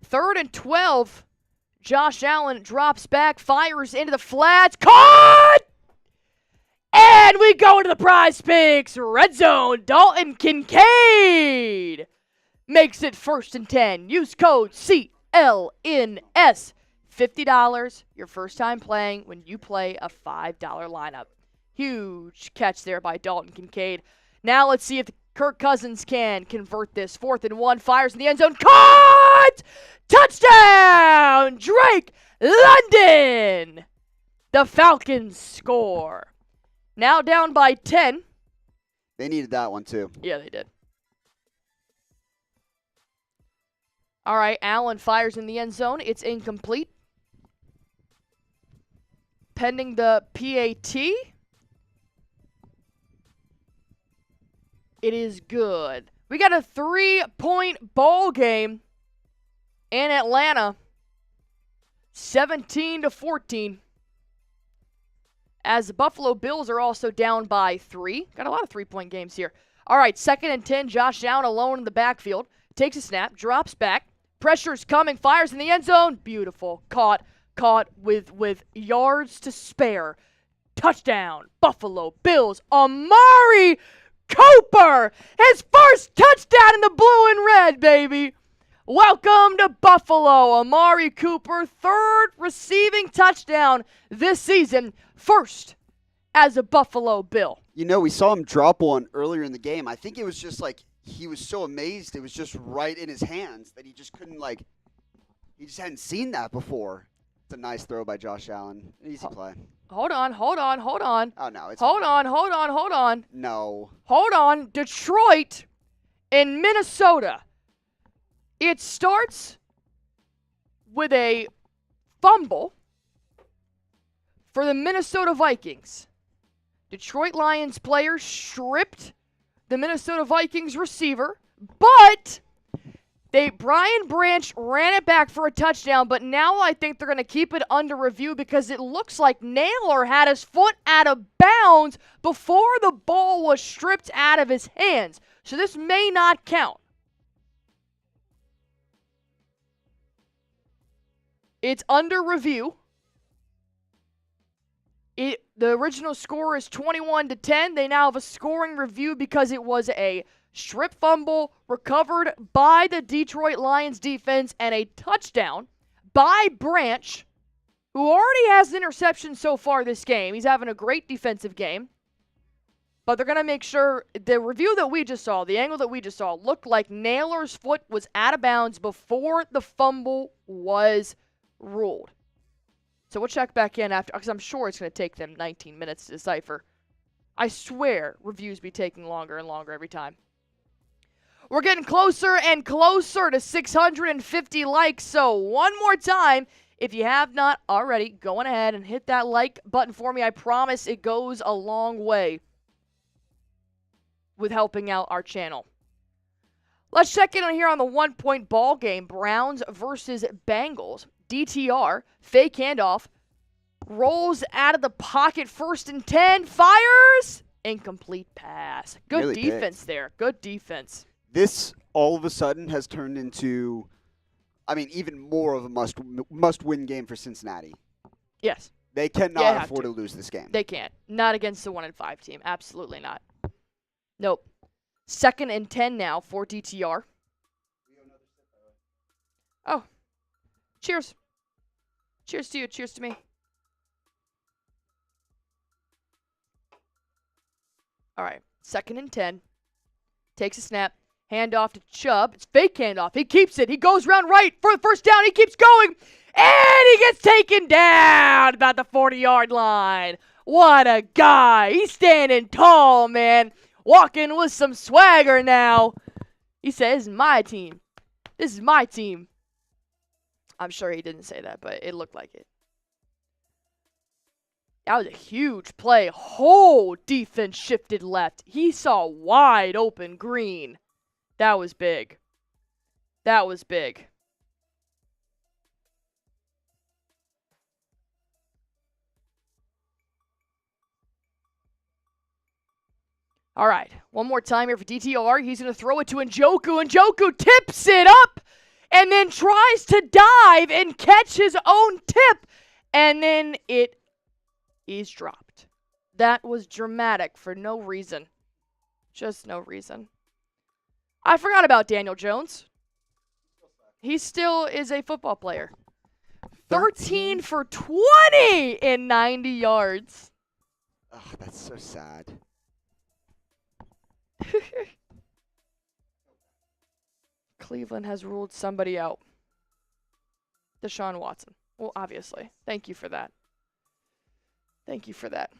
3rd and 12. Josh Allen drops back, fires into the flats. Caught! And we go into the PrizePicks red zone. Dalton Kincaid makes it 1st and 10. Use code CLNS. $50 your first time playing when you play a $5 lineup. Huge catch there by Dalton Kincaid. Now let's see if Kirk Cousins can convert this. 4th and 1, fires in the end zone. Caught! Touchdown! Drake London! The Falcons score. Now down by 10. They needed that one too. Yeah, they did. All right, Allen fires in the end zone. It's incomplete. Pending the PAT. It is good. We got a 3-point ball game in Atlanta. 17-14. As the Buffalo Bills are also down by 3. Got a lot of 3-point games here. All right, 2nd and 10. Josh Allen alone in the backfield. Takes a snap, drops back. Pressure's coming, fires in the end zone. Beautiful. Caught with yards to spare. Touchdown. Buffalo Bills. Amari Cooper. His first touchdown in the blue and red, baby. Welcome to Buffalo. Amari Cooper, 3rd receiving touchdown this season. 1st as a Buffalo Bill. You know, we saw him drop one earlier in the game. I think it was just like he was so amazed it was just right in his hands that he just couldn't, like, he just hadn't seen that before. It's a nice throw by Josh Allen. Easy play. Hold on. Oh, no. Hold on. No. Hold on. Detroit and Minnesota It starts with a fumble for the Minnesota Vikings. Detroit Lions player stripped the Minnesota Vikings receiver, but Brian Branch ran it back for a touchdown, but now I think they're going to keep it under review because it looks like Naylor had his foot out of bounds before the ball was stripped out of his hands. So this may not count. It's under review. The original score is 21-10. They now have a scoring review because it was a strip fumble recovered by the Detroit Lions defense and a touchdown by Branch, who already has an interception so far this game. He's having a great defensive game. But they're going to make sure the review that we just saw, the angle that we just saw, looked like Naylor's foot was out of bounds before the fumble was ruled. So we'll check back in after, because I'm sure it's going to take them 19 minutes to decipher. I swear reviews be taking longer and longer every time. We're getting closer and closer to 650 likes, so one more time, if you have not already, go on ahead and hit that like button for me. I promise it goes a long way with helping out our channel. Let's check in on here on the 1-point ball game. Browns versus Bengals. DTR, fake handoff, rolls out of the pocket, 1st and 10, fires, incomplete pass. Good Really defense big. there. Good defense. This all of a sudden has turned into, even more of a must-win game for Cincinnati. Yes, They cannot have afford to. to lose this game. they can't. Not against the 1-5 team. Absolutely not. Nope. 2nd and 10 now for DTR. Oh. Cheers. Cheers to you. Cheers to me. All right. 2nd and 10. Takes a snap. Handoff to Chubb. It's fake handoff. He keeps it. He goes round right for the first down. He keeps going. And he gets taken down about the 40-yard line. What a guy. He's standing tall, man. Walking with some swagger now. He says, this is my team. This is my team. I'm sure he didn't say that, but it looked like it. That was a huge play. Whole defense shifted left. He saw wide open green. That was big. That was big. All right. One more time here for DTR. He's going to throw it to Njoku. Njoku tips it up and then tries to dive and catch his own tip. And then it is dropped. That was dramatic for no reason. Just no reason. I forgot about Daniel Jones. He still is a football player. 13 for 20 and 90 yards. Oh, that's so sad. Cleveland has ruled somebody out. Deshaun Watson. Well, obviously. Thank you for that. Thank you for that.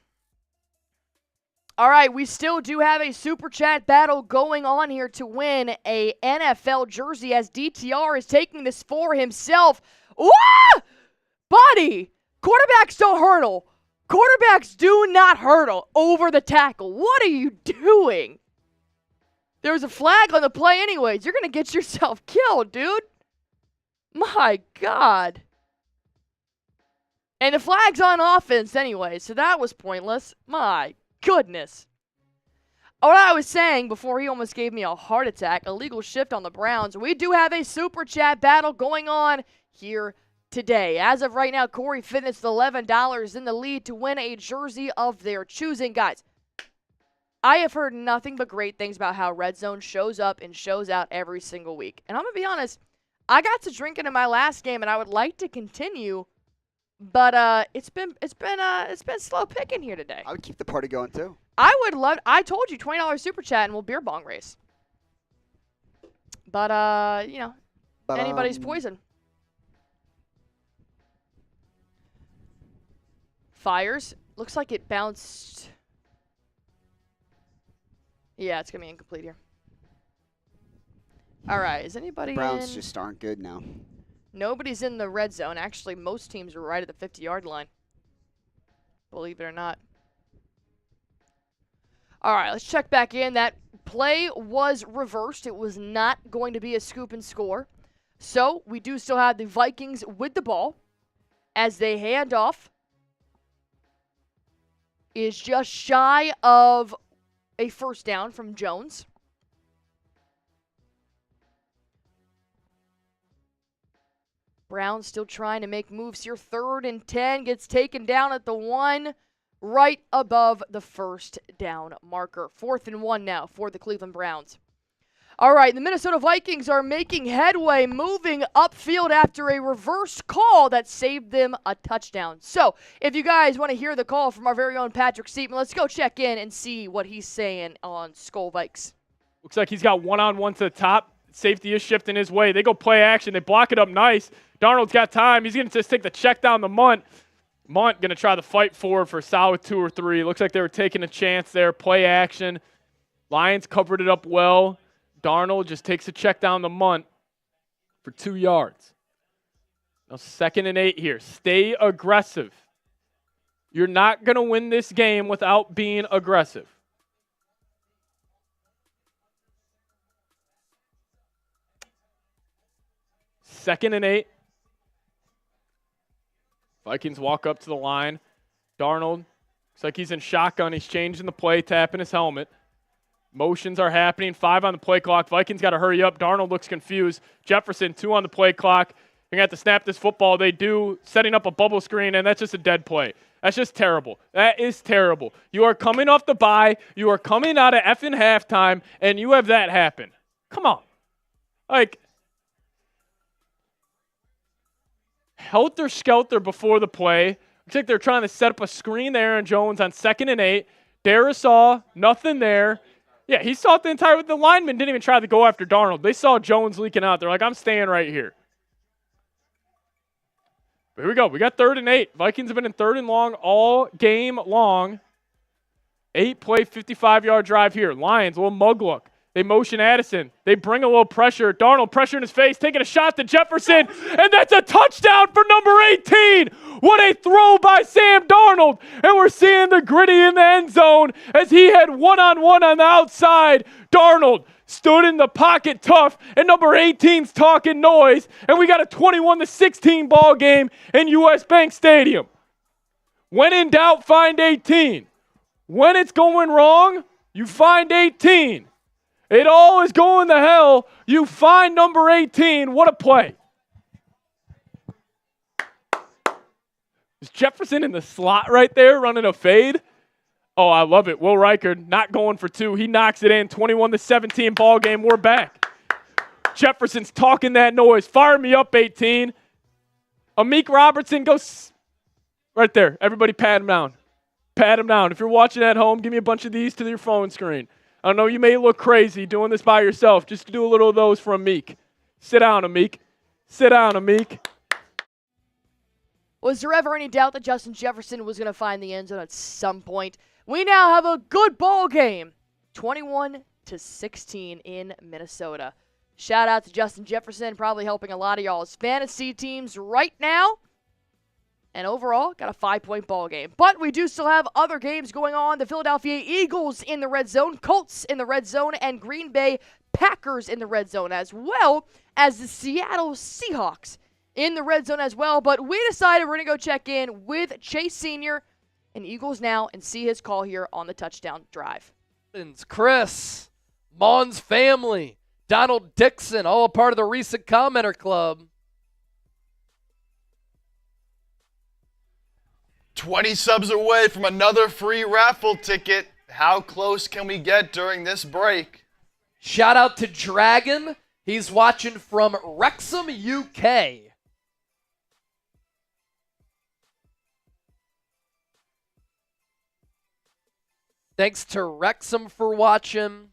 All right, we still do have a Super Chat battle going on here to win a NFL jersey as DTR is taking this for himself. Ooh! Buddy! Quarterbacks don't hurdle. Quarterbacks do not hurdle over the tackle. What are you doing? There's a flag on the play anyways. You're going to get yourself killed, dude. My God. And the flag's on offense anyway, so that was pointless. My goodness. What I was saying before he almost gave me a heart attack, illegal shift on the Browns. We do have a Super Chat battle going on here today. As of right now, Corey Fitness $11 in the lead to win a jersey of their choosing. Guys, I have heard nothing but great things about how RedZone shows up and shows out every single week. And I'm going to be honest, I got to drinking in my last game and I would like to continue, but it's been slow picking here today. I would keep the party going too. I told you $20 Super Chat and we'll beer bong race. But anybody's poison. Fires. Looks like it bounced. Yeah, it's going to be incomplete here. All right, is anybody Browns in? just aren't good now. Nobody's in the red zone. Actually, most teams are right at the 50-yard line. Believe it or not. All right, let's check back in. That play was reversed. It was not going to be a scoop and score. So we do still have the Vikings with the ball as they hand off. Is just shy of a first down from Jones. Brown still trying to make moves here. 3rd and 10 gets taken down at the 1, right above the first down marker. 4th and 1 now for the Cleveland Browns. All right, the Minnesota Vikings are making headway, moving upfield after a reversed call that saved them a touchdown. So, if you guys want to hear the call from our very own Patrick Seaton, let's go check in and see what he's saying on Skol Vikes. Looks like he's got one-on-one to the top. Safety is shifting his way. They go play action. They block it up nice. Darnold's got time. He's going to just take the check down the Munt. Munt going to try to fight forward for a solid 2 or 3. Looks like they were taking a chance there. Play action. Lions covered it up well. Darnold just takes a check down the Munt for 2 yards. Now 2nd and 8 here. Stay aggressive. You're not going to win this game without being aggressive. Second and 8. Vikings walk up to the line. Darnold looks like he's in shotgun. He's changing the play, tapping his helmet. Motions are happening. 5 on the play clock. Vikings got to hurry up. Darnold looks confused. Jefferson, 2 on the play clock. They're going to have to snap this football. They do, setting up a bubble screen, and that's just a dead play. That's just terrible. That is terrible. You are coming off the bye. You are coming out of effing halftime, and you have that happen. Come on. Like, helter-skelter before the play. Looks like they're trying to set up a screen to Aaron Jones on 2nd and 8. Darisaw, nothing there. Yeah, he saw it the entire – the lineman didn't even try to go after Darnold. They saw Jones leaking out. They're like, I'm staying right here. But here we go. We got 3rd and 8. Vikings have been in 3rd and long all game long. 8-play, 55-yard drive here. Lions, a little mug look. They motion Addison. They bring a little pressure. Darnold, pressure in his face, taking a shot to Jefferson, and that's a touchdown for number 18. What a throw by Sam Darnold. And we're seeing the gritty in the end zone as he had one-on-one on the outside. Darnold stood in the pocket tough, and number 18's talking noise, and we got a 21-16 ball game in U.S. Bank Stadium. When in doubt, find 18. When it's going wrong, you find 18. It all is going to hell. You find number 18. What a play. Is Jefferson in the slot right there running a fade? Oh, I love it. Will Riker not going for 2. He knocks it in. 21-17 ball game. We're back. Jefferson's talking that noise. Fire me up, 18. Amik Robertson goes right there. Everybody pat him down. Pat him down. If you're watching at home, give me a bunch of these to your phone screen. I know you may look crazy doing this by yourself. Just do a little of those for Amik. Sit down, Amik. Sit down, Amik. Was there ever any doubt that Justin Jefferson was going to find the end zone at some point? We now have a good ball game. 21-16 in Minnesota. Shout out to Justin Jefferson, probably helping a lot of y'all's fantasy teams right now. And overall, got a 5-point ball game. But we do still have other games going on. The Philadelphia Eagles in the red zone, Colts in the red zone, and Green Bay Packers in the red zone, as well as the Seattle Seahawks in the red zone as well. But we decided we're going to go check in with Chase Sr. and Eagles now and see his call here on the touchdown drive. Chris, Mon's family, Donald Dixon, all a part of the recent commenter club. 20 subs away from another free raffle ticket. How close can we get during this break? Shout out to Dragon. He's watching from Wrexham, UK. Thanks to Wrexham for watching.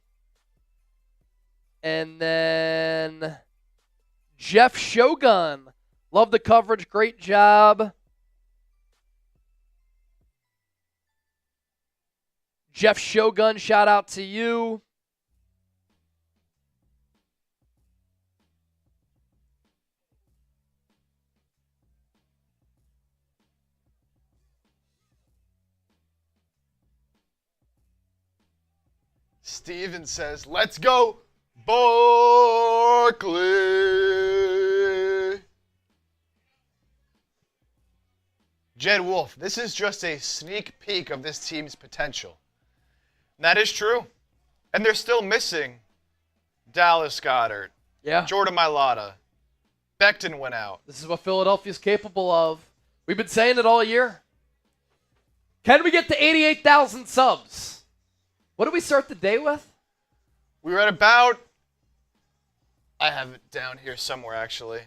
And then Jeff Shogun. Love the coverage. Great job. Jeff Shogun, shout out to you. Steven says, let's go, Barkley. Jed Wolf, this is just a sneak peek of this team's potential. And that is true. And they're still missing Dallas Goedert, Jordan Mailata. Becton went out. This is what Philadelphia's capable of. We've been saying it all year. Can we get to 88,000 subs? What did we start the day with? We were at about, I have it down here somewhere actually.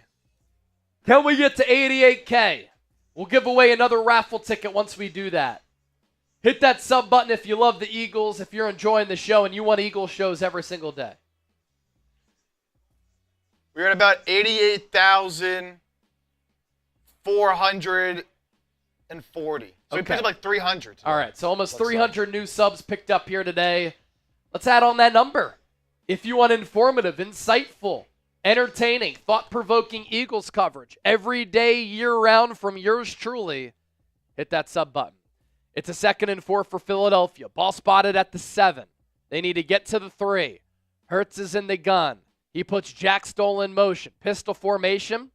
Can we get to 88K? We'll give away another raffle ticket once we do that. Hit that sub button if you love the Eagles, if you're enjoying the show and you want Eagles shows every single day. We're at about 88,440. So we picked up like 300. All right, so almost 300 new subs picked up here today. Let's add on that number. If you want informative, insightful, entertaining, thought-provoking Eagles coverage every day, year-round from yours truly, hit that sub button. It's a 2nd and 4 for Philadelphia. Ball spotted at the 7. They need to get to the 3. Hurts is in the gun. He puts Jack Stoll in motion. Pistol formation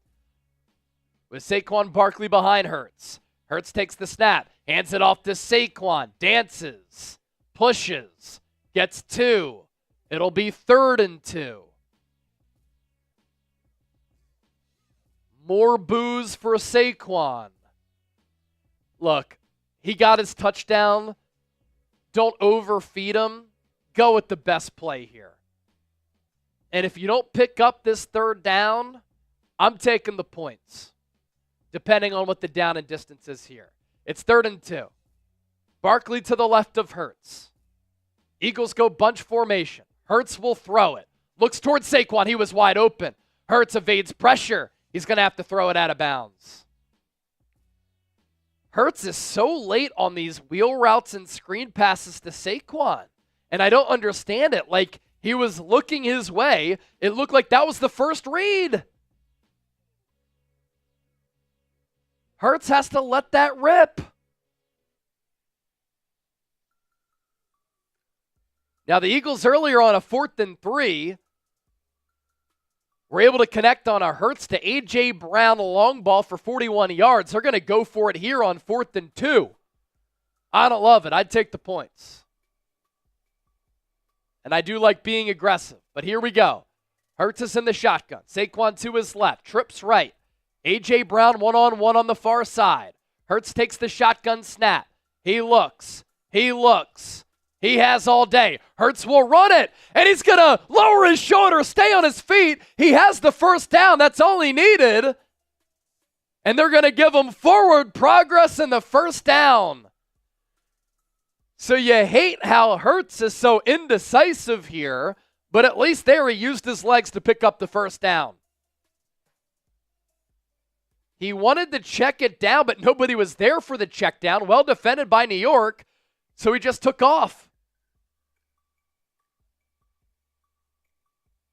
with Saquon Barkley behind Hurts. Hurts takes the snap, hands it off to Saquon, dances, pushes, gets 2. It'll be 3rd and 2. More boos for Saquon. Look, he got his touchdown. Don't overfeed him. Go with the best play here. And if you don't pick up this 3rd down, I'm taking the points, depending on what the down and distance is here. It's 3rd and 2. Barkley to the left of Hurts. Eagles go bunch formation. Hurts will throw it. Looks towards Saquon. He was wide open. Hurts evades pressure. He's going to have to throw it out of bounds. Hurts is so late on these wheel routes and screen passes to Saquon. And I don't understand it. Like, he was looking his way. It looked like that was the first read. Hurts has to let that rip. Now, the Eagles earlier on a 4th and 3 were able to connect on a Hurts to A.J. Brown long ball for 41 yards. They're going to go for it here on 4th and 2. I don't love it. I'd take the points. And I do like being aggressive. But here we go. Hurts is in the shotgun. Saquon to his left. Trips right. A.J. Brown one-on-one on the far side. Hurts takes the shotgun snap. He looks. He looks. He has all day. Hurts will run it, and he's going to lower his shoulder, stay on his feet. He has the 1st down. That's all he needed. And they're going to give him forward progress in the 1st down. So you hate how Hurts is so indecisive here, but at least there he used his legs to pick up the 1st down. He wanted to check it down, but nobody was there for the check down. Well defended by New York, so he just took off.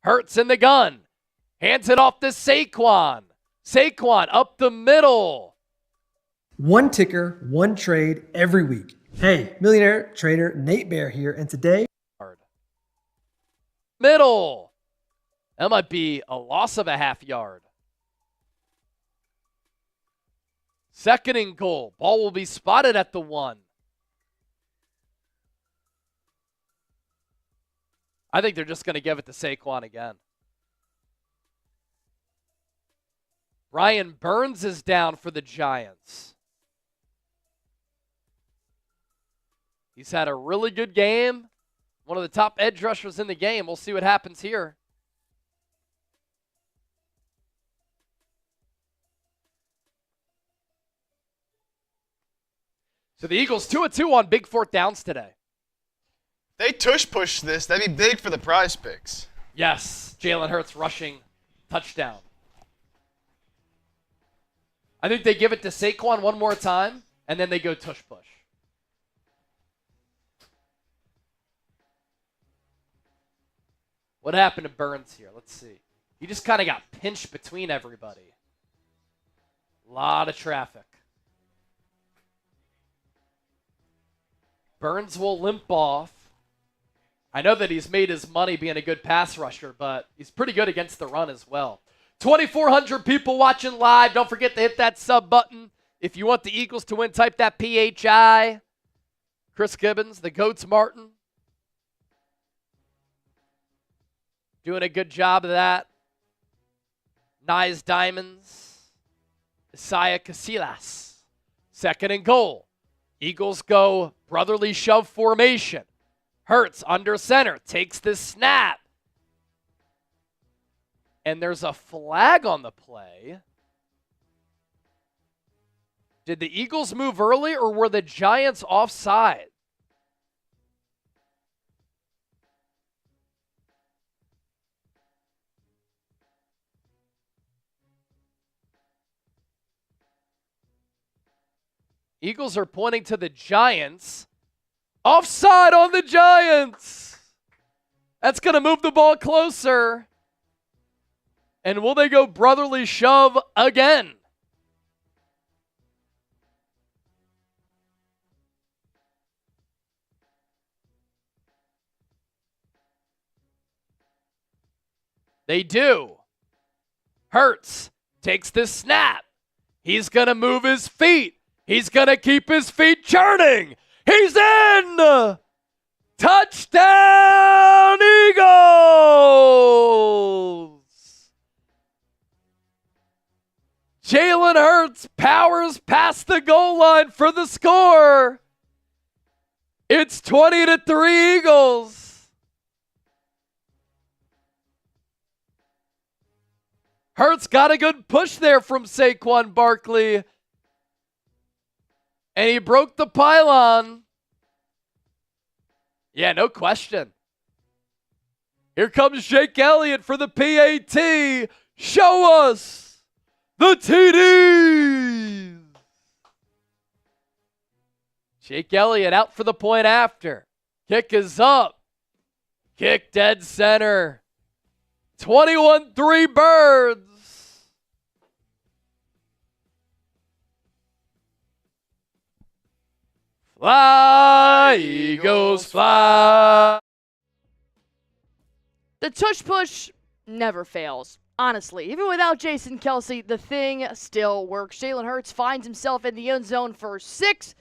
Hurts in the gun. Hands it off to Saquon. Saquon up the middle. One ticker, one trade every week. Hey, millionaire trader Nate Bear here, and today... Middle. That might be a loss of a half yard. 2nd and goal. Ball will be spotted at the 1. I think they're just going to give it to Saquon again. Brian Burns is down for the Giants. He's had a really good game. One of the top edge rushers in the game. We'll see what happens here. So the Eagles 2-2 on big 4th downs today. They tush-push this. That'd be big for the prize picks. Yes, Jalen Hurts rushing touchdown. I think they give it to Saquon one more time, and then they go tush-push. What happened to Burns here? Let's see. He just kind of got pinched between everybody. A lot of traffic. Burns will limp off. I know that he's made his money being a good pass rusher, but he's pretty good against the run as well. 2,400 people watching live. Don't forget to hit that sub button. If you want the Eagles to win, type that PHI. Chris Gibbons, the Goats Martin. Doing a good job of that. Nice Diamonds. Isaiah Casillas. 2nd and goal. Eagles go brotherly shove formation. Hurts under center. Takes the snap. And there's a flag on the play. Did the Eagles move early or were the Giants offside? Eagles are pointing to the Giants. Offside on the Giants. That's going to move the ball closer. And will they go brotherly shove again? They do. Hurts takes the snap. He's going to move his feet. He's going to keep his feet churning. He's in! Touchdown, Eagles! Jalen Hurts powers past the goal line for the score. It's 20-3 Eagles. Hurts got a good push there from Saquon Barkley. And he broke the pylon. Yeah, no question. Here comes Jake Elliott for the PAT. Show us the TDs. Jake Elliott out for the point after. Kick is up. Kick dead center. 21-3 Birds. Fly, Eagles, fly. The tush push never fails. Honestly, even without Jason Kelce, the thing still works. Jalen Hurts finds himself in the end zone for 6,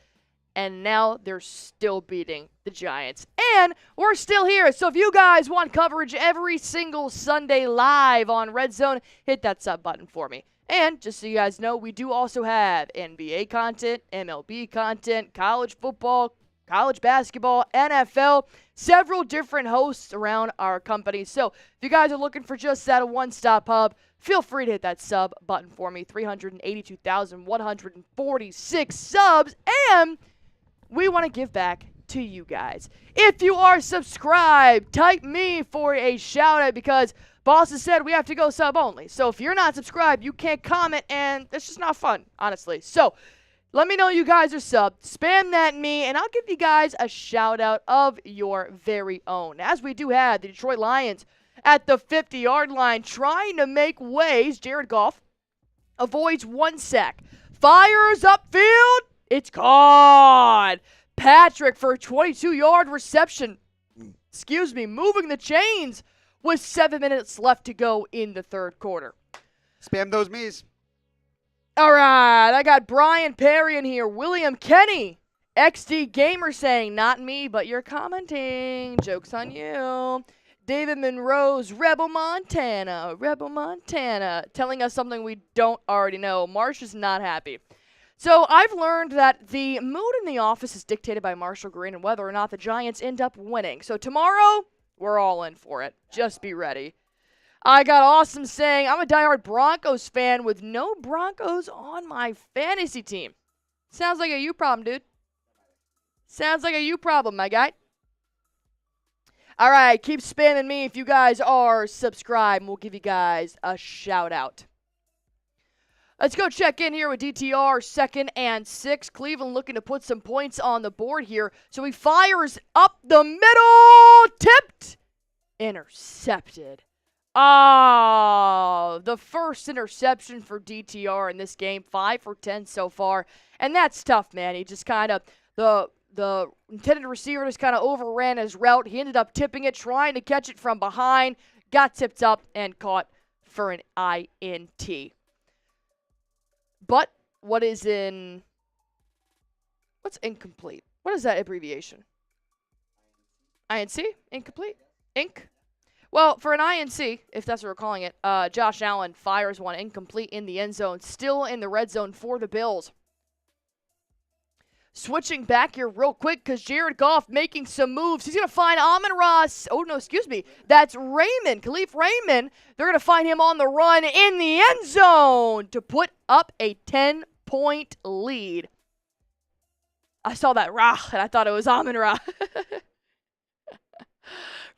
and now they're still beating the Giants. And we're still here. So if you guys want coverage every single Sunday live on RedZone, hit that sub button for me. And just so you guys know, we do also have NBA content, MLB content, college football, college basketball, NFL, several different hosts around our company. So if you guys are looking for just that one-stop hub, feel free to hit that sub button for me. 382,146 subs, and we want to give back to you guys. If you are subscribed, type me for a shout-out because boss has said we have to go sub only. So if you're not subscribed, you can't comment, and that's just not fun, honestly. So let me know you guys are subbed. Spam that me, and I'll give you guys a shout-out of your very own. As we do have the Detroit Lions at the 50-yard line trying to make ways. Jared Goff avoids 1 sack. Fires upfield. It's caught. Patrick for a 22-yard reception. Moving the chains with 7 minutes left to go in the third quarter. Spam those me's. All right, I got Brian Perry in here. William Kenny, XD Gamer saying, not me, but you're commenting. Joke's on you. David Monroe's Rebel Montana, telling us something we don't already know. Marsh is not happy. So I've learned that the mood in the office is dictated by Marshall Green and whether or not the Giants end up winning. So tomorrow, we're all in for it. Just be ready. I got Awesome saying, I'm a diehard Broncos fan with no Broncos on my fantasy team. Sounds like a you problem, dude. Sounds like a you problem, my guy. All right, keep spamming me if you guys are subscribed, and we'll give you guys a shout out. Let's go check in here with DTR, 2nd and 6. Cleveland looking to put some points on the board here. So he fires up the middle, tipped, intercepted. Oh, the first interception for DTR in this game, 5 for 10 so far. And that's tough, man. He just kind of, the The intended receiver just kind of overran his route. He ended up tipping it, trying to catch it from behind, got tipped up, and caught for an INT. But what's incomplete? What is that abbreviation? INC? Incomplete? Inc? Well, for an INC, if that's what we're calling it, Josh Allen fires one incomplete in the end zone, still in the red zone for the Bills. Switching back here real quick because Jared Goff making some moves. He's going to find that's Raymond, Khalif Raymond. They're going to find him on the run in the end zone to put up a 10-point lead. I saw that and I thought it was Amon-Ra.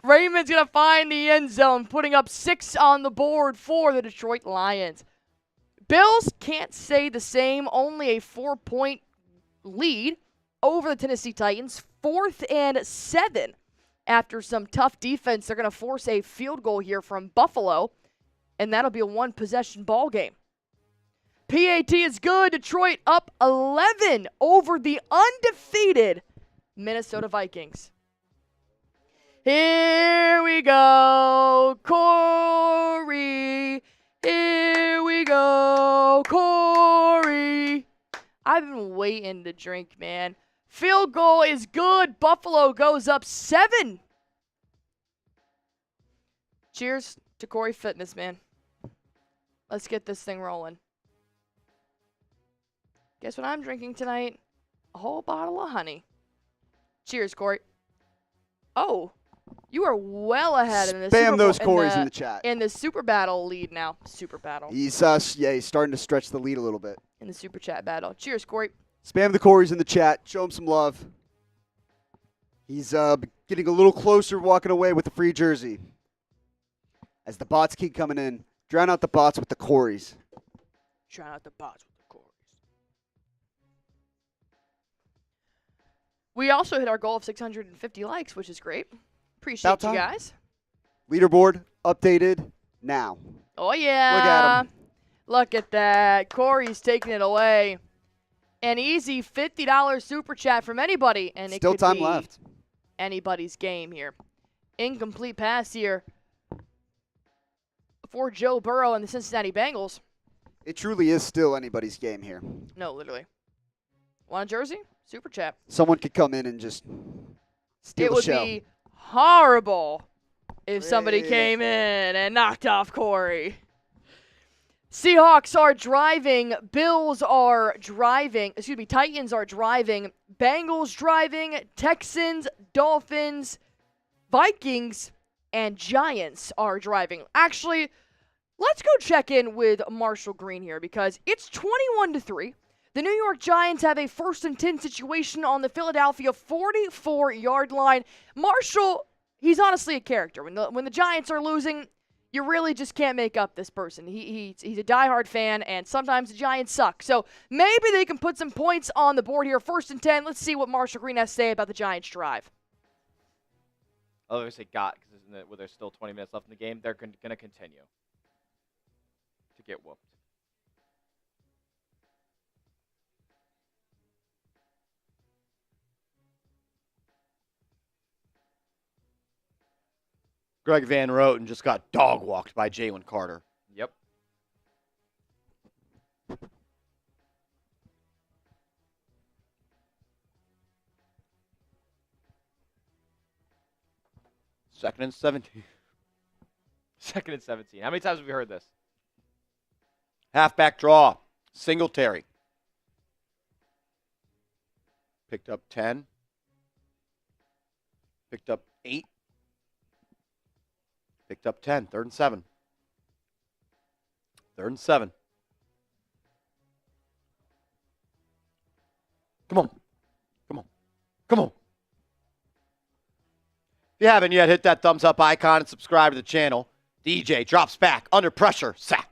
Raymond's going to find the end zone, putting up 6 on the board for the Detroit Lions. Bills can't say the same, only a 4-point lead over the Tennessee Titans, 4th and 7. After some tough defense, they're going to force a field goal here from Buffalo, and that'll be a one-possession ball game. PAT is good. Detroit up 11 over the undefeated Minnesota Vikings. Here we go, Corey. Here we go, Corey. I've been waiting to drink, man. Field goal is good. Buffalo goes up 7. Cheers to Corey Fitness, man. Let's get this thing rolling. Guess what I'm drinking tonight? A whole bottle of honey. Cheers, Corey. Oh, you are well ahead in the Spam those Corys in the chat. In the Super Battle lead now. Super Battle. He's starting to stretch the lead a little bit. In the Super Chat battle. Cheers, Corey. Spam the Corys in the chat. Show him some love. He's getting a little closer, walking away with the free jersey. As the bots keep coming in, drown out the bots with the Corys. Drown out the bots with the Corys. We also hit our goal of 650 likes, which is great. Appreciate you guys. Leaderboard updated now. Oh, yeah. Look at him. Look at that. Corey's taking it away. An easy $50 super chat from anybody. And Still it could time be left. anybody's game here. Incomplete pass here for Joe Burrow and the Cincinnati Bengals. It truly is still anybody's game here. No, literally. Want a jersey? Super chat. Someone could come in and just steal the show. It would be horrible if somebody came in and knocked off Corey. Seahawks are driving. Bills are driving. Titans are driving. Bengals driving. Texans, Dolphins, Vikings, and Giants are driving. Actually, let's go check in with Marshall Green here because it's 21-3. The New York Giants have a 1st and 10 situation on the Philadelphia 44-yard line. Marshall, he's honestly a character. When the Giants are losing, you really just can't make up this person. He's a diehard fan, and sometimes the Giants suck. So maybe they can put some points on the board here. 1st and 10. Let's see what Marshall Green has to say about the Giants' drive. I'll obviously because there's still 20 minutes left in the game, they're going to continue to get whooped. Greg Van Roten just got dog walked by Jalen Carter. Yep. Second and 17. 2nd and 17. How many times have we heard this? Halfback draw. Singletary. Picked up 10. Picked up 8. Picked up 10. 3rd and 7. 3rd and 7. Come on. Come on. Come on. If you haven't yet, hit that thumbs up icon and subscribe to the channel. DJ drops back. Under pressure. Sacked.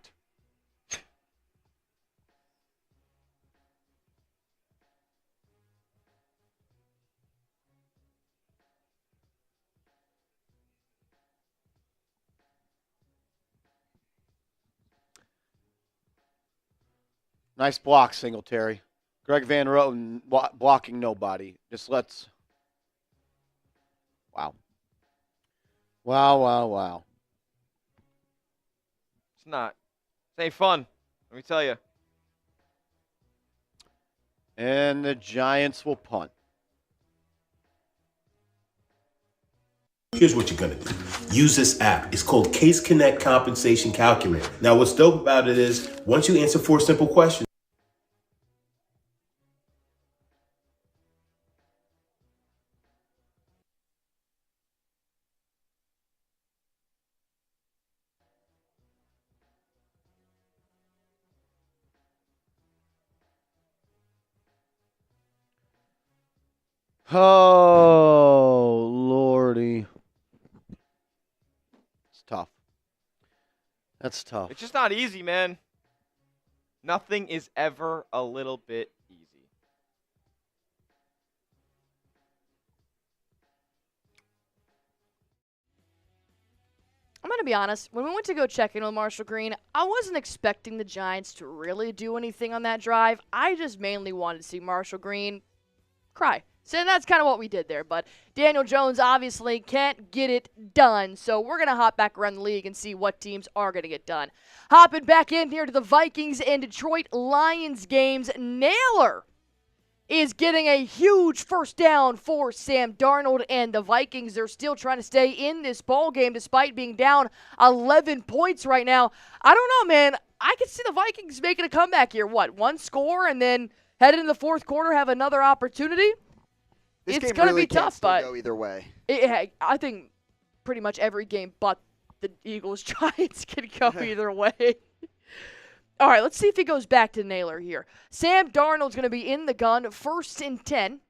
Nice block, Singletary. Greg Van Roten blocking nobody. Just let's. Wow. Wow. It's not. It ain't fun. Let me tell you. And the Giants will punt. Here's what you're going to do. Use this app. It's called Case Connect Compensation Calculator. Now, what's dope about it is once you answer 4 simple questions, Oh, Lordy. It's tough. That's tough. It's just not easy, man. Nothing is ever a little bit easy. I'm going to be honest. When we went to go check in with Marshall Green, I wasn't expecting the Giants to really do anything on that drive. I just mainly wanted to see Marshall Green cry. So that's kind of what we did there. But Daniel Jones obviously can't get it done. So we're going to hop back around the league and see what teams are going to get done. Hopping back in here to the Vikings and Detroit Lions games. Naylor is getting a huge first down for Sam Darnold, and the Vikings are still trying to stay in this ball game despite being down 11 points right now. I don't know, man. I could see the Vikings making a comeback here. What, 1 score and then headed in the fourth quarter have another opportunity? It's going to be tough, but go either way. I think pretty much every game but the Eagles-Giants can go either way. All right, let's see if he goes back to Naylor here. Sam Darnold's going to be in the gun, 1st and 10.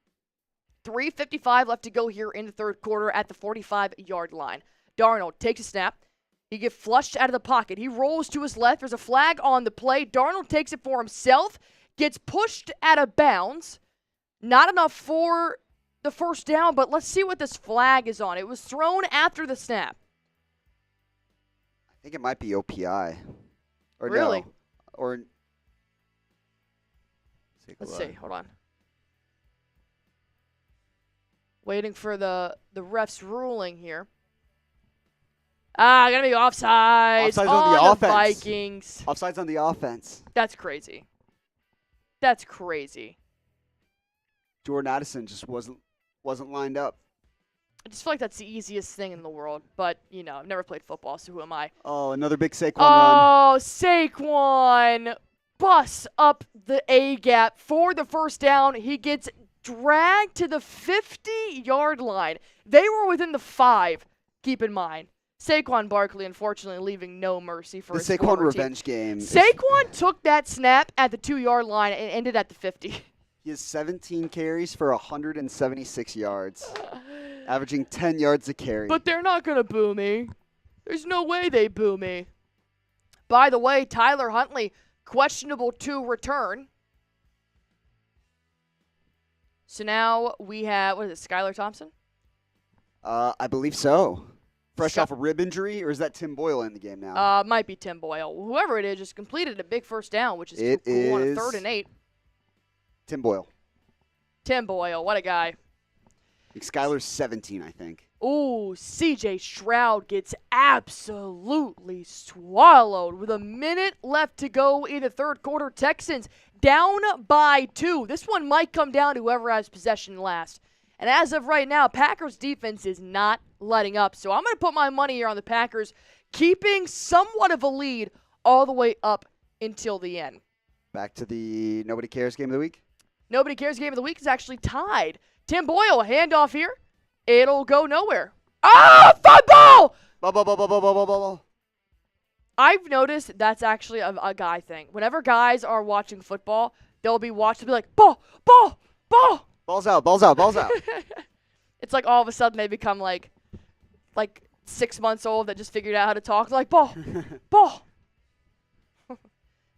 3:55 left to go here in the third quarter at the 45-yard line. Darnold takes a snap. He gets flushed out of the pocket. He rolls to his left. There's a flag on the play. Darnold takes it for himself, gets pushed out of bounds. Not enough for the first down, but let's see what this flag is on. It was thrown after the snap. I think it might be OPI. Or Really? No. Or let's see. Hold on. Waiting for the ref's ruling here. Gonna be offsides on the offense. Vikings. Offsides on the offense. That's crazy. That's crazy. Jordan Addison just wasn't lined up. I just feel like that's the easiest thing in the world. But, you know, I've never played football, so who am I? Oh, another big Saquon run. Oh, Saquon busts up the A-gap for the first down. He gets dragged to the 50-yard line. They were within the 5, keep in mind. Saquon Barkley, unfortunately, leaving no mercy for The his Saquon former revenge team. game. Saquon took that snap at the 2-yard line and ended at the 50. He has 17 carries for 176 yards, averaging 10 yards a carry. But they're not going to boo me. There's no way they boo me. By the way, Tyler Huntley, questionable to return. So now we have, what is it, Skylar Thompson? I believe so. Fresh off a rib injury, or is that Tim Boyle in the game now? Might be Tim Boyle. Whoever it is just completed a big first down, which is It cool on a is 3rd and 8. Tim Boyle. Tim Boyle, what a guy. I think Skylar's 17, I think. Ooh, CJ Stroud gets absolutely swallowed with a minute left to go in the third quarter. Texans down by 2. This one might come down to whoever has possession last. And as of right now, Packers defense is not letting up. So I'm going to put my money here on the Packers, keeping somewhat of a lead all the way up until the end. Back to the Nobody Cares game of the week. Nobody Cares game of the week is actually tied. Tim Boyle, handoff here. It'll go nowhere. Ah, football! Ball. I've noticed that's actually a guy thing. Whenever guys are watching football, they'll be like, ball. Ball's out. It's like all of a sudden they become like 6 months old that just figured out how to talk. They're like, ball.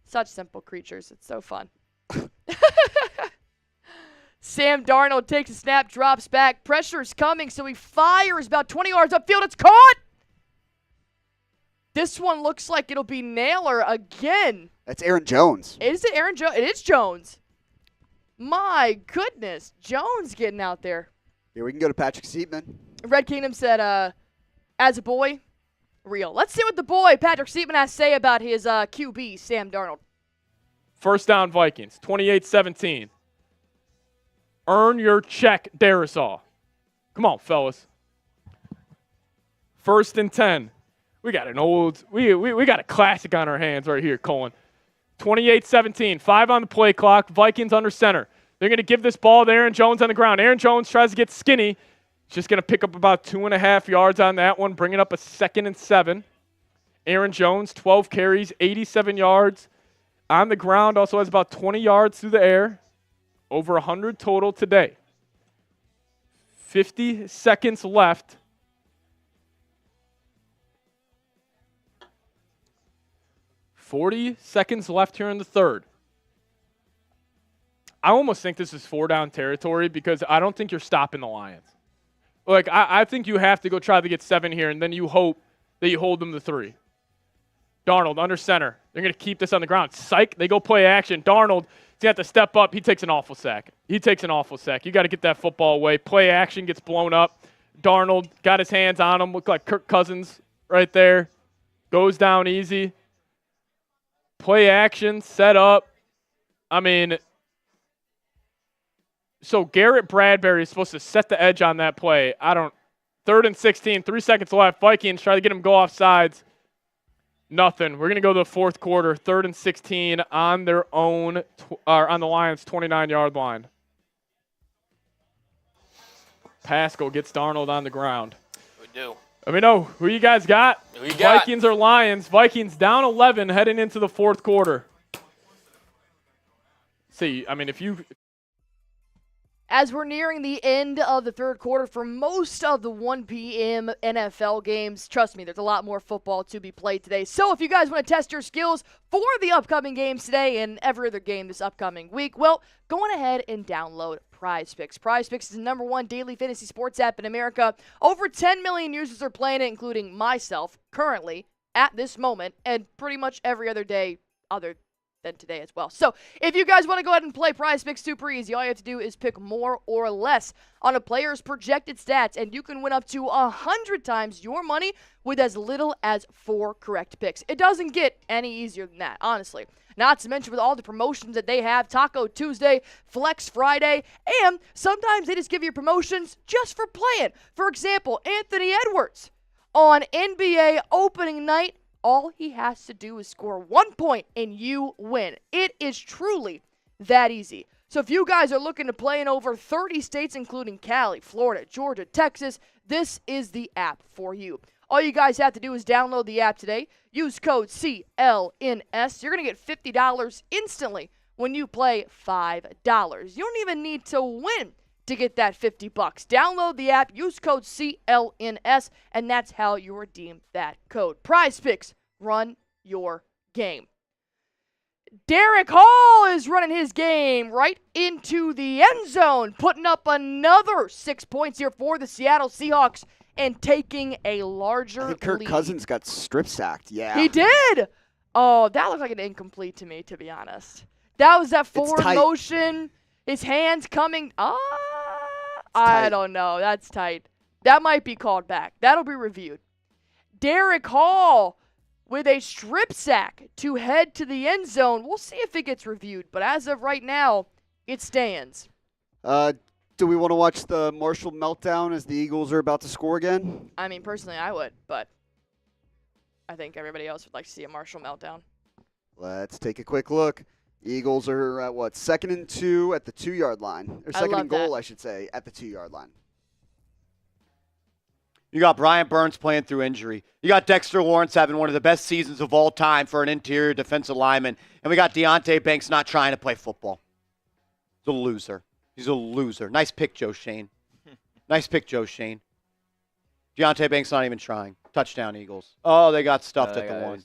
Such simple creatures. It's so fun. Sam Darnold takes a snap, drops back. Pressure's coming, so he fires about 20 yards upfield. It's caught! This one looks like it'll be Naylor again. That's Aaron Jones. Is it Aaron Jones? It is Jones. My goodness. Jones getting out there. Here we can go to Patrick Seatman. Red Kingdom said, as a boy, real. Let's see what the boy, Patrick Seatman, has to say about his QB, Sam Darnold. First down, Vikings, 28-17. Earn your check, Darisaw. Come on, fellas. First and 10. We got we got a classic on our hands right here, Colin. 28-17, 5 on the play clock. Vikings under center. They're going to give this ball to Aaron Jones on the ground. Aaron Jones tries to get skinny. He's just going to pick up about 2.5 yards on that one, bringing up a 2nd and 7. Aaron Jones, 12 carries, 87 yards. On the ground, also has about 20 yards through the air. Over 100 total today. 50 seconds left. $40 seconds left here in the third. I almost think this is 4-down territory because I don't think you're stopping the Lions. Like, I think you have to go try to get 7 here, and then you hope that you hold them to 3. Darnold under center. They're going to keep this on the ground. Psych, they go play action. Darnold, he's got to step up. He takes an awful sack. You got to get that football away. Play action gets blown up. Darnold got his hands on him. Looked like Kirk Cousins right there. Goes down easy. Play action, set up. I mean, so Garrett Bradbury is supposed to set the edge on that play. 3rd and 16, 3 seconds left. Vikings try to get him go off sides. Nothing. We're going to go to the fourth quarter. 3rd and 16 on their own, on the Lions' 29-yard line. Pascal gets Darnold on the ground. We do. Let me know who you guys got. Who you got? Vikings or Lions? Vikings down 11 heading into the fourth quarter. See, I mean, As we're nearing the end of the third quarter for most of the 1 p.m. NFL games, trust me, there's a lot more football to be played today. So if you guys want to test your skills for the upcoming games today and every other game this upcoming week, well, go on ahead and download PrizePicks. PrizePicks is the #1 daily fantasy sports app in America. Over 10 million users are playing it, including myself, currently, at this moment, and pretty much every other day other than today as well. So if you guys want to go ahead and play PrizePicks, super easy. All you have to do is pick more or less on a player's projected stats, and you can win up to 100 times your money with as little as 4 correct picks. It doesn't get any easier than that, honestly. Not to mention with all the promotions that they have, Taco Tuesday, Flex Friday, and sometimes they just give you promotions just for playing. For example, Anthony Edwards on NBA opening night. All he has to do is score 1 point and you win. It is truly that easy. So if you guys are looking to play in over 30 states, including Cali, Florida, Georgia, Texas, this is the app for you. All you guys have to do is download the app today. Use code CLNS. You're going to get $50 instantly when you play $5. You don't even need to win to get that $50. Download the app, use code CLNS, and that's how you redeem that code. PrizePicks, run your game. Derek Hall is running his game right into the end zone, putting up another 6 points here for the Seattle Seahawks and taking a larger lead. Kirk Cousins got strip sacked, yeah. He did! Oh, that looked like an incomplete to me, to be honest. That was that forward motion, his hands coming. I don't know. That's tight. That might be called back. That'll be reviewed. Derek Hall with a strip sack to head to the end zone. We'll see if it gets reviewed, but as of right now, it stands. Do we want to watch the Marshall meltdown as the Eagles are about to score again? I mean, personally, I would, but I think everybody else would like to see a Marshall meltdown. Let's take a quick look. Eagles are at 2nd and 2 at the 2-yard line. Or 2nd and goal, I should say, at the 2-yard line. You got Brian Burns playing through injury. You got Dexter Lawrence having one of the best seasons of all time for an interior defensive lineman. And we got Deonte Banks not trying to play football. He's a loser. He's a loser. Nice pick, Joe Shane. Nice pick, Joe Shane. Deonte Banks not even trying. Touchdown, Eagles. Oh, they got stuffed at the 1.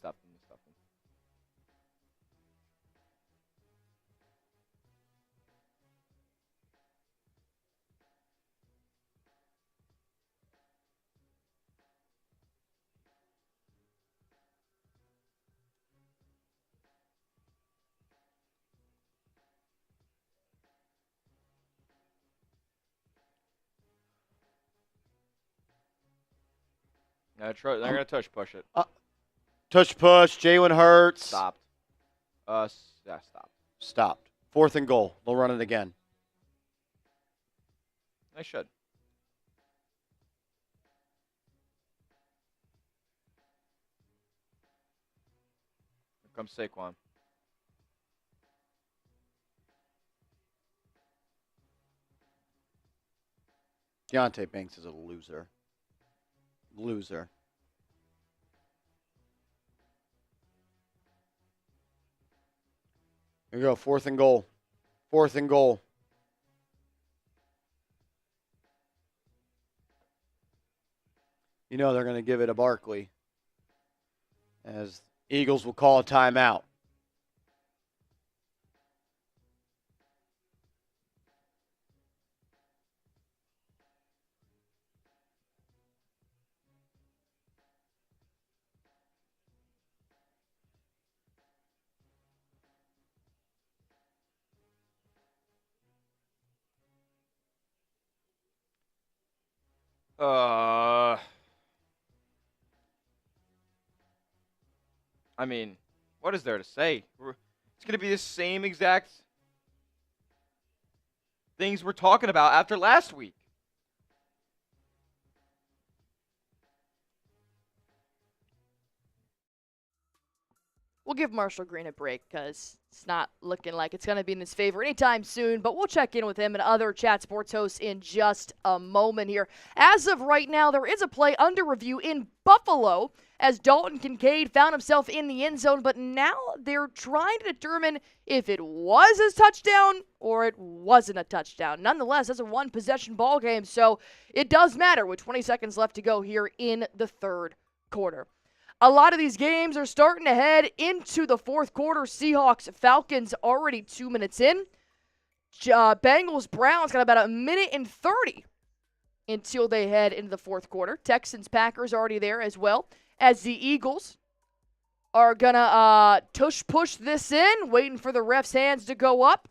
They're going to touch push it. Touch push. Jalen Hurts. Stopped. Yeah, stopped. Stopped. 4th and goal. They'll run it again. They should. Here comes Saquon. Deontay Banks is a loser. Loser. Here we go. 4th and goal. 4th and goal. You know they're going to give it to Barkley, as Eagles will call a timeout. I mean, what is there to say? It's going to be the same exact things we're talking about after last week. We'll give Marshall Green a break because it's not looking like it's going to be in his favor anytime soon, but we'll check in with him and other Chat Sports hosts in just a moment here. As of right now, there is a play under review in Buffalo as Dalton Kincaid found himself in the end zone, but now they're trying to determine if it was a touchdown or it wasn't a touchdown. Nonetheless, that's a one-possession ball game, so it does matter with 20 seconds left to go here in the third quarter. A lot of these games are starting to head into the fourth quarter. Seahawks, Falcons already 2 minutes in. Bengals, Browns got about a minute and 30 until they head into the fourth quarter. Texans, Packers already there as well. As the Eagles are going to push this in, waiting for the ref's hands to go up.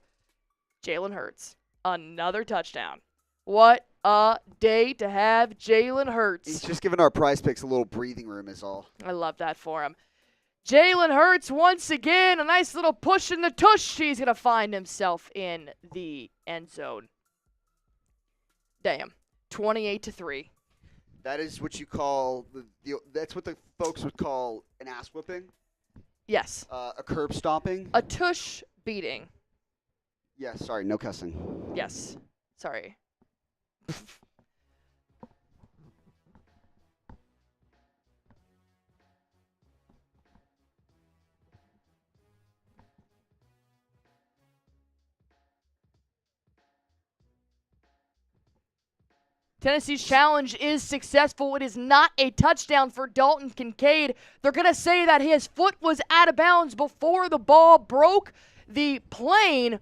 Jalen Hurts, another touchdown. What a day to have Jalen Hurts. He's just giving our PrizePicks a little breathing room is all. I love that for him. Jalen Hurts, once again, a nice little push in the tush. He's going to find himself in the end zone. Damn. 28-3. That is what you call, that's what the folks would call an ass whipping. Yes. A curb stomping. A tush beating. Yes, sorry, no cussing. Yes. Sorry. Tennessee's challenge is successful. It is not a touchdown for Dalton Kincaid. They're going to say that his foot was out of bounds before the ball broke the plane.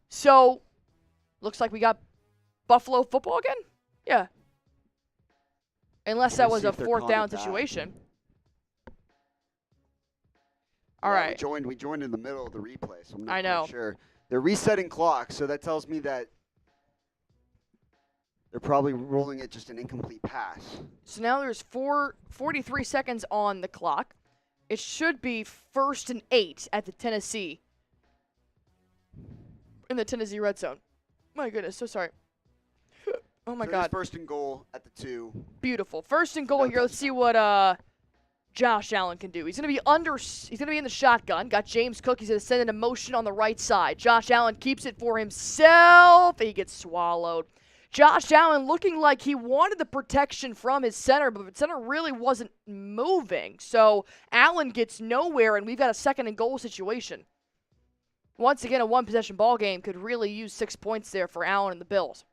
So, looks like we got Buffalo football again? Yeah. Unless that was a fourth down situation. All right. We joined in the middle of the replay, so I'm I not know. quite sure. They're resetting clocks, so that tells me that they're probably rolling it just an incomplete pass. So now there's 43 seconds on the clock. It should be 1st and 8 at the Tennessee. In the Tennessee red zone. My goodness, so sorry. Oh my God. 1st and goal at the 2. Beautiful. 1st and goal here. Let's see what Josh Allen can do. He's gonna be in the shotgun. Got James Cook. He's gonna send it in motion on the right side. Josh Allen keeps it for himself. He gets swallowed. Josh Allen looking like he wanted the protection from his center, but the center really wasn't moving. So Allen gets nowhere, and we've got a 2nd and goal situation. Once again, a one-possession ball game could really use 6 points there for Allen and the Bills.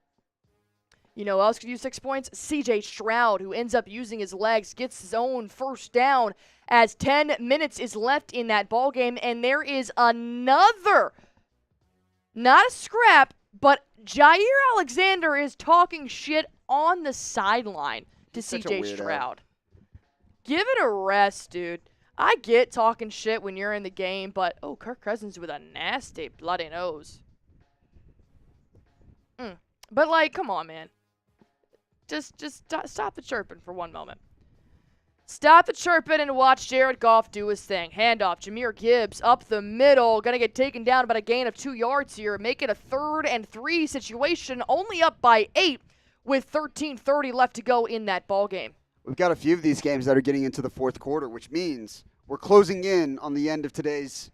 You know who else could use 6 points? C.J. Stroud, who ends up using his legs, gets his own first down as 10 minutes is left in that ball game, and there is another, not a scrap, but Jair Alexander is talking shit on the sideline to C.J. Stroud. Give it a rest, dude. I get talking shit when you're in the game, but, oh, Kirk Cousins with a nasty bloody nose. But, like, come on, man. Just stop the chirping for one moment. Stop the chirping and watch Jared Goff do his thing. Handoff, Jahmyr Gibbs up the middle. Going to get taken down by a gain of 2 yards here. Make it a 3rd and 3 situation. Only up by 8 with 13:30 left to go in that ball game. We've got a few of these games that are getting into the fourth quarter, which means we're closing in on the end of today's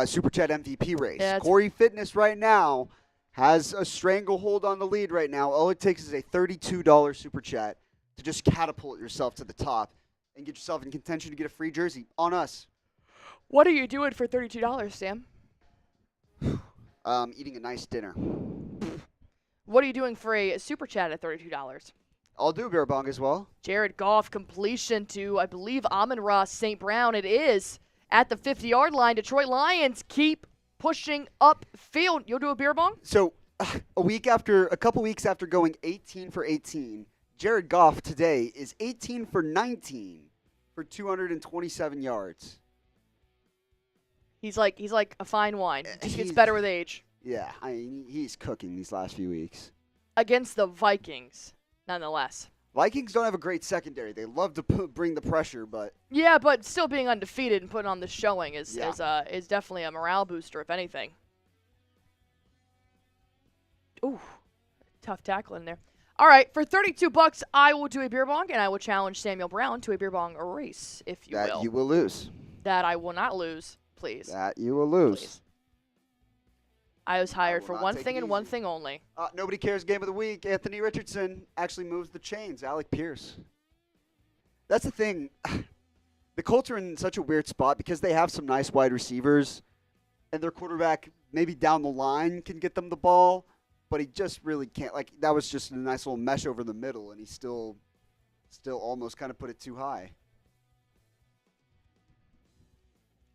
Super Chat MVP race. Yeah, Corey Fitness right now has a stranglehold on the lead right now. All it takes is a $32 Super Chat to just catapult yourself to the top and get yourself in contention to get a free jersey on us. What are you doing for $32, Sam? Eating a nice dinner. What are you doing for a Super Chat at $32? I'll do a beer bong as well. Jared Goff completion to, I believe, Amon-Ra St. Brown. It is at the 50-yard line. Detroit Lions keep pushing upfield. You'll do a beer bong? So a couple weeks after going 18 for 18, Jared Goff today is 18 for 19 for 227 yards. He's like a fine wine. Just gets better with age. Yeah, I mean, he's cooking these last few weeks. Against the Vikings, nonetheless. Vikings don't have a great secondary. They love to bring the pressure, but Yeah, but still being undefeated and putting on the showing is definitely a morale booster, if anything. Ooh, tough tackle in there. All right, for $32, I will do a beer bong, and I will challenge Samuel Brown to a beer bong race, if you will. that you will lose. That I will not lose, please. That you will lose. Please. I was hired will for not one take thing it and one easy. thing only. Nobody cares game of the week. Anthony Richardson actually moves the chains. Alec Pierce. That's the thing. The Colts are in such a weird spot because they have some nice wide receivers, and their quarterback maybe down the line can get them the ball, but he just really can't. Like, that was just a nice little mesh over the middle, and he still almost kind of put it too high.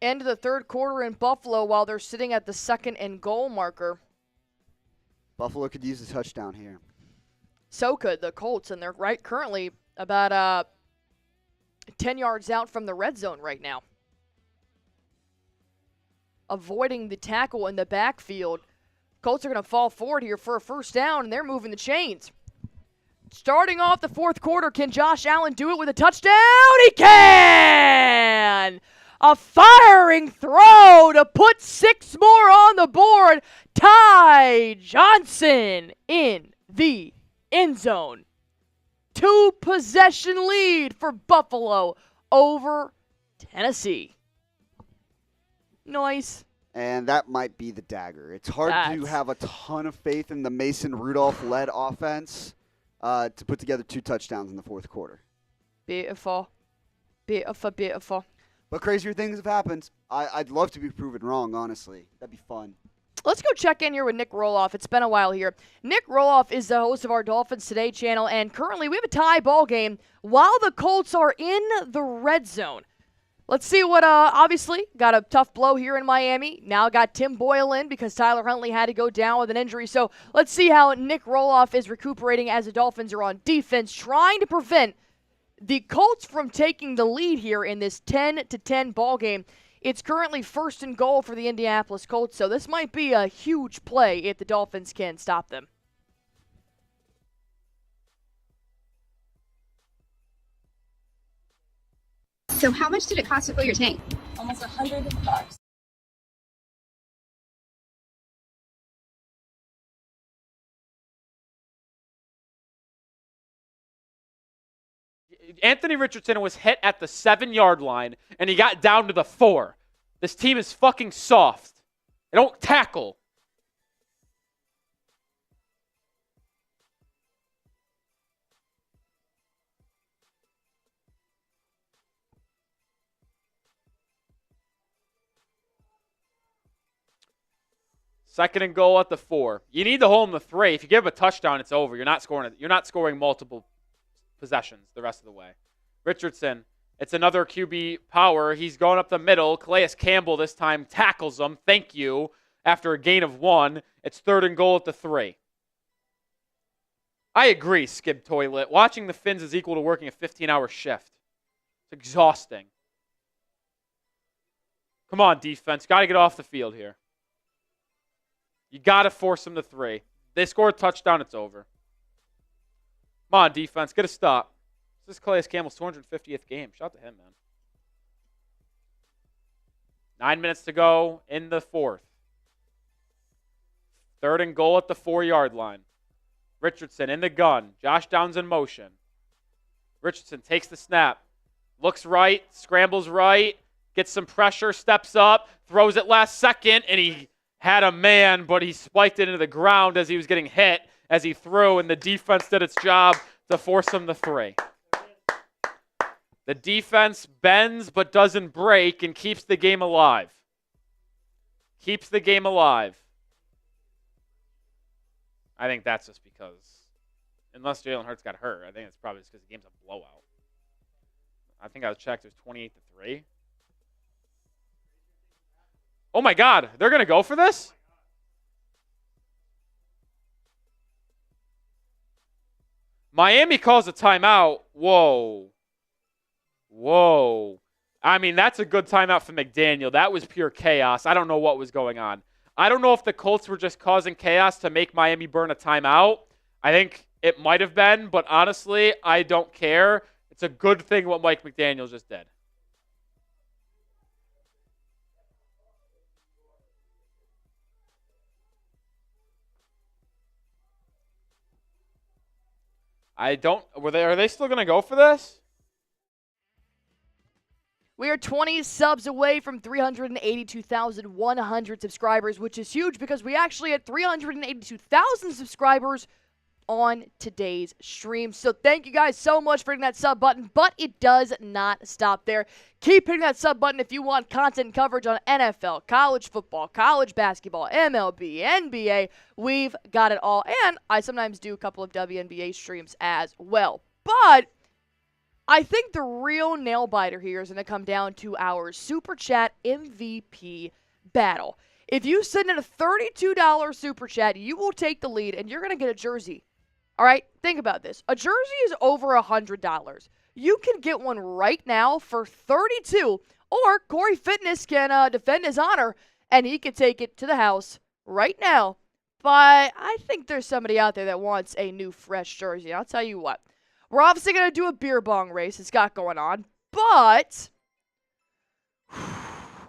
End of the third quarter in Buffalo while they're sitting at the 2nd and goal marker. Buffalo could use a touchdown here. So could the Colts, and they're currently about 10 yards out from the red zone right now. Avoiding the tackle in the backfield. Colts are going to fall forward here for a first down, and they're moving the chains. Starting off the fourth quarter, can Josh Allen do it with a touchdown? He can! A firing throw to put 6 more on the board. Ty Johnson in the end zone. 2-possession lead for Buffalo over Tennessee. Nice. And that might be the dagger. It's hard to have a ton of faith in the Mason Rudolph-led offense to put together 2 touchdowns in the fourth quarter. Beautiful. Beautiful, beautiful. But crazier things have happened. I'd love to be proven wrong, honestly. That'd be fun. Let's go check in here with Nick Roloff. It's been a while here. Nick Roloff is the host of our Dolphins Today channel, and currently we have a tie ball game while the Colts are in the red zone. Let's see what, obviously, got a tough blow here in Miami. Now got Tim Boyle in because Tyler Huntley had to go down with an injury. So let's see how Nick Roloff is recuperating as the Dolphins are on defense, trying to prevent the Colts from taking the lead here in this 10-10 ball game. It's currently 1st and goal for the Indianapolis Colts, so this might be a huge play if the Dolphins can stop them. So how much did it cost to fill your tank? Almost $100. Anthony Richardson was hit at the 7-yard line, and he got down to the 4. This team is fucking soft. They don't tackle. Second and goal at the 4. You need to hold him the 3. If you give him a touchdown, it's over. You're not scoring multiple possessions the rest of the way. Richardson, it's another QB power. He's going up the middle. Calais Campbell this time tackles him. Thank you. After a gain of 1, it's 3rd and goal at the 3. I agree, Skib Toilet. Watching the Finns is equal to working a 15-hour shift. It's exhausting. Come on, defense. Got to get off the field here. You got to force them to 3. They score a touchdown, it's over. Come on, defense. Get a stop. This is Calais Campbell's 250th game. Shout out to him, man. 9 minutes to go in the fourth. 3rd and goal at the 4-yard line. Richardson in the gun. Josh Downs in motion. Richardson takes the snap. Looks right. Scrambles right. Gets some pressure. Steps up. Throws it last second. And he had a man, but he spiked it into the ground as he was getting hit as he threw. And the defense did its job to force him to 3. The defense bends but doesn't break and keeps the game alive. Keeps the game alive. I think that's just because, unless Jalen Hurts got hurt, I think it's probably just because the game's a blowout. I think I checked, it was 28-3. Oh my God, they're going to go for this? Miami calls a timeout. Whoa. Whoa. I mean, that's a good timeout for McDaniel. That was pure chaos. I don't know what was going on. I don't know if the Colts were just causing chaos to make Miami burn a timeout. I think it might have been, but honestly, I don't care. It's a good thing what Mike McDaniel just did. Are they still going to go for this? We are 20 subs away from 382,100 subscribers, which is huge because we actually had 382,000 subscribers on today's stream. So thank you guys so much for hitting that sub button, but it does not stop there. Keep hitting that sub button if you want content coverage on NFL, college football, college basketball, MLB, NBA. We've got it all. And I sometimes do a couple of WNBA streams as well. But I think the real nail biter here is going to come down to our Super Chat MVP battle. If you send in a $32 Super Chat, you will take the lead, and you're going to get a jersey. All right? Think about this. A jersey is over $100. You can get one right now for $32, or Corey Fitness can defend his honor, and he can take it to the house right now. But I think there's somebody out there that wants a new, fresh jersey. I'll tell you what. We're obviously going to do a beer bong race. It's got going on. But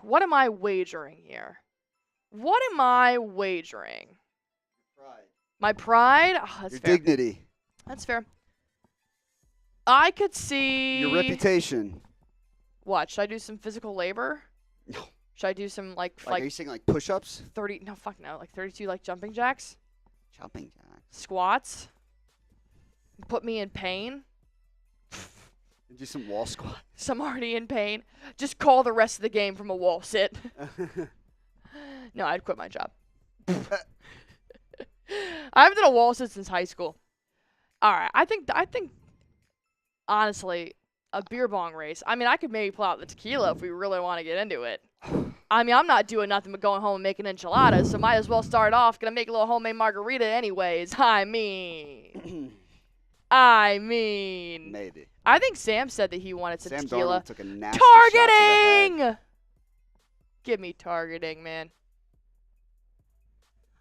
what am I wagering here? What am I wagering? Pride. My pride? Oh, that's Your fair. dignity. That's fair. I could see... Your reputation. What? Should I do some physical labor? No. Should I do some, like Are you saying, like, push-ups? 30... No, fuck no. Like 32, like, jumping jacks? Jumping jacks. Squats? Put me in pain? Do some wall squat. So I'm already in pain. Just call the rest of the game from a wall sit. No, I'd quit my job. I haven't done a wall sit since high school. All right, I think honestly, a beer bong race. I mean, I could maybe pull out the tequila if we really want to get into it. I mean, I'm not doing nothing but going home and making enchiladas, so might as well start off. Gonna make a little homemade margarita anyways. I mean, maybe. I think Sam said that he wanted some Sam tequila. Darnold took a nasty shot to the Targeting! head. Give me targeting, man.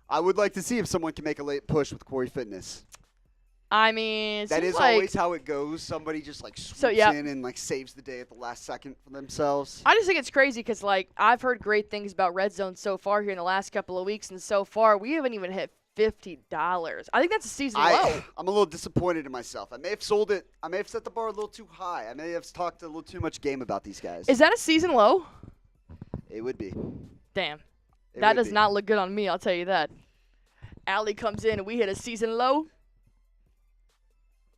I would like to see if someone can make a late push with Corey Fitness. I mean, That is like, always how it goes. Somebody just like swoops in and like saves the day at the last second for themselves. I just think it's crazy because, like, I've heard great things about RedZone so far here in the last couple of weeks, and so far we haven't even hit $50. I think that's a season low. I'm a little disappointed in myself. I may have sold it. I may have set the bar a little too high. I may have talked a little too much game about these guys. Is that a season low? It would be. Damn. It That would does be. not look good on me, I'll tell you that. Allie comes in and we hit a season low.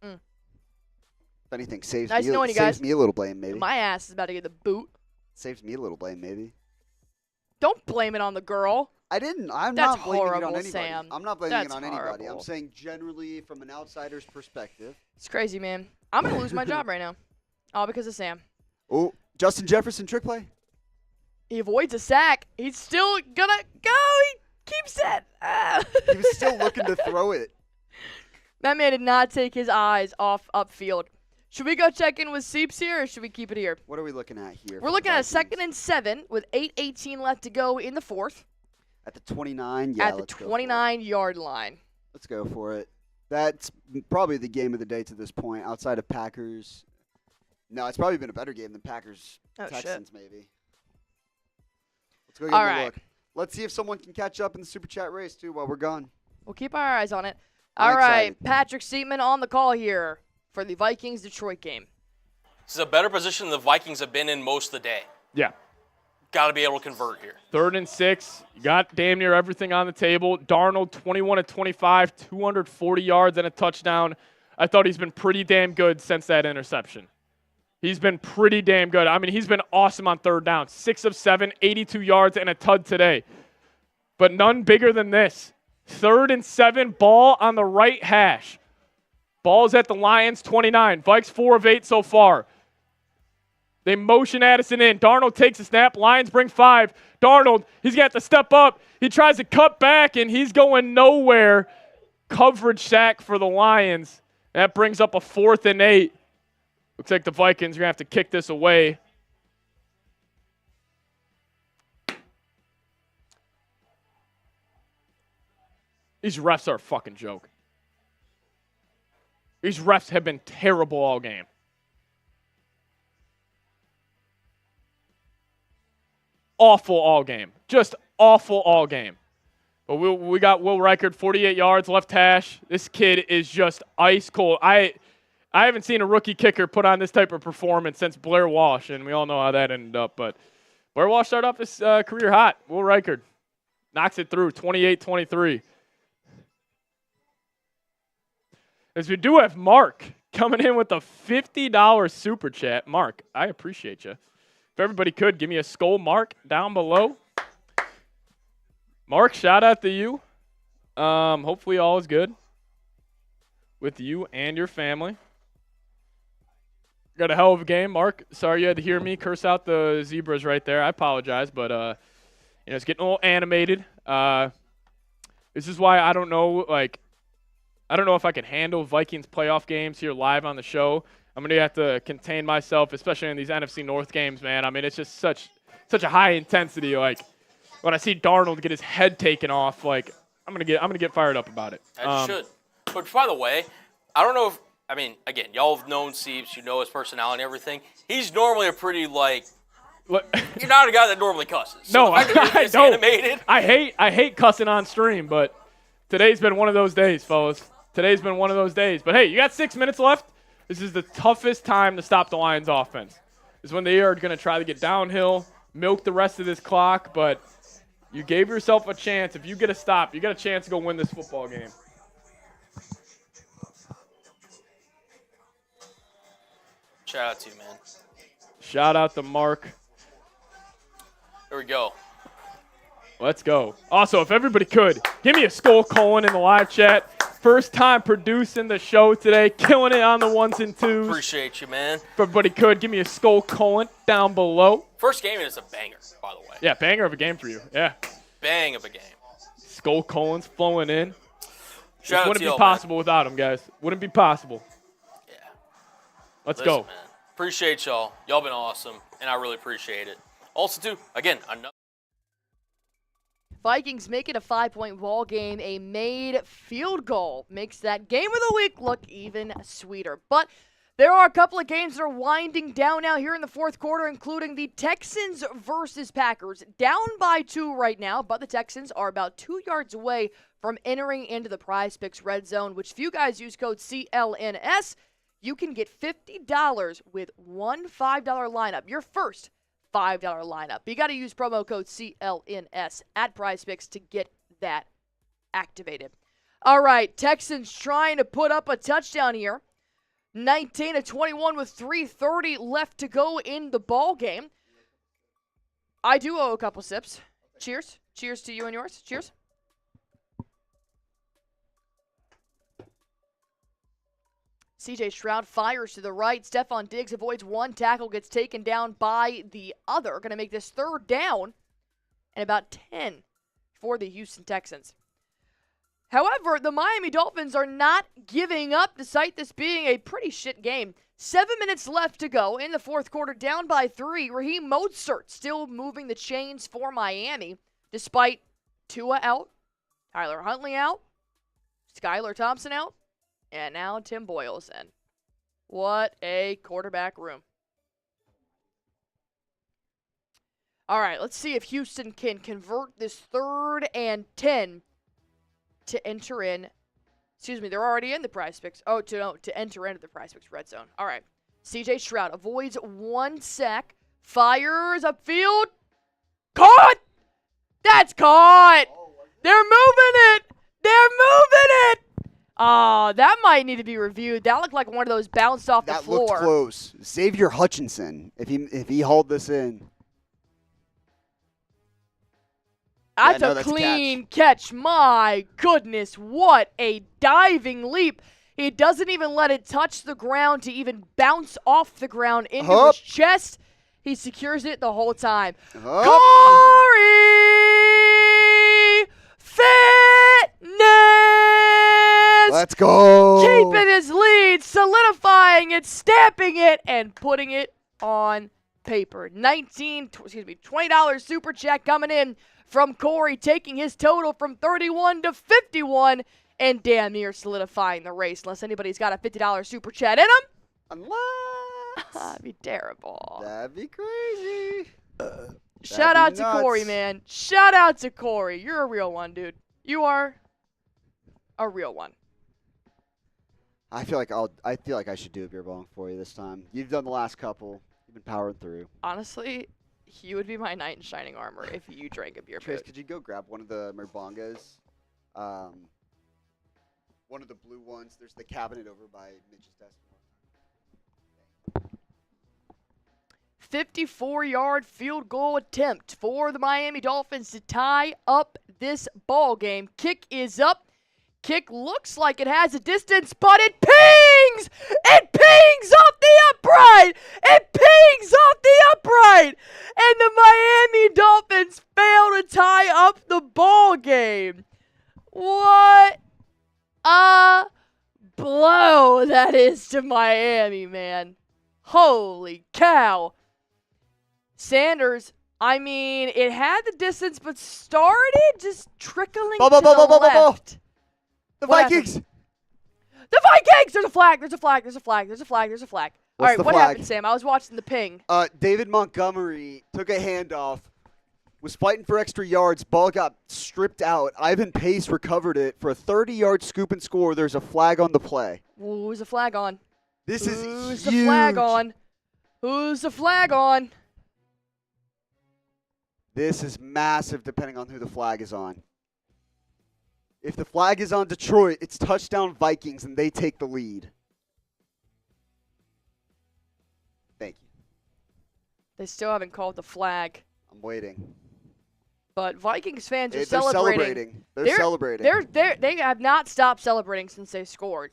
If anything, saves Nice me, knowing you saves guys. me a little blame, maybe. My ass is about to get the boot. Saves me a little blame, maybe. Don't blame it on the girl. I didn't. I'm That's not blaming it on horrible, anybody. Sam. I'm not blaming That's it on anybody. I'm horrible. saying generally from an outsider's perspective. It's crazy, man. I'm going to lose my job right now. All because of Sam. Oh, Justin Jefferson trick play. He avoids a sack. He's still going to go. He keeps it. He was still looking to throw it. That man did not take his eyes off upfield. Should we go check in with Seeps here, or should we keep it here? What are we looking at here? We're looking at a 2nd and 7 with 8:18 left to go in the fourth. At the 29. Yeah, At the 29-yard line. Let's go for it. That's probably the game of the day to this point, outside of Packers. No, it's probably been a better game than Packers-Texans, maybe. Let's go get a look. Let's see if someone can catch up in the Super Chat race, too, while we're gone. We'll keep our eyes on it. All right, Patrick Seaman on the call here for the Vikings-Detroit game. This is a better position the Vikings have been in most of the day. Yeah. Got to be able to convert here. 3rd and 6. You got damn near everything on the table. Darnold, 21 of 25, 240 yards and a touchdown. I thought he's been pretty damn good since that interception. He's been pretty damn good. I mean, he's been awesome on 3rd down. 6 of 7, 82 yards and a tud today. But none bigger than this. 3rd and 7, ball on the right hash. Ball's at the Lions, 29. Vikes 4 of 8 so far. They motion Addison in. Darnold takes a snap. Lions bring 5. Darnold, he's got to step up. He tries to cut back, and he's going nowhere. Coverage sack for the Lions. That brings up a 4th and 8. Looks like the Vikings are going to have to kick this away. These refs are a fucking joke. These refs have been terrible all game. Awful all game. Just awful all game. But we got Will Reichard, 48 yards, left hash. This kid is just ice cold. I haven't seen a rookie kicker put on this type of performance since Blair Walsh, and we all know how that ended up. But Blair Walsh started off his career hot. Will Reichard knocks it through, 28-23. As we do have Mark coming in with a $50 super chat. Mark, I appreciate you. If everybody could, give me a skull mark down below. Mark, shout out to you. Hopefully all is good with you and your family. Got a hell of a game, Mark. Sorry you had to hear me curse out the Zebras right there. I apologize, but it's getting a little animated. This is why I don't know if I can handle Vikings playoff games here live on the show. I'm going to have to contain myself, especially in these NFC North games, man. I mean, it's just such a high intensity. Like, when I see Darnold get his head taken off, like, I'm going to get fired up about it. As you should. But by the way, I don't know if, I mean, again, y'all have known Seeps, you know his personality and everything. He's normally a pretty, you're not a guy that normally cusses. So no, I don't. Animated. I hate cussing on stream, but today's been one of those days, fellas. Today's been one of those days. But, hey, you got 6 minutes left. This is the toughest time to stop the Lions' offense. This is when they are going to try to get downhill, milk the rest of this clock, but you gave yourself a chance. If you get a stop, you got a chance to go win this football game. Shout out to you, man. Shout out to Mark. Here we go. Let's go. Also, if everybody could, give me a skull colon in the live chat. First time producing the show today, killing it on the 1s and 2s. Appreciate you, man. If everybody could, give me a skull colon down below. First game is a banger, by the way. Yeah, banger of a game for you. Yeah. Bang of a game. Skull colons flowing in. Shout out wouldn't to be possible without them, guys. Wouldn't be possible. Yeah. Let's go. Man. Appreciate y'all. Y'all been awesome, and I really appreciate it. Also, too, again, another. Vikings make it a 5-point ball game. A made field goal makes that game of the week look even sweeter. But there are a couple of games that are winding down now here in the fourth quarter, including the Texans versus Packers. Down by 2 right now, but the Texans are about 2 yards away from entering into the PrizePicks Red Zone, which if you guys use code CLNS, you can get $50 with one $5 lineup. Your first $5 lineup. You got to use promo code CLNS at PrizePicks to get that activated. All right, Texans trying to put up a touchdown here. 19-21 with 3:30 left to go in the ball game. I do owe a couple sips. Cheers. Cheers to you and yours. Cheers. CJ Stroud fires to the right. Stephon Diggs avoids one tackle, gets taken down by the other. Going to make this 3rd down and about 10 for the Houston Texans. However, the Miami Dolphins are not giving up despite this being a pretty shit game. 7 minutes left to go in the fourth quarter, down by 3. Raheem Mostert still moving the chains for Miami despite Tua out, Tyler Huntley out, Skylar Thompson out, And now Tim Boyle's in. What a quarterback room. All right, let's see if Houston can convert this 3rd and 10 to enter in. Excuse me, they're already in the PrizePicks. Oh, to enter into the PrizePicks red zone. All right. CJ Stroud avoids 1 sack, fires upfield. Caught! That's caught! They're moving it! They're moving it! That might need to be reviewed. That looked like one of those bounced off the floor. That looked close. Xavier Hutchinson, if he hauled this in. That's a clean catch. My goodness, what a diving leap. He doesn't even let it touch the ground to even bounce off the ground into his chest. He secures it the whole time. Corey Fitness! Let's go! Keeping his lead, solidifying it, stamping it, and putting it on paper. $20 super check coming in from Corey, taking his total from 31 to 51, and damn near solidifying the race, unless anybody's got a $50 super chat in them. Unless. That'd be terrible. That'd be crazy. Shout out to Corey, man. Shout out to Corey. You're a real one, dude. You are a real one. I feel like I should do a beer bong for you this time. You've done the last couple. You've been powering through. Honestly, he would be my knight in shining armor if you drank a beer. Trace, could you go grab one of the Merbongas? One of the blue ones. There's the cabinet over by Mitch's desk. 54-yard field goal attempt for the Miami Dolphins to tie up this ball game. Kick is up. Kick looks like it has a distance, but it pings! It pings off the upright! It pings off the upright! And the Miami Dolphins fail to tie up the ball game. What a blow that is to Miami, man. Holy cow. Sanders, I mean, it had the distance, but started just trickling to the left. The Vikings! The Vikings! There's a flag. There's a flag. There's a flag. There's a flag. There's a flag. All right, what happened, Sam? I was watching the ping. David Montgomery took a handoff, was fighting for extra yards. Ball got stripped out. Ivan Pace recovered it for a 30-yard scoop and score. There's a flag on the play. Who's the flag on? This is Who's huge. the flag on? Who's the flag on? This is massive depending on who the flag is on. If the flag is on Detroit, it's touchdown Vikings, and they take the lead. Thank you. They still haven't called the flag. I'm waiting. But Vikings fans are They're celebrating. They're celebrating. They have not stopped celebrating since they scored,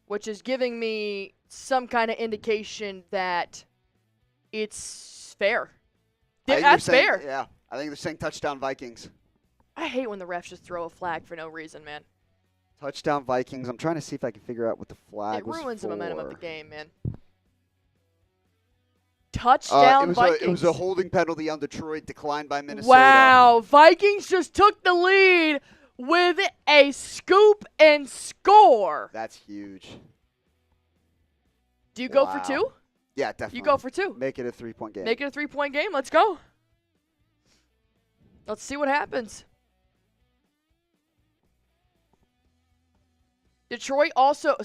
which is giving me some kind of indication that it's fair. That's fair. Yeah, I think they're saying touchdown Vikings. I hate when the refs just throw a flag for no reason, man. Touchdown Vikings. I'm trying to see if I can figure out what the flag was for. It ruins the momentum of the game, man. Touchdown Vikings. It was a holding penalty on Detroit, declined by Minnesota. Wow, Vikings just took the lead with a scoop and score. That's huge. Do you go for two? Yeah, definitely. You go for two. Make it a 3-point game. Make it a 3-point game. Let's go. Let's see what happens. Houston also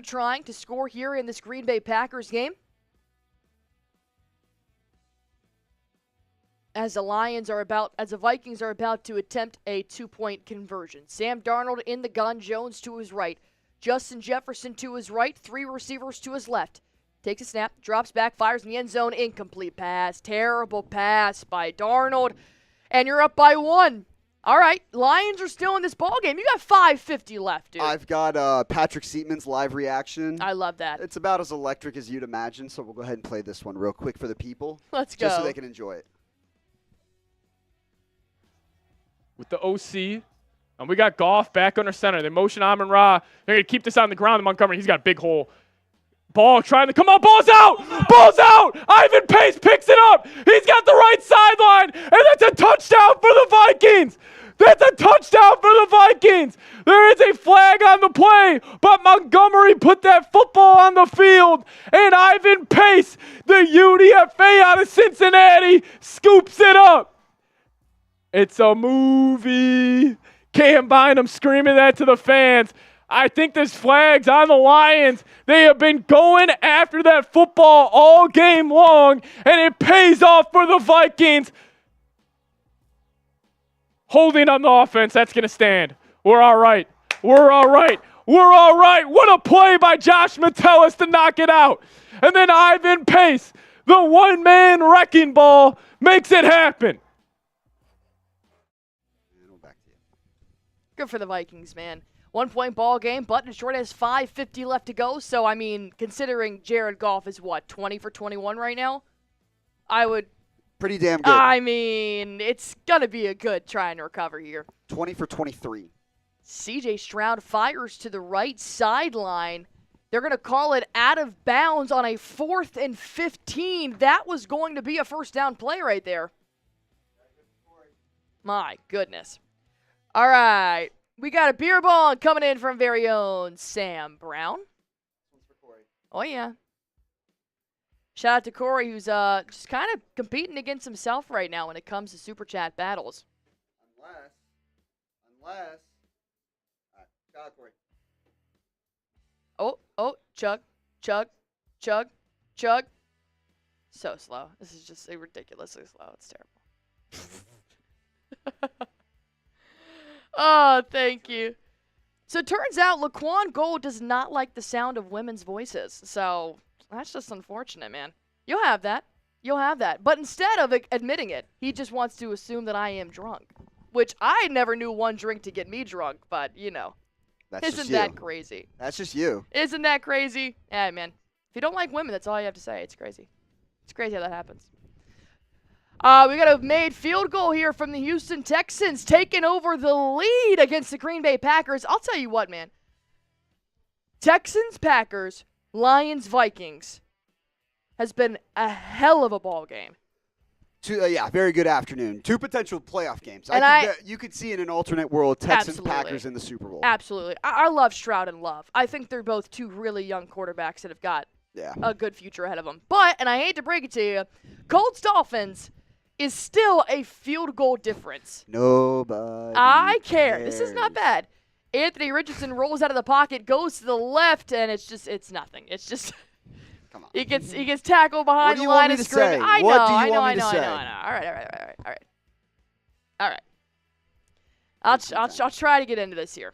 trying to score here in this Green Bay Packers game. As the Vikings are about to attempt a 2-point conversion. Sam Darnold in the gun, Jones to his right. Justin Jefferson to his right, 3 receivers to his left. Takes a snap, drops back, fires in the end zone, incomplete pass. Terrible pass by Darnold. And you're up by 1. All right, Lions are still in this ballgame. You got 5:50 left, dude. I've got Patrick Seatman's live reaction. I love that. It's about as electric as you'd imagine, so we'll go ahead and play this one real quick for the people. Let's go. Just so they can enjoy it. With the OC, and we got Goff back under center. They motion Amon-Ra. They're going to keep this on the ground. Montgomery, he's got a big hole. Ball trying to come on. Ball's out. Ball's out. Ivan Pace picks it up. He's got the right sideline. And that's a touchdown for the Vikings. That's a touchdown for the Vikings. There is a flag on the play, but Montgomery put that football on the field. And Ivan Pace, the UDFA out of Cincinnati, scoops it up. It's a movie. Cam Bynum screaming that to the fans. I think there's flags on the Lions. They have been going after that football all game long, and it pays off for the Vikings. Holding on the offense, that's going to stand. We're all right. We're all right. We're all right. What a play by Josh Metellus to knock it out. And then Ivan Pace, the one-man wrecking ball, makes it happen. Good for the Vikings, man. 1 point ball game, but Detroit has 5:50 left to go. So, I mean, considering Jared Goff is what, 20 for 21 right now? I would. Pretty damn good. I mean, it's going to be a good try and recover here. 20 for 23. CJ Stroud fires to the right sideline. They're going to call it out of bounds on a 4th and 15. That was going to be a first down play right there. My goodness. All right. We got a beer bong coming in from very own Sam Brown. Oh, yeah. Shout out to Corey, who's just kind of competing against himself right now when it comes to Super Chat battles. Unless. Shout out, Corey. Oh, chug. So slow. This is just ridiculously slow. It's terrible. Oh, thank you. So it turns out Laquan Gold does not like the sound of women's voices. So that's just unfortunate, man. You'll have that. But instead of admitting it, he just wants to assume that I am drunk. Which I never knew one drink to get me drunk, but, you know. Isn't that crazy? That's just you. Isn't that crazy? Yeah, man. If you don't like women, that's all you have to say. It's crazy. It's crazy how that happens. We got a made field goal here from the Houston Texans, taking over the lead against the Green Bay Packers. I'll tell you what, man. Texans, Packers, Lions, Vikings has been a hell of a ball game. Very good afternoon. 2 potential playoff games. You could see in an alternate world Texans, Packers in the Super Bowl. Absolutely. I love Stroud and Love. I think they're both two really young quarterbacks that have got a good future ahead of them. But, and I hate to break it to you, Colts-Dolphins is still a field goal difference. Nobody I care. cares. This is not bad. Anthony Richardson rolls out of the pocket, goes to the left, and it's nothing. It's just come on. He gets tackled behind the line of scrimmage. I know. All right. I'll try to get into this here.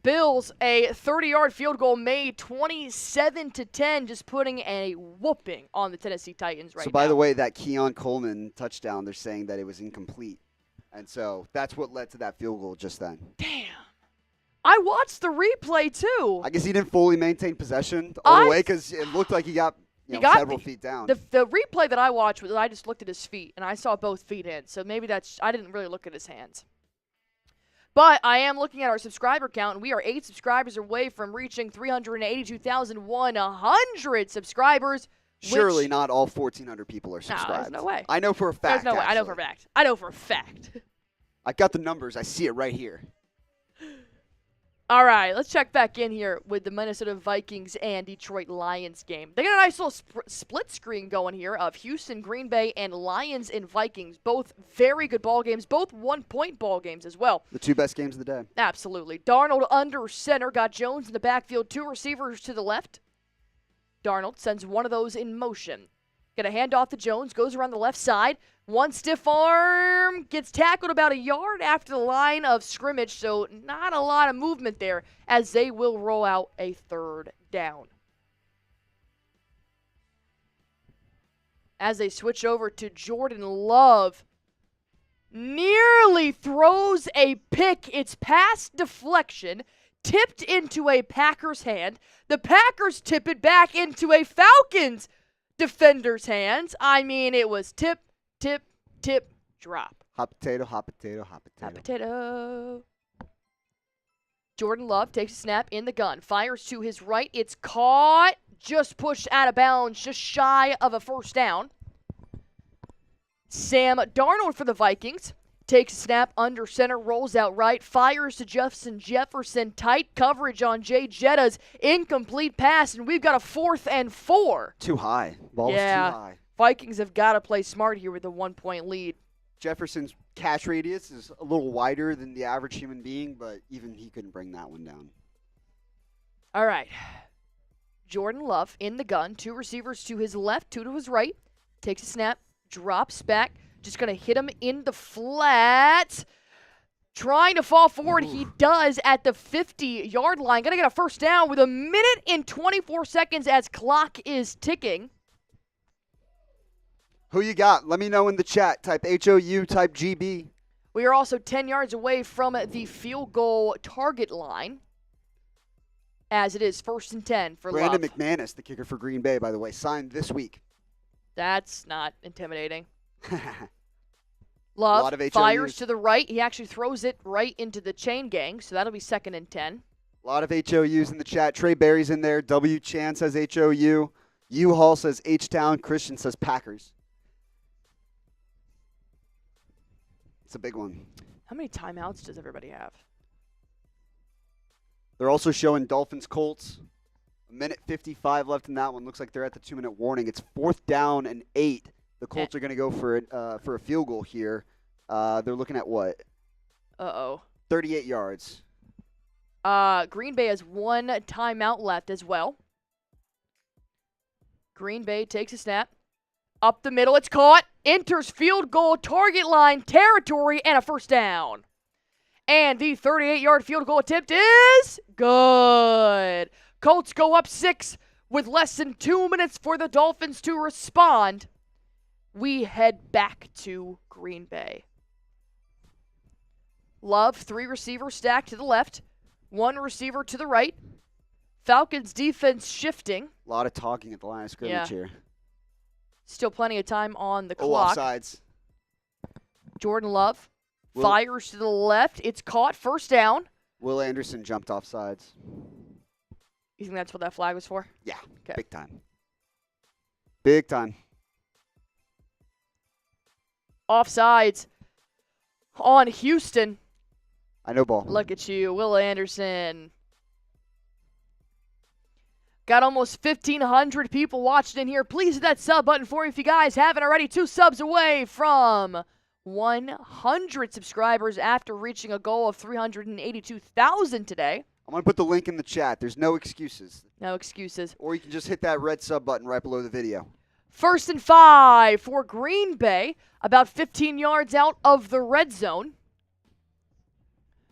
Bills, a 30-yard field goal made 27-10, just putting a whooping on the Tennessee Titans right now. So, by the way, that Keon Coleman touchdown, they're saying that it was incomplete. And so that's what led to that field goal just then. Damn. I watched the replay, too. I guess he didn't fully maintain possession all the way because it looked like he got several feet down. The replay that I watched was I just looked at his feet, and I saw both feet in. So maybe I didn't really look at his hands. But I am looking at our subscriber count, and we are 8 subscribers away from reaching 382,100 subscribers. Surely not all 1,400 people are subscribed. No, there's no way. I know for a fact. There's no way. I know for a fact. I got the numbers. I see it right here. All right, let's check back in here with the Minnesota Vikings and Detroit Lions game. They got a nice little split screen going here of Houston, Green Bay, and Lions and Vikings. Both very good ball games, both 1-point ball games as well. The 2 best games of the day. Absolutely. Darnold under center, got Jones in the backfield, 2 receivers to the left. Darnold sends one of those in motion. Going to hand off to Jones, goes around the left side. One stiff arm, gets tackled about a yard after the line of scrimmage, so not a lot of movement there as they will roll out a 3rd down. As they switch over to Jordan Love, nearly throws a pick. It's past deflection, tipped into a Packers hand. The Packers tip it back into a Falcons defender's hands. I mean, it was tip, drop. Hot potato, hot potato, hot potato. Hot potato. Jordan Love takes a snap in the gun. Fires to his right. It's caught. Just pushed out of bounds. Just shy of a first down. Sam Darnold for the Vikings. Takes a snap under center. Rolls out right. Fires to Justin Jefferson. Tight coverage on Jay Jetta's incomplete pass. And we've got a 4th and 4. Too high. Ball is too high. Vikings have got to play smart here with a 1-point lead. Jefferson's catch radius is a little wider than the average human being, but even he couldn't bring that one down. All right. Jordan Love in the gun. 2 receivers to his left, 2 to his right. Takes a snap, drops back. Just going to hit him in the flat. Trying to fall forward. He does at the 50-yard line. Going to get a first down with 1 minute and 24 seconds as clock is ticking. Who you got? Let me know in the chat. Type HOU, type GB. We are also 10 yards away from the field goal target line, as it is 1st and 10 for Brandon Love. McManus, the kicker for Green Bay, by the way, signed this week. That's not intimidating. A Love lot of HOUs. fires to the right. He actually throws it right into the chain gang, so that'll be 2nd and 10. A lot of HOUs in the chat. Trey Berry's in there. W. Chan says HOU. U-Hall says H-Town. Christian says Packers. It's a big one. How many timeouts does everybody have? They're also showing Dolphins-Colts. 1:55 left in that one. Looks like they're at the 2-minute warning. It's 4th down and 8. The Colts are going to go for a field goal here. They're looking at what? 38 yards. Green Bay has 1 timeout left as well. Green Bay takes a snap. Up the middle, it's caught. Enters field goal target line territory and a first down. And the 38-yard field goal attempt is good. Colts go up 6 with less than 2 minutes for the Dolphins to respond. We head back to Green Bay. Love, 3 receivers stacked to the left, 1 receiver to the right. Falcons defense shifting. A lot of talking at the line of scrimmage here. Still plenty of time on the clock. Offsides. Jordan Love fires to the left. It's caught. First down. Will Anderson jumped off sides. You think that's what that flag was for? Yeah, okay. Big time. Big time. Offsides on Houston. I know ball. Look at you, Will Anderson. Got almost 1,500 people watching in here. Please hit that sub button for me if you guys haven't already. 2 subs away from 100 subscribers after reaching a goal of 382,000 today. I'm going to put the link in the chat. There's no excuses. No excuses. Or you can just hit that red sub button right below the video. 1st and 5 for Green Bay. About 15 yards out of the red zone.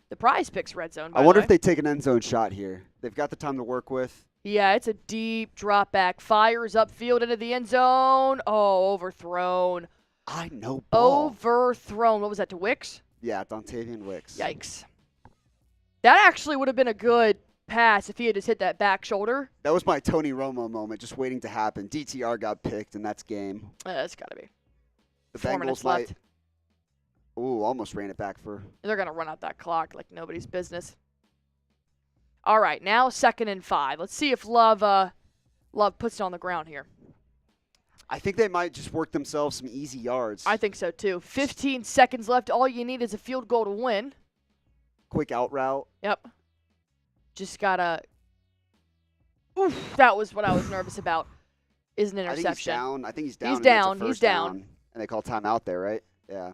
The PrizePicks red zone, by I wonder the way. if they take an end zone shot here. They've got the time to work with. Yeah, it's a deep drop back. Fires upfield into the end zone. Oh, overthrown. I know ball. Overthrown. What was that, to Wicks? Yeah, Dontavian Wicks. Yikes. That actually would have been a good pass if he had just hit that back shoulder. That was my Tony Romo moment, just waiting to happen. DTR got picked, and that's game. That's got to be. The 4 minutes Bengals might. left. Ooh, almost ran it back for. They're going to run out that clock like nobody's business. All right, now 2nd and 5. Let's see if Love puts it on the ground here. I think they might just work themselves some easy yards. I think so, too. 15 seconds left. All you need is a field goal to win. Quick out route. Yep. Just got to... Oof, that was what I was nervous about, is an interception. I think he's down. He's down. He's down. And they call timeout there, right? Yeah.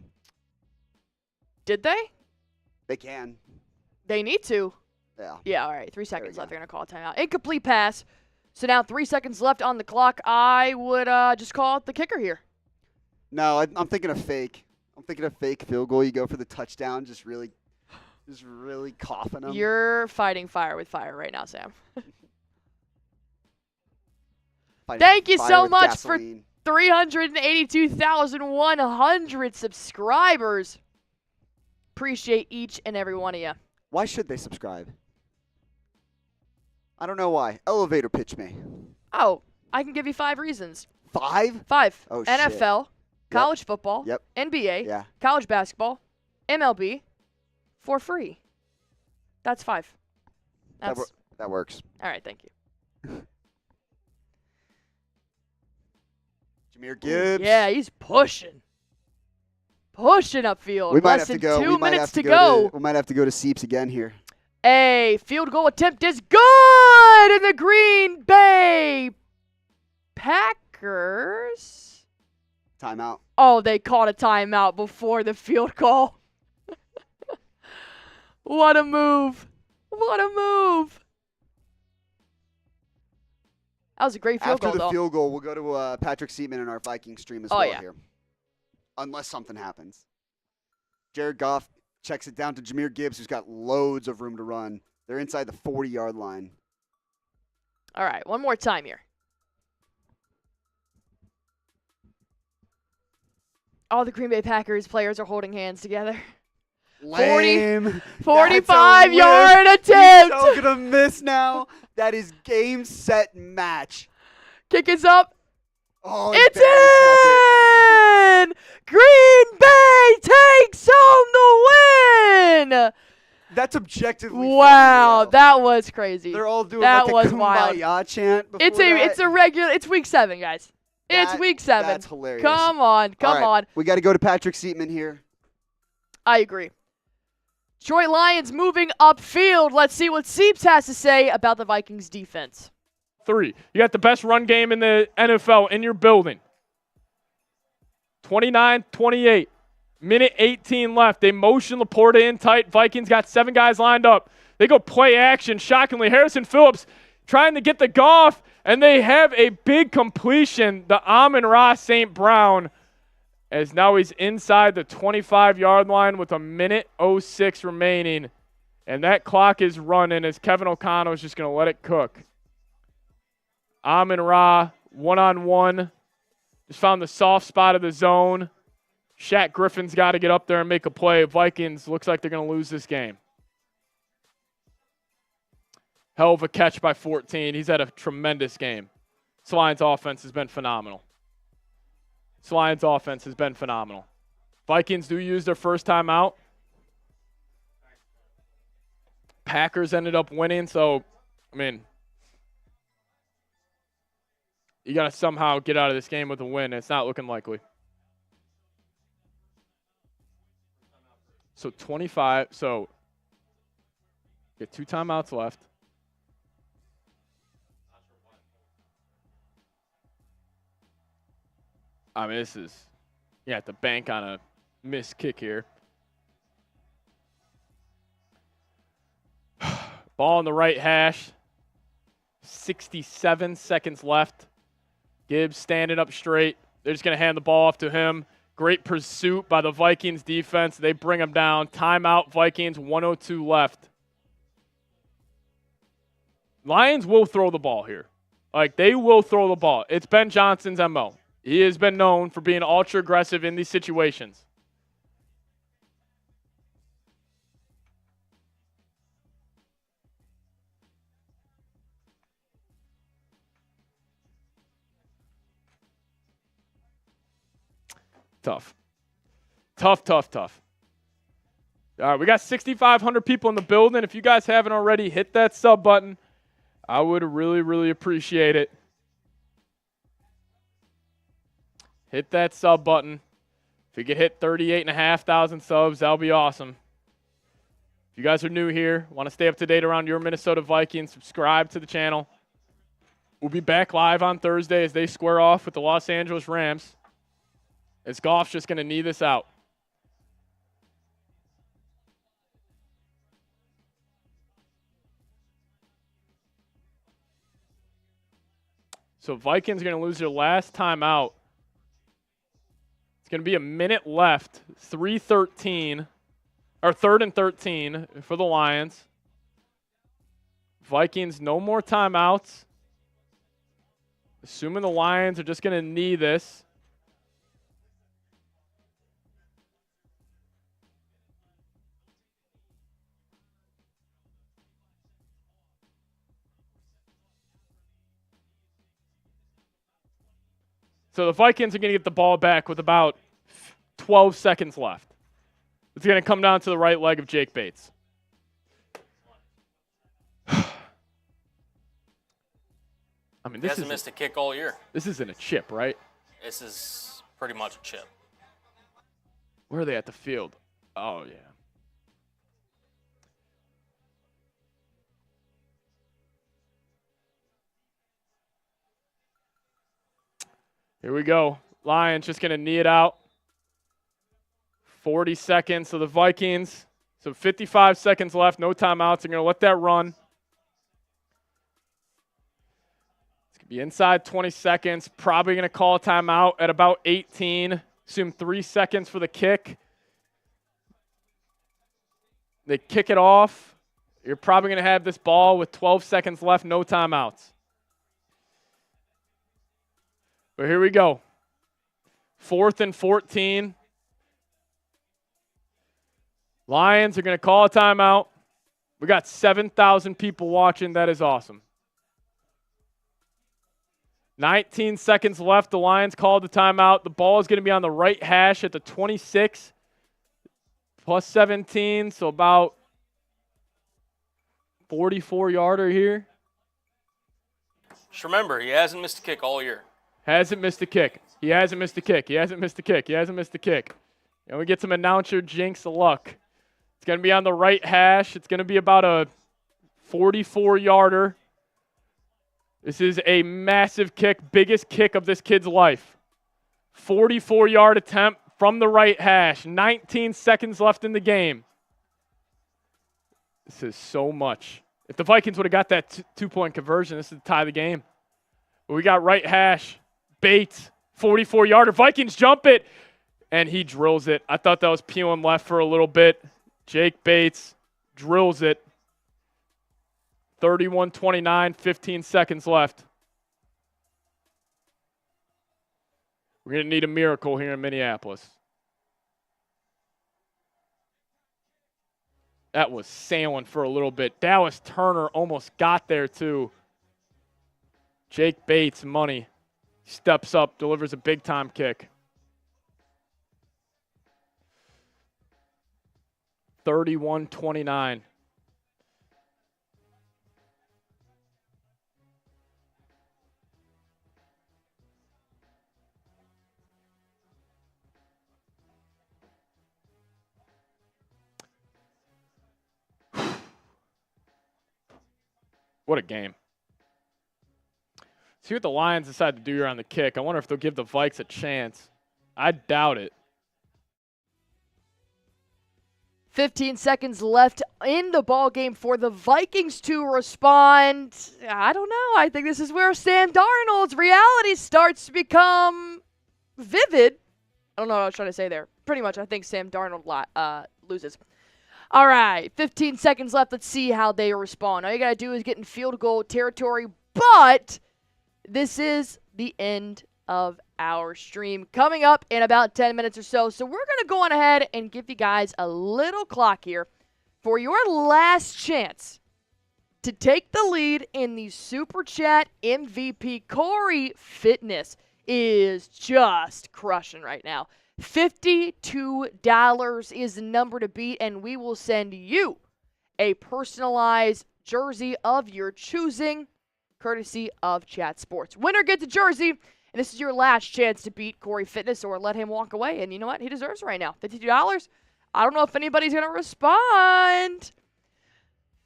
Did they? They can. They need to. Yeah. Yeah, all right. 3 seconds left. They're going to call a timeout. Incomplete pass. So now 3 seconds left on the clock. I would just call it the kicker here. No, I'm thinking of fake. I'm thinking of fake field goal. You go for the touchdown, just really coughing them. You're fighting fire with fire right now, Sam. Thank you so much for 382,100 subscribers. Appreciate each and every one of you. Why should they subscribe? I don't know why. Elevator pitch me. Oh, I can give you 5 reasons. 5? 5. Oh, NFL, shit. college football, Yep. NBA, college basketball, MLB, for free. That's 5. That's That works. all right. Thank you. Jahmyr Gibbs. Yeah, he's pushing upfield. We might Less have to than go. 2 We might minutes have to to go. We might have to go to Seeps again here. A field goal attempt is good in the Green Bay Packers. Timeout. Oh, they called a timeout before the field goal. What a move. What a move. That was a great field goal, After the though. field goal, we'll go to Patrick Seaman in our Viking stream as Oh, well yeah. here. Unless something happens. Jared Goff checks it down to Jahmyr Gibbs, who's got loads of room to run. They're inside the 40-yard line. All right, one more time here. All the Green Bay Packers players are holding hands together. Lame. 45-yard attempt. He's so gonna miss now. That is game, set, match. Kick is up. Oh, It's in! Green Bay takes home the win! That's objectively Wow, funny, though. that was crazy. They're all doing that like a was kumbaya wild. chant before It's a regular. It's week 7, guys. It's week 7. That's hilarious. Come on, come on. We got to go to Patrick Seaman here. I agree. Detroit Lions moving upfield. Let's see what Seeps has to say about the Vikings defense. 3. You got the best run game in the NFL in your building. 29-28. Minute 18 left. They motion Laporta in tight. Vikings got 7 guys lined up. They go play action. Shockingly, Harrison Phillips trying to get the Goff, and they have a big completion. The Amon-Ra St. Brown, as now he's inside the 25-yard line with a minute 06 remaining. And that clock is running as Kevin O'Connell is just going to let it cook. Amon-Ra, one-on-one. Just found the soft spot of the zone. Shaq Griffin's got to get up there and make a play. Vikings looks like they're going to lose this game. Hell of a catch by 14. He's had a tremendous game. This Lions offense has been phenomenal. Vikings do use their first time out. Packers ended up winning, so, I mean, you got to somehow get out of this game with a win. It's not looking likely. So 25. So get 2 timeouts left. I mean, this is, you have to bank on a missed kick here. Ball on the right hash. 67 seconds left. Gibbs standing up straight. They're just going to hand the ball off to him. Great pursuit by the Vikings defense. They bring him down. Timeout, Vikings, 1:02 left. Lions will throw the ball here. Like, they will throw the ball. It's Ben Johnson's MO. He has been known for being ultra aggressive in these situations. Tough. All right, we got 6,500 people in the building. If you guys haven't already, hit that sub button. I would really, really appreciate it. Hit that sub button. If we could hit 38,500 subs, that'll be awesome. If you guys are new here, want to stay up to date around your Minnesota Vikings, subscribe to the channel. We'll be back live on Thursday as they square off with the Los Angeles Rams. As Goff's just going to knee this out. So Vikings are going to lose their last time out. It's going to be a minute left. 3:13, or 3rd and 13 for the Lions. Vikings, no more timeouts. Assuming the Lions are just going to knee this. So the Vikings are going to get the ball back with about 12 seconds left. It's going to come down to the right leg of Jake Bates. I mean, He this hasn't missed a kick all year. This isn't a chip, right? This is pretty much a chip. Where are they at the field? Oh, yeah. Here we go. Lions just going to knee it out. 40 seconds. So the Vikings, so 55 seconds left. No timeouts. They're going to let that run. It's going to be inside 20 seconds. Probably going to call a timeout at about 18. Assume 3 seconds for the kick. They kick it off. You're probably going to have this ball with 12 seconds left. No timeouts. But here we go. 4th and 14. Lions are going to call a timeout. We got 7,000 people watching. That is awesome. 19 seconds left. The Lions called the timeout. The ball is going to be on the right hash at the 26 plus 17, so about 44-yarder here. Just remember, he hasn't missed a kick all year. Hasn't missed a kick. He hasn't missed a kick. He hasn't missed a kick. He hasn't missed a kick. And we get some announcer jinx of luck. It's going to be on the right hash. It's going to be about a 44-yarder. This is a massive kick, biggest kick of this kid's life. 44-yard attempt from the right hash. 19 seconds left in the game. This is so much. If the Vikings would have got that two-point conversion, this would tie the game. But we got right hash. Bates, 44-yarder. Vikings jump it, and he drills it. I thought that was peeling left for a little bit. Jake Bates drills it. 31-29, 15 seconds left. We're going to need a miracle here in Minneapolis. That was sailing for a little bit. Dallas Turner almost got there too. Jake Bates, money. Steps up, delivers a big-time kick. 31-29. What a game. See what the Lions decide to do here on the kick. I wonder if they'll give the Vikes a chance. I doubt it. 15 seconds left in the ball game for the Vikings to respond. I don't know. I think this is where Sam Darnold's reality starts to become vivid. I don't know what I was trying to say there. Pretty much, I think Sam Darnold loses. All right, 15 seconds left. Let's see how they respond. All you got to do is get in field goal territory, but this is the end of our stream coming up in about 10 minutes or so. So we're going to go on ahead and give you guys a little clock here for your last chance to take the lead in the Super Chat MVP. Corey Fitness is just crushing right now. $52 is the number to beat, and we will send you a personalized jersey of your choosing, courtesy of Chat Sports. Winner gets a jersey, and this is your last chance to beat Corey Fitness or let him walk away. And you know what? He deserves it right now. $52. I don't know if anybody's going to respond.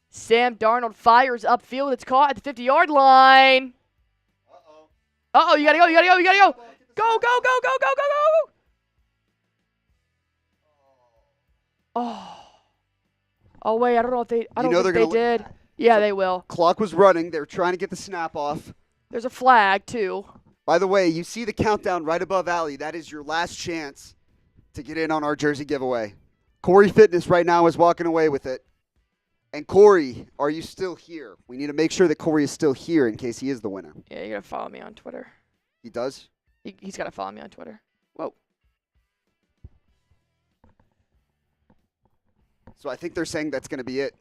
Sam Darnold fires upfield. It's caught at the 50-yard line. Uh-oh, you got to go, you got to go, you got to go. Go, go, go, go, go, go, go. Oh, wait, I don't know if they, I don't think they did. Yeah, they will. Clock was running. They were trying to get the snap off. There's a flag, too. By the way, you see the countdown right above Allie. That is your last chance to get in on our jersey giveaway. Corey Fitness right now is walking away with it. And Corey, are you still here? We need to make sure that Corey is still here in case he is the winner. Yeah, you got to follow me on Twitter. He does? He's got to follow me on Twitter. Whoa. So I think they're saying that's going to be it.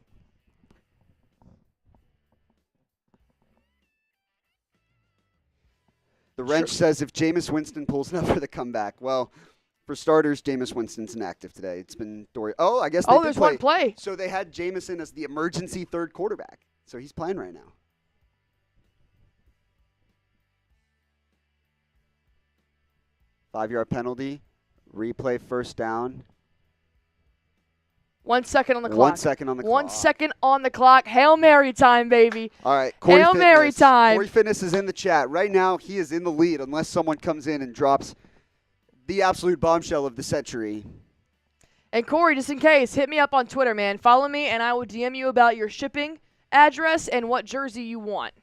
The wrench says if Jameis Winston pulls enough for the comeback. Well, for starters, Jameis Winston's inactive today. It's been Dory. Oh, I guess they did there's play. one play. So they had Jameson as the emergency third quarterback. So he's playing right now. 5-yard penalty. Replay first down. 1 second on the clock. 1 second on the clock. 1 second on the clock. Hail Mary time, baby. All right, Corey Hail Fitness. Mary time. Corey Fitness is in the chat. Right now, he is in the lead unless someone comes in and drops the absolute bombshell of the century. And Corey, just in case, hit me up on Twitter, man. Follow me, and I will DM you about your shipping address and what jersey you want.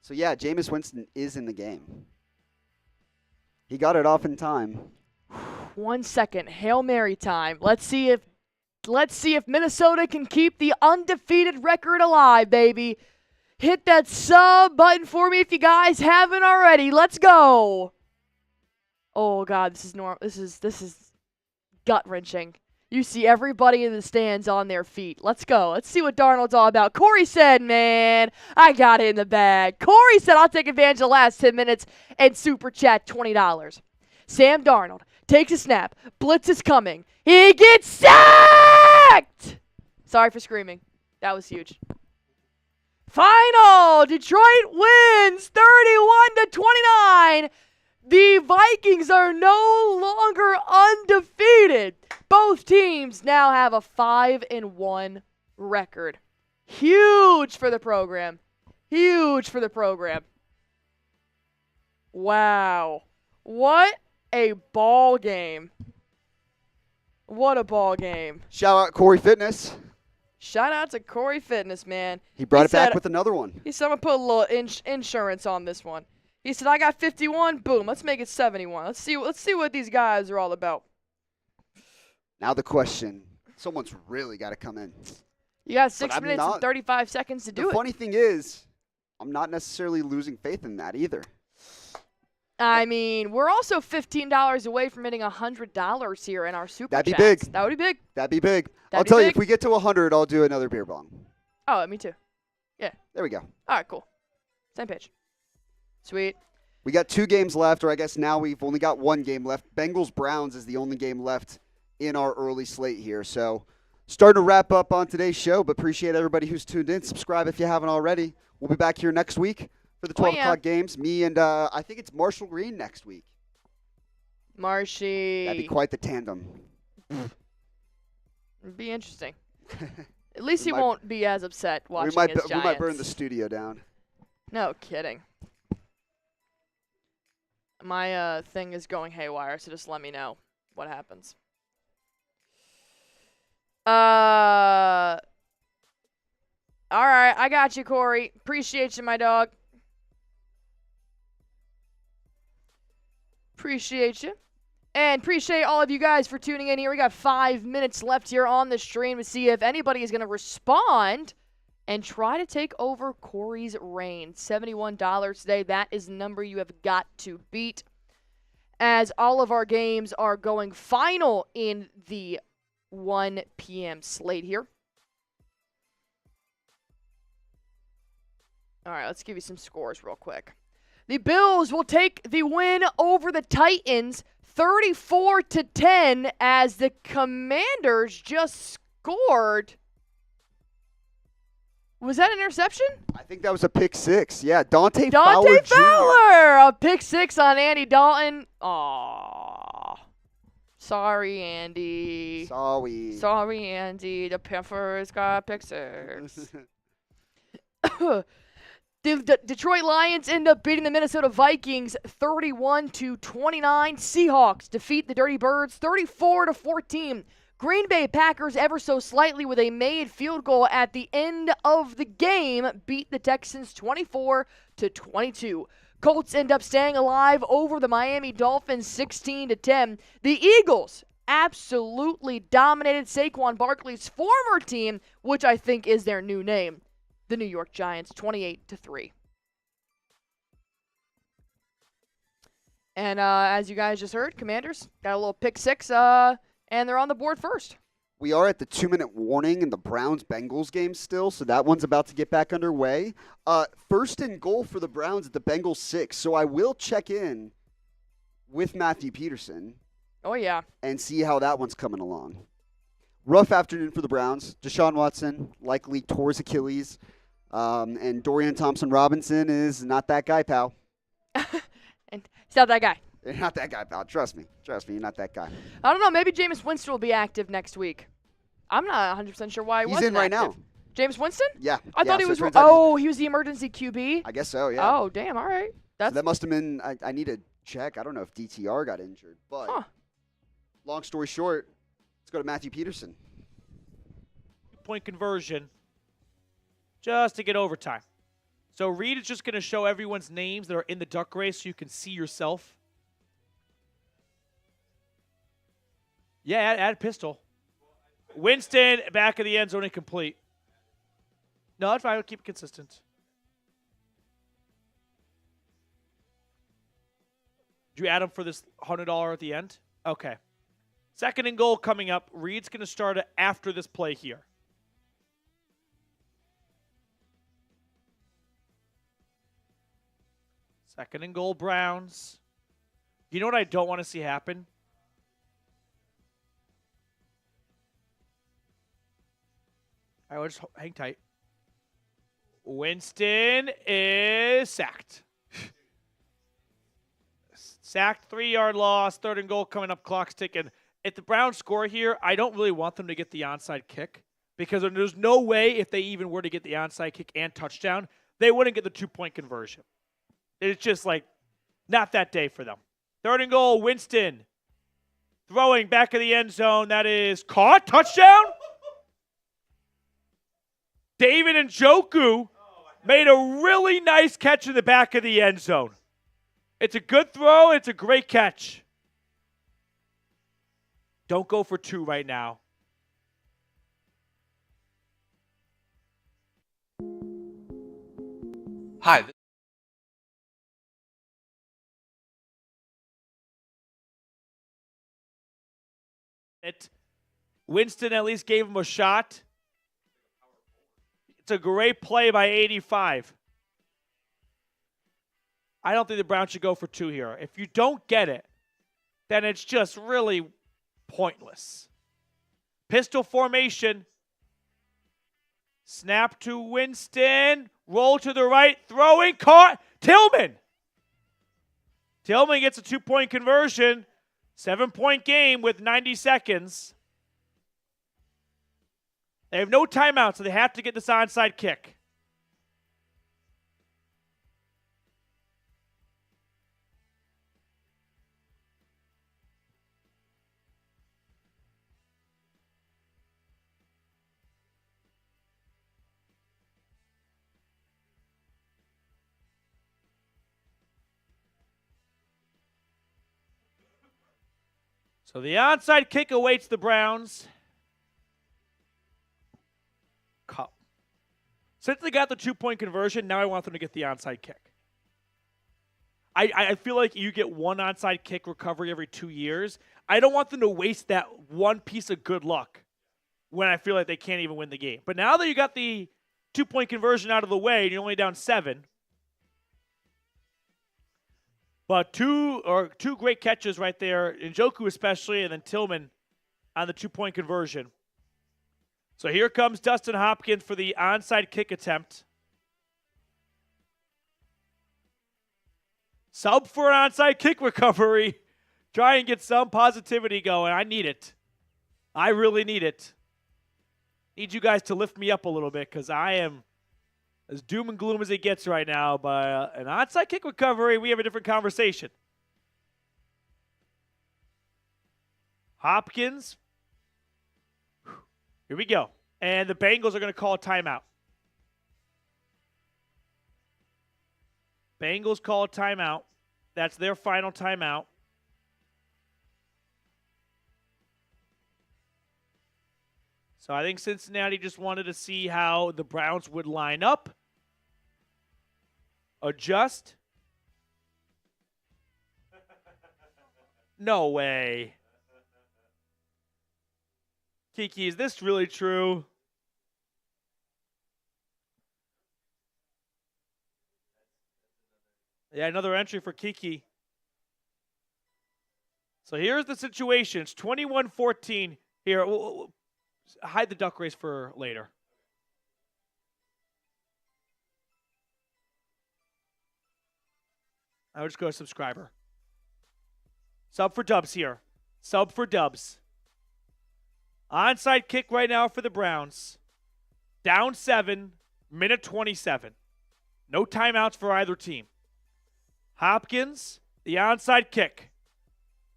So, yeah, Jameis Winston is in the game. He got it off in time. 1 second. Hail Mary time. Let's see if Minnesota can keep the undefeated record alive, baby. Hit that sub button for me if you guys haven't already. Let's go. Oh God, this is gut-wrenching. You see everybody in the stands on their feet. Let's go. Let's see what Darnold's all about. Corey said, man, I got it in the bag. Corey said, I'll take advantage of the last 10 minutes and super chat $20. Sam Darnold takes a snap. Blitz is coming. He gets sacked! Sorry for screaming. That was huge. Final! Detroit wins 31-29. The Vikings are no longer undefeated. Both teams now have a 5-1 record. Huge for the program. Huge for the program. Wow. What a ball game. What a ball game. Shout out Corey Fitness. Shout out to Corey Fitness, man. He brought it said, back with another one. He said, I'm going to put a little insurance on this one. He said, I got 51. Boom. Let's make it 71. Let's see what these guys are all about. Now the question. Someone's really got to come in. You got 6 minutes and 35 seconds to do it. The funny thing is, I'm not necessarily losing faith in that either. I mean, we're also $15 away from hitting $100 here in our super That'd be chats. big. That would be big. That'd be big. That'd I'll be tell you, big. if we get to 100, I'll do another beer bong. Oh, me too. Yeah. There we go. All right, cool. Same pitch. Sweet. We got 2 games left, or I guess now we've only got 1 game left. Bengals-Browns is the only game left in our early slate here. So starting to wrap up on today's show, but appreciate everybody who's tuned in. Subscribe if you haven't already. We'll be back here next week for the 12 o'clock games. Me and I think it's Marshall Green next week. Marshy. That'd be quite the tandem. It'd be interesting. At least he won't be as upset watching his Giants. We might burn the studio down. No kidding. My thing is going haywire, so just let me know what happens. All right, I got you, Corey. Appreciate you, my dog. Appreciate you. And appreciate all of you guys for tuning in here. We got 5 minutes left here on the stream to see if anybody is going to respond and try to take over Corey's reign. $71 today. That is the number you have got to beat. As all of our games are going final in the 1 p.m. slate here. All right, let's give you some scores real quick. The Bills will take the win over the Titans 34-10 as the Commanders just scored. Was that an interception? I think that was a pick 6. Yeah, Dante Fowler Jr. A pick 6 on Andy Dalton. Aw. Sorry, Andy. Sorry, Andy. The Panthers got pick 6. The Detroit Lions end up beating the Minnesota Vikings 31-29. Seahawks defeat the Dirty Birds 34-14. Green Bay Packers ever so slightly with a made field goal at the end of the game beat the Texans 24-22. Colts end up staying alive over the Miami Dolphins 16-10. The Eagles absolutely dominated Saquon Barkley's former team, which I think is their new name, the New York Giants 28-3. And as you guys just heard, Commanders got a little pick 6, and they're on the board first. We are at the 2-minute warning in the Browns-Bengals game still, so that one's about to get back underway. First and goal for the Browns at the Bengals 6, so I will check in with Matthew Peterson. Oh, yeah. And see how that one's coming along. Rough afternoon for the Browns. Deshaun Watson likely tore his Achilles, and Dorian Thompson-Robinson is not that guy, pal. And he's not that guy. You're not that guy, pal. Trust me. Trust me, you're not that guy. I don't know. Maybe Jameis Winston will be active next week. I'm not 100% sure why he He's wasn't in right active. now. James Winston? Yeah. I thought he so was. it turns out He was the emergency QB. I guess so, yeah. Oh, damn. All right. So that must have been, I need to check. I don't know if DTR got injured. But long story short, let's go to Matthew Peterson. 2-point conversion just to get overtime. So Reed is just going to show everyone's names that are in the duck race so you can see yourself. Yeah, add pistol. Winston, back of the end zone, incomplete. No, that's fine. We'll keep it consistent. Did you add him for this $100 at the end? Okay. 2nd and goal coming up. Reed's going to start it after this play here. Second and goal, Browns. You know what I don't want to see happen? All right, we'll just hang tight. Winston is sacked. Sacked, 3-yard loss, 3rd and goal coming up, clock's ticking. If the Browns score here, I don't really want them to get the onside kick because there's no way if they even were to get the onside kick and touchdown, they wouldn't get the 2-point conversion. It's just like not that day for them. 3rd and goal, Winston. Throwing back of the end zone. That is caught. Touchdown. David Njoku made a really nice catch in the back of the end zone. It's a good throw. It's a great catch. Don't go for 2 right now. Hi. Winston at least gave him a shot. It's a great play by 85. I don't think the Browns should go for 2 here. If you don't get it, then it's just really pointless. Pistol formation. Snap to Winston. Roll to the right. Throwing. Caught. Tillman. Tillman gets a 2-point conversion. 7-point game with 90 seconds. They have no timeout, so they have to get this onside kick. So the onside kick awaits the Browns. Cup. Since they got the 2-point conversion, now I want them to get the onside kick. I feel like you get one onside kick recovery every 2 years. I don't want them to waste that one piece of good luck when I feel like they can't even win the game. But now that you got the 2-point conversion out of the way and you're only down 7, but two great catches right there, Njoku especially, and then Tillman on the 2-point conversion. So here comes Dustin Hopkins for the onside kick attempt. Sub for an onside kick recovery. Try and get some positivity going. I need it. I really need it. Need you guys to lift me up a little bit because I am as doom and gloom as it gets right now. But an onside kick recovery, we have a different conversation. Hopkins. Here we go. And the Bengals are going to call a timeout. Bengals call a timeout. That's their final timeout. So I think Cincinnati just wanted to see how the Browns would line up. Adjust. No way. Kiki, is this really true? Yeah, another entry for Kiki. So here's the situation. It's 21-14 here. We'll hide the duck race for later. I would just go to subscriber. Sub for dubs here. Sub for dubs. Onside kick right now for the Browns. Down 7, minute 27. No timeouts for either team. Hopkins, the onside kick.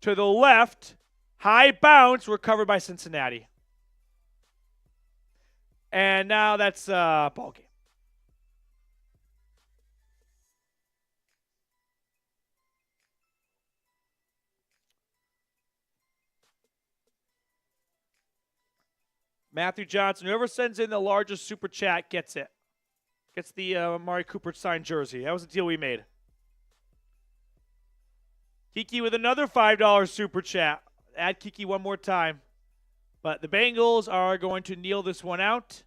To the left, high bounce, recovered by Cincinnati. And now that's ball game. Matthew Johnson, whoever sends in the largest super chat gets it. Gets the Amari Cooper signed jersey. That was the deal we made. Kiki with another $5 super chat. Add Kiki one more time. But the Bengals are going to kneel this one out.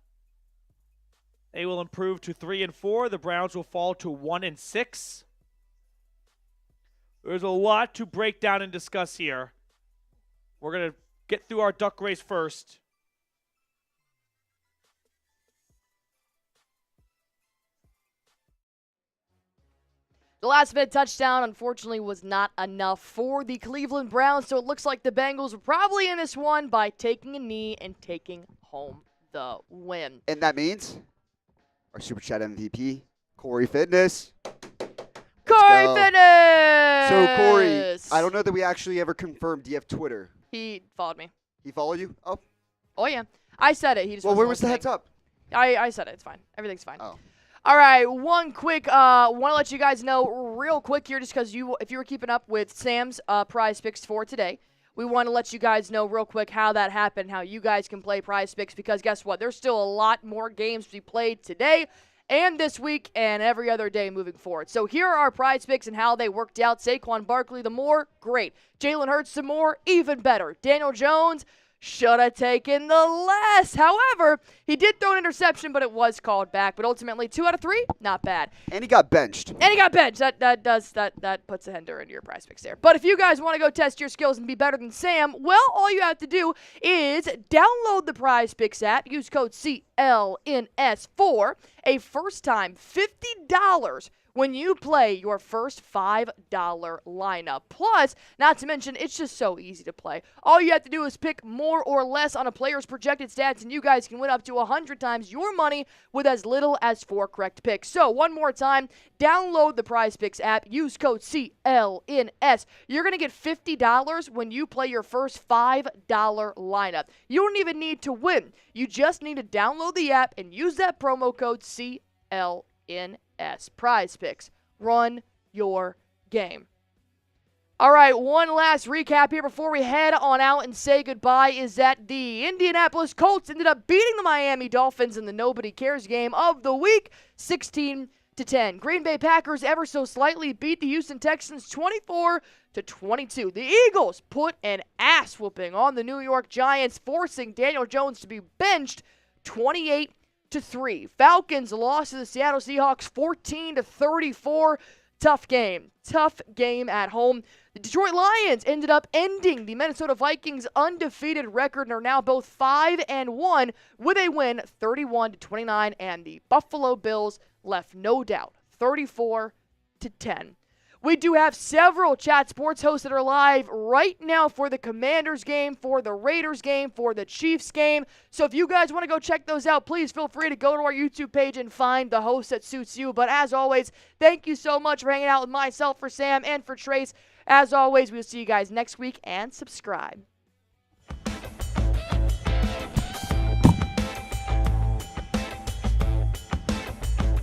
They will improve to 3-4. The Browns will fall to 1-6. There's a lot to break down and discuss here. We're going to get through our duck race first. The last-minute touchdown, unfortunately, was not enough for the Cleveland Browns, so it looks like the Bengals were probably in this one by taking a knee and taking home the win. And that means our Super Chat MVP, Corey Fitness. Corey Fitness! So, Corey, I don't know that we actually ever confirmed. Do you have Twitter? He followed me. He followed you? Oh, yeah. I said it. He just well, where was listening. the heads up? I said it. It's fine. Everything's fine. Oh. All right, one quick, want to let you guys know real quick here, just because if you were keeping up with Sam's prize picks for today, we want to let you guys know real quick how that happened, how you guys can play prize picks, because guess what? There's still a lot more games to be played today and this week and every other day moving forward. So here are our prize picks and how they worked out. Saquon Barkley, the more, great. Jalen Hurts, the more, even better. Daniel Jones, should have taken the less. However, he did throw an interception, but it was called back. But ultimately, 2 out of 3, not bad. And he got benched. That puts a hinder into your prize picks there. But if you guys want to go test your skills and be better than Sam, well, all you have to do is download the Prize Picks app. Use code CLNS for a first time $50 when you play your first $5 lineup. Plus, not to mention, it's just so easy to play. All you have to do is pick more or less on a player's projected stats, and you guys can win up to 100 times your money with as little as 4 correct picks. So, one more time, download the PrizePicks app. Use code CLNS. You're going to get $50 when you play your first $5 lineup. You don't even need to win. You just need to download the app and use that promo code CLNS. Prize Picks. Run your game. All right, one last recap here before we head on out and say goodbye is that the Indianapolis Colts ended up beating the Miami Dolphins in the Nobody Cares game of the week, 16-10. Green Bay Packers ever so slightly beat the Houston Texans 24-22. The Eagles put an ass whooping on the New York Giants, forcing Daniel Jones to be benched 28-3. Falcons lost to the Seattle Seahawks 14-34. Tough game at home. The Detroit Lions ended up ending the Minnesota Vikings' undefeated record and are now both 5-1 with a win 31-29, and the Buffalo Bills left no doubt 34-10. We do have several chat sports hosts that are live right now for the Commanders game, for the Raiders game, for the Chiefs game. So if you guys want to go check those out, please feel free to go to our YouTube page and find the host that suits you. But as always, thank you so much for hanging out with myself, for Sam, and for Trace. As always, we'll see you guys next week, and subscribe.